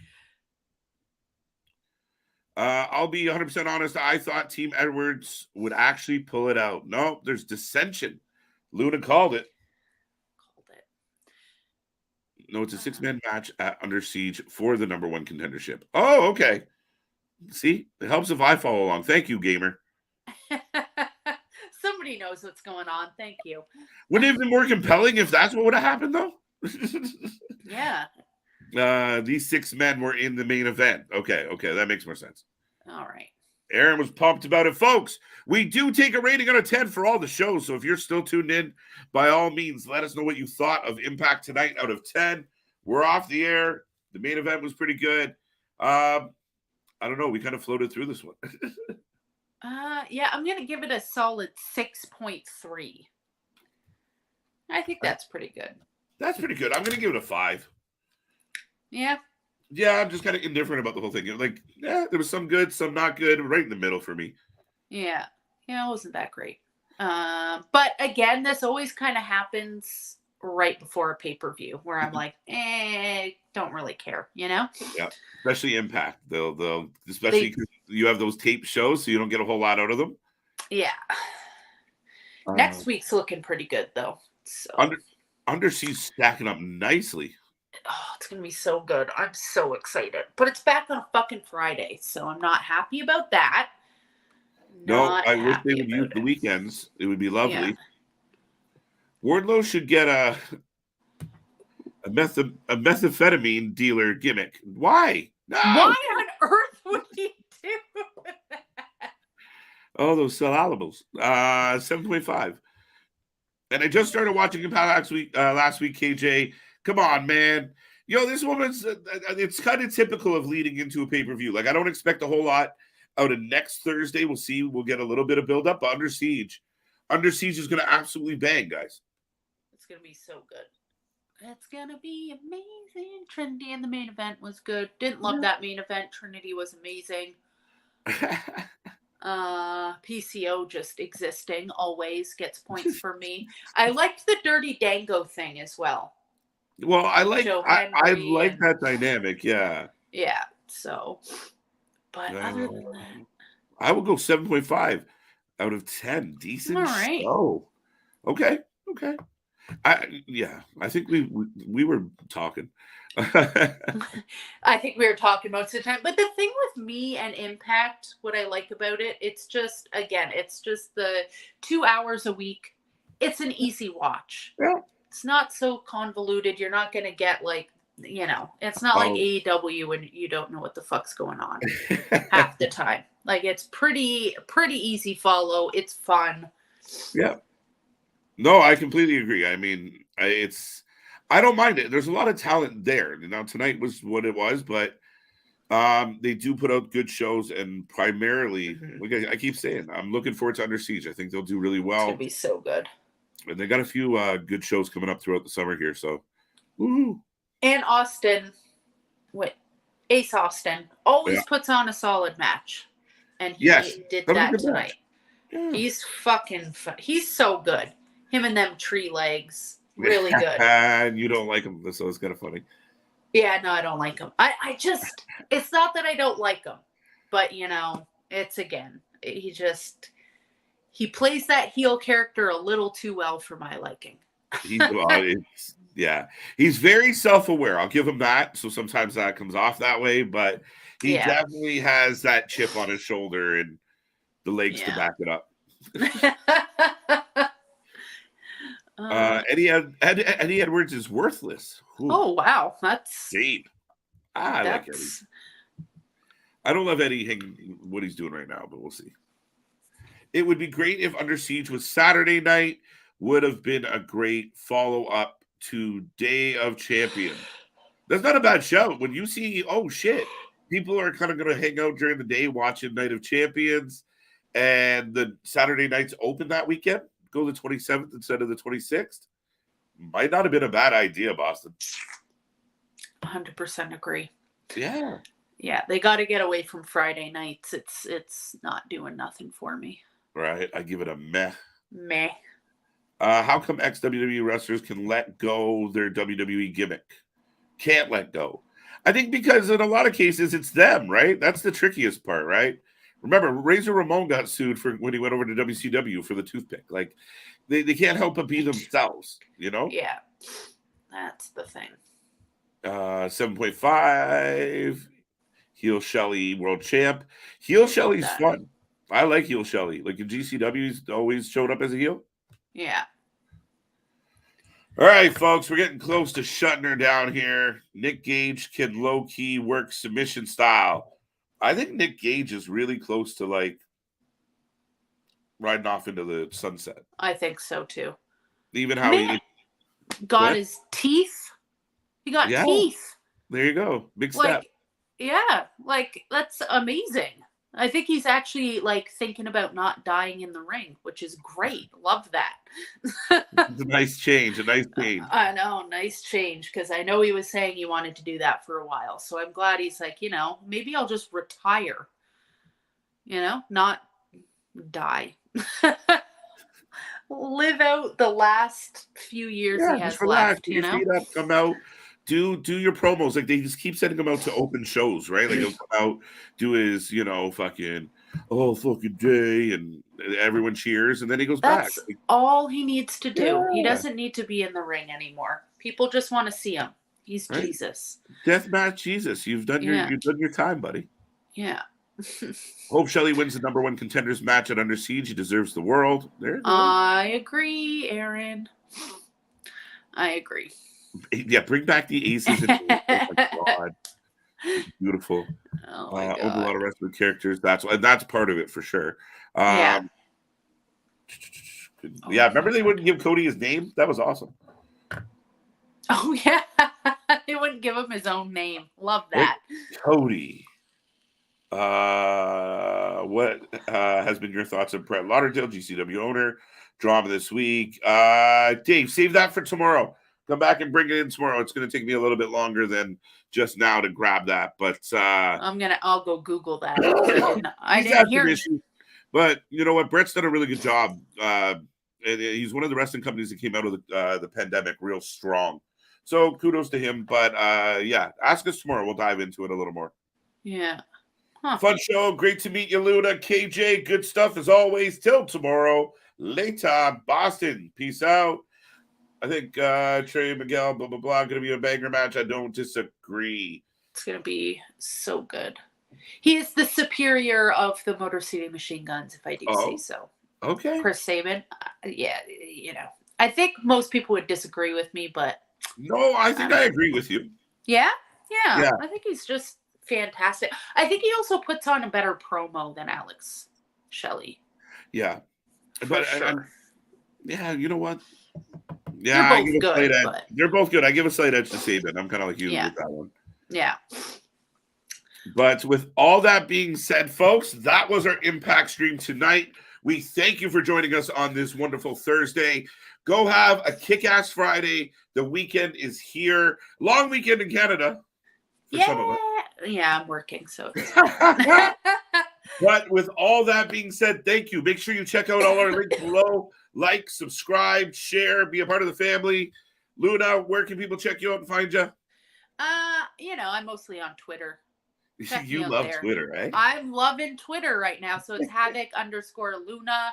Speaker 1: I'll be 100% honest. I thought Team Edwards would actually pull it out. No, there's dissension. Luna called it. No, it's a 6-man match at Under Siege for the number 1 contendership. Oh, okay. See, it helps if I follow along. Thank you, gamer.
Speaker 2: Somebody knows what's going on. Thank you.
Speaker 1: Wouldn't it have been more compelling if that's what would have happened, though?
Speaker 2: Yeah.
Speaker 1: These 6 men were in the main event. Okay, that makes more sense.
Speaker 2: All right.
Speaker 1: Aaron was pumped about it. Folks, we do take a rating out of 10 for all the shows, so if you're still tuned in, by all means, let us know what you thought of Impact tonight out of 10. We're off the air. The main event was pretty good. I don't know. We kind of floated through this one.
Speaker 2: Yeah, I'm going to give it a solid 6.3. I think that's pretty good.
Speaker 1: That's pretty good. I'm going to give it a 5.
Speaker 2: Yeah.
Speaker 1: Yeah, I'm just kind of indifferent about the whole thing. Like, yeah, there was some good, some not good, right in the middle for me.
Speaker 2: Yeah. Yeah, it wasn't that great. But again, this always kind of happens right before a pay-per-view where I'm like, don't really care, you know?
Speaker 1: Yeah, especially Impact. They'll especially because you have those tape shows, so you don't get a whole lot out of them.
Speaker 2: Yeah. Next week's looking pretty good, though. So
Speaker 1: Under Siege stacking up nicely.
Speaker 2: Oh, it's going to be so good. I'm so excited. But it's back on a fucking Friday, so I'm not happy about that.
Speaker 1: I wish they would use the weekends. It would be lovely. Yeah. Wardlow should get a methamphetamine dealer gimmick. Why? No!
Speaker 2: Why on earth would he do that?
Speaker 1: Oh, those syllables. 7.5. And I just started watching Impact last week, KJ. Come on, man. This woman's, it's kind of typical of leading into a pay-per-view. Like, I don't expect a whole lot out of next Thursday. We'll see. We'll get a little bit of build-up. But Under Siege is going to absolutely bang, guys.
Speaker 2: It's going to be so good. It's going to be amazing. Trinity in the main event was good. Didn't love that main event. Trinity was amazing. PCO just existing always gets points for me. I liked the Dirty Dango thing as well.
Speaker 1: Well, I like that dynamic, yeah.
Speaker 2: Yeah, so but other than that,
Speaker 1: I would go 7.5 out of 10. Decent.
Speaker 2: All right.
Speaker 1: Oh. Okay. I think we were talking.
Speaker 2: I think we were talking most of the time. But the thing with me and Impact, what I like about it, it's just the 2 hours a week. It's an easy watch.
Speaker 1: Yeah.
Speaker 2: It's not so convoluted. You're not going to get like, it's not like AEW when you don't know what the fuck's going on half the time. Like it's pretty easy follow. It's fun.
Speaker 1: Yeah. No, I completely agree. I mean, I don't mind it. There's a lot of talent there. Now tonight was what it was, but they do put out good shows, and primarily, like I keep saying, I'm looking forward to Under Siege. I think they'll do really well.
Speaker 2: It's gonna be so good.
Speaker 1: And they got a few good shows coming up throughout the summer here. So, woo-hoo.
Speaker 2: And Austin, Ace Austin always puts on a solid match, and he did that tonight. Yeah. He's he's so good. Him and them tree legs, really good.
Speaker 1: And you don't like him, so it's kind of funny.
Speaker 2: Yeah, no, I don't like him. I just, it's not that I don't like him, but it's he plays that heel character a little too well for my liking.
Speaker 1: He's very self-aware. I'll give him that. So sometimes that comes off that way, but he definitely has that chip on his shoulder and the legs to back it up. Eddie Edwards is worthless. Ooh.
Speaker 2: Oh wow, that's
Speaker 1: deep. I like Eddie. I don't love Eddie what he's doing right now, but we'll see. It would be great if Under Siege was Saturday night. Would have been a great follow-up to Day of Champion. That's not a bad show. When you see, oh shit, people are kind of going to hang out during the day watching Night of Champions, and the Saturday nights open that weekend. Go the 27th instead of the 26th. Might not have been a bad idea, Boston.
Speaker 2: 100% agree.
Speaker 1: Yeah.
Speaker 2: Yeah, they got to get away from Friday nights. It's not doing nothing for me.
Speaker 1: Right. I give it a meh.
Speaker 2: Meh.
Speaker 1: How come ex-WWE wrestlers can let go their WWE gimmick? Can't let go. I think because in a lot of cases it's them, right? That's the trickiest part, right? Remember, Razor Ramon got sued for when he went over to WCW for the toothpick. Like, they can't help but be themselves,
Speaker 2: Yeah, that's the thing.
Speaker 1: 7.5. Heel Shelly World Champ. Heel Shelly's fun. I like Heel Shelly. Like in GCW, he's always showed up as a heel.
Speaker 2: Yeah.
Speaker 1: All right, folks, we're getting close to shutting her down here. Nick Gage can low-key work submission style. I think Nick Gage is really close to like riding off into the sunset.
Speaker 2: I think so too.
Speaker 1: Even how he
Speaker 2: got his teeth. He got teeth.
Speaker 1: There you go. Big step.
Speaker 2: Yeah, that's amazing. I think he's actually thinking about not dying in the ring, which is great. Love that.
Speaker 1: It's a nice change.
Speaker 2: I know, nice change, because I know he was saying he wanted to do that for a while. So I'm glad he's like, maybe I'll just retire. Not die. Live out the last few years he has left.
Speaker 1: Your feet up, come out. Do your promos. Like, they just keep sending him out to open shows, right? Like, he'll come out, do his, fucking day, and everyone cheers, and then he goes back.
Speaker 2: That's all he needs to do. Yeah. He doesn't need to be in the ring anymore. People just want to see him. He's right. Jesus.
Speaker 1: Deathmatch Jesus. You've done your time, buddy.
Speaker 2: Yeah.
Speaker 1: Hope Shelly wins the number 1 contenders match at Under Siege. He deserves the world. There.
Speaker 2: I agree, Aaron. I agree.
Speaker 1: Yeah, bring back the aces. Oh my God. Beautiful.
Speaker 2: Oh my God.
Speaker 1: Over a lot of wrestling characters. That's part of it for sure.
Speaker 2: Yeah.
Speaker 1: Remember they wouldn't give Cody his name? That was awesome.
Speaker 2: Oh yeah. They wouldn't give him his own name. Love that.
Speaker 1: Cody. What has been your thoughts on Brett Lauderdale, GCW owner? Drama this week. Dave, save that for tomorrow. Come back and bring it in tomorrow. It's going to take me a little bit longer than just now to grab that, but
Speaker 2: I'll go Google that. I didn't hear it.
Speaker 1: But you know what? Brett's done a really good job. And he's one of the wrestling companies that came out of the pandemic real strong. So kudos to him. But ask us tomorrow. We'll dive into it a little more.
Speaker 2: Yeah.
Speaker 1: Huh. Fun show. Great to meet you, Luna. KJ, good stuff as always. Till tomorrow. Later, Boston. Peace out. I think Trey Miguel, blah, blah, blah, going to be a banger match. I don't disagree.
Speaker 2: It's going to be so good. He is the superior of the Motor City Machine Guns, if I do say so.
Speaker 1: Okay.
Speaker 2: Chris Sabin. Yeah, I think most people would disagree with me, but...
Speaker 1: No, I think I agree with you.
Speaker 2: Yeah? Yeah. I think he's just fantastic. I think he also puts on a better promo than Alex Shelley.
Speaker 1: Yeah.
Speaker 2: But sure.
Speaker 1: Yeah, you know what? Yeah,
Speaker 2: they're both good. But...
Speaker 1: They're both good. I give a slight edge to Sabin. I'm kind of like you with that one.
Speaker 2: Yeah.
Speaker 1: But with all that being said, folks, that was our Impact stream tonight. We thank you for joining us on this wonderful Thursday. Go have a kick-ass Friday. The weekend is here. Long weekend in Canada.
Speaker 2: Yeah, I'm working, so.
Speaker 1: But with all that being said, thank you. Make sure you check out all our links below. Like, subscribe, share, be a part of the family. Luna, where can people check you out and find you?
Speaker 2: I'm mostly on Twitter.
Speaker 1: You love Twitter, eh?
Speaker 2: I'm loving Twitter right now. So it's Havoc_Luna.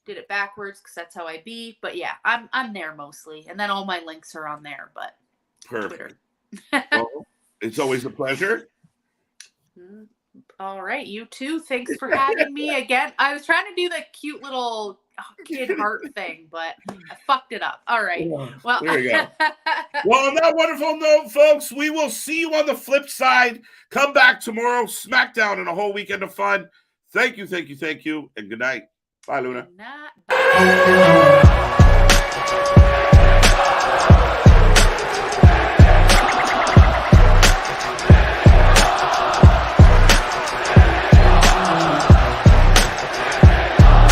Speaker 2: Did it backwards because that's how I be. But yeah, I'm there mostly. And then all my links are on there. But
Speaker 1: perfect. Well, it's always a pleasure.
Speaker 2: All right. You too. Thanks for having me again. I was trying to do the cute little kid heart thing, but I fucked it up. All right. Well,
Speaker 1: there you go. Well, on that wonderful note, folks, we will see you on the flip side. Come back tomorrow. SmackDown and a whole weekend of fun. Thank you, and good night. Bye, Luna.
Speaker 2: Bye.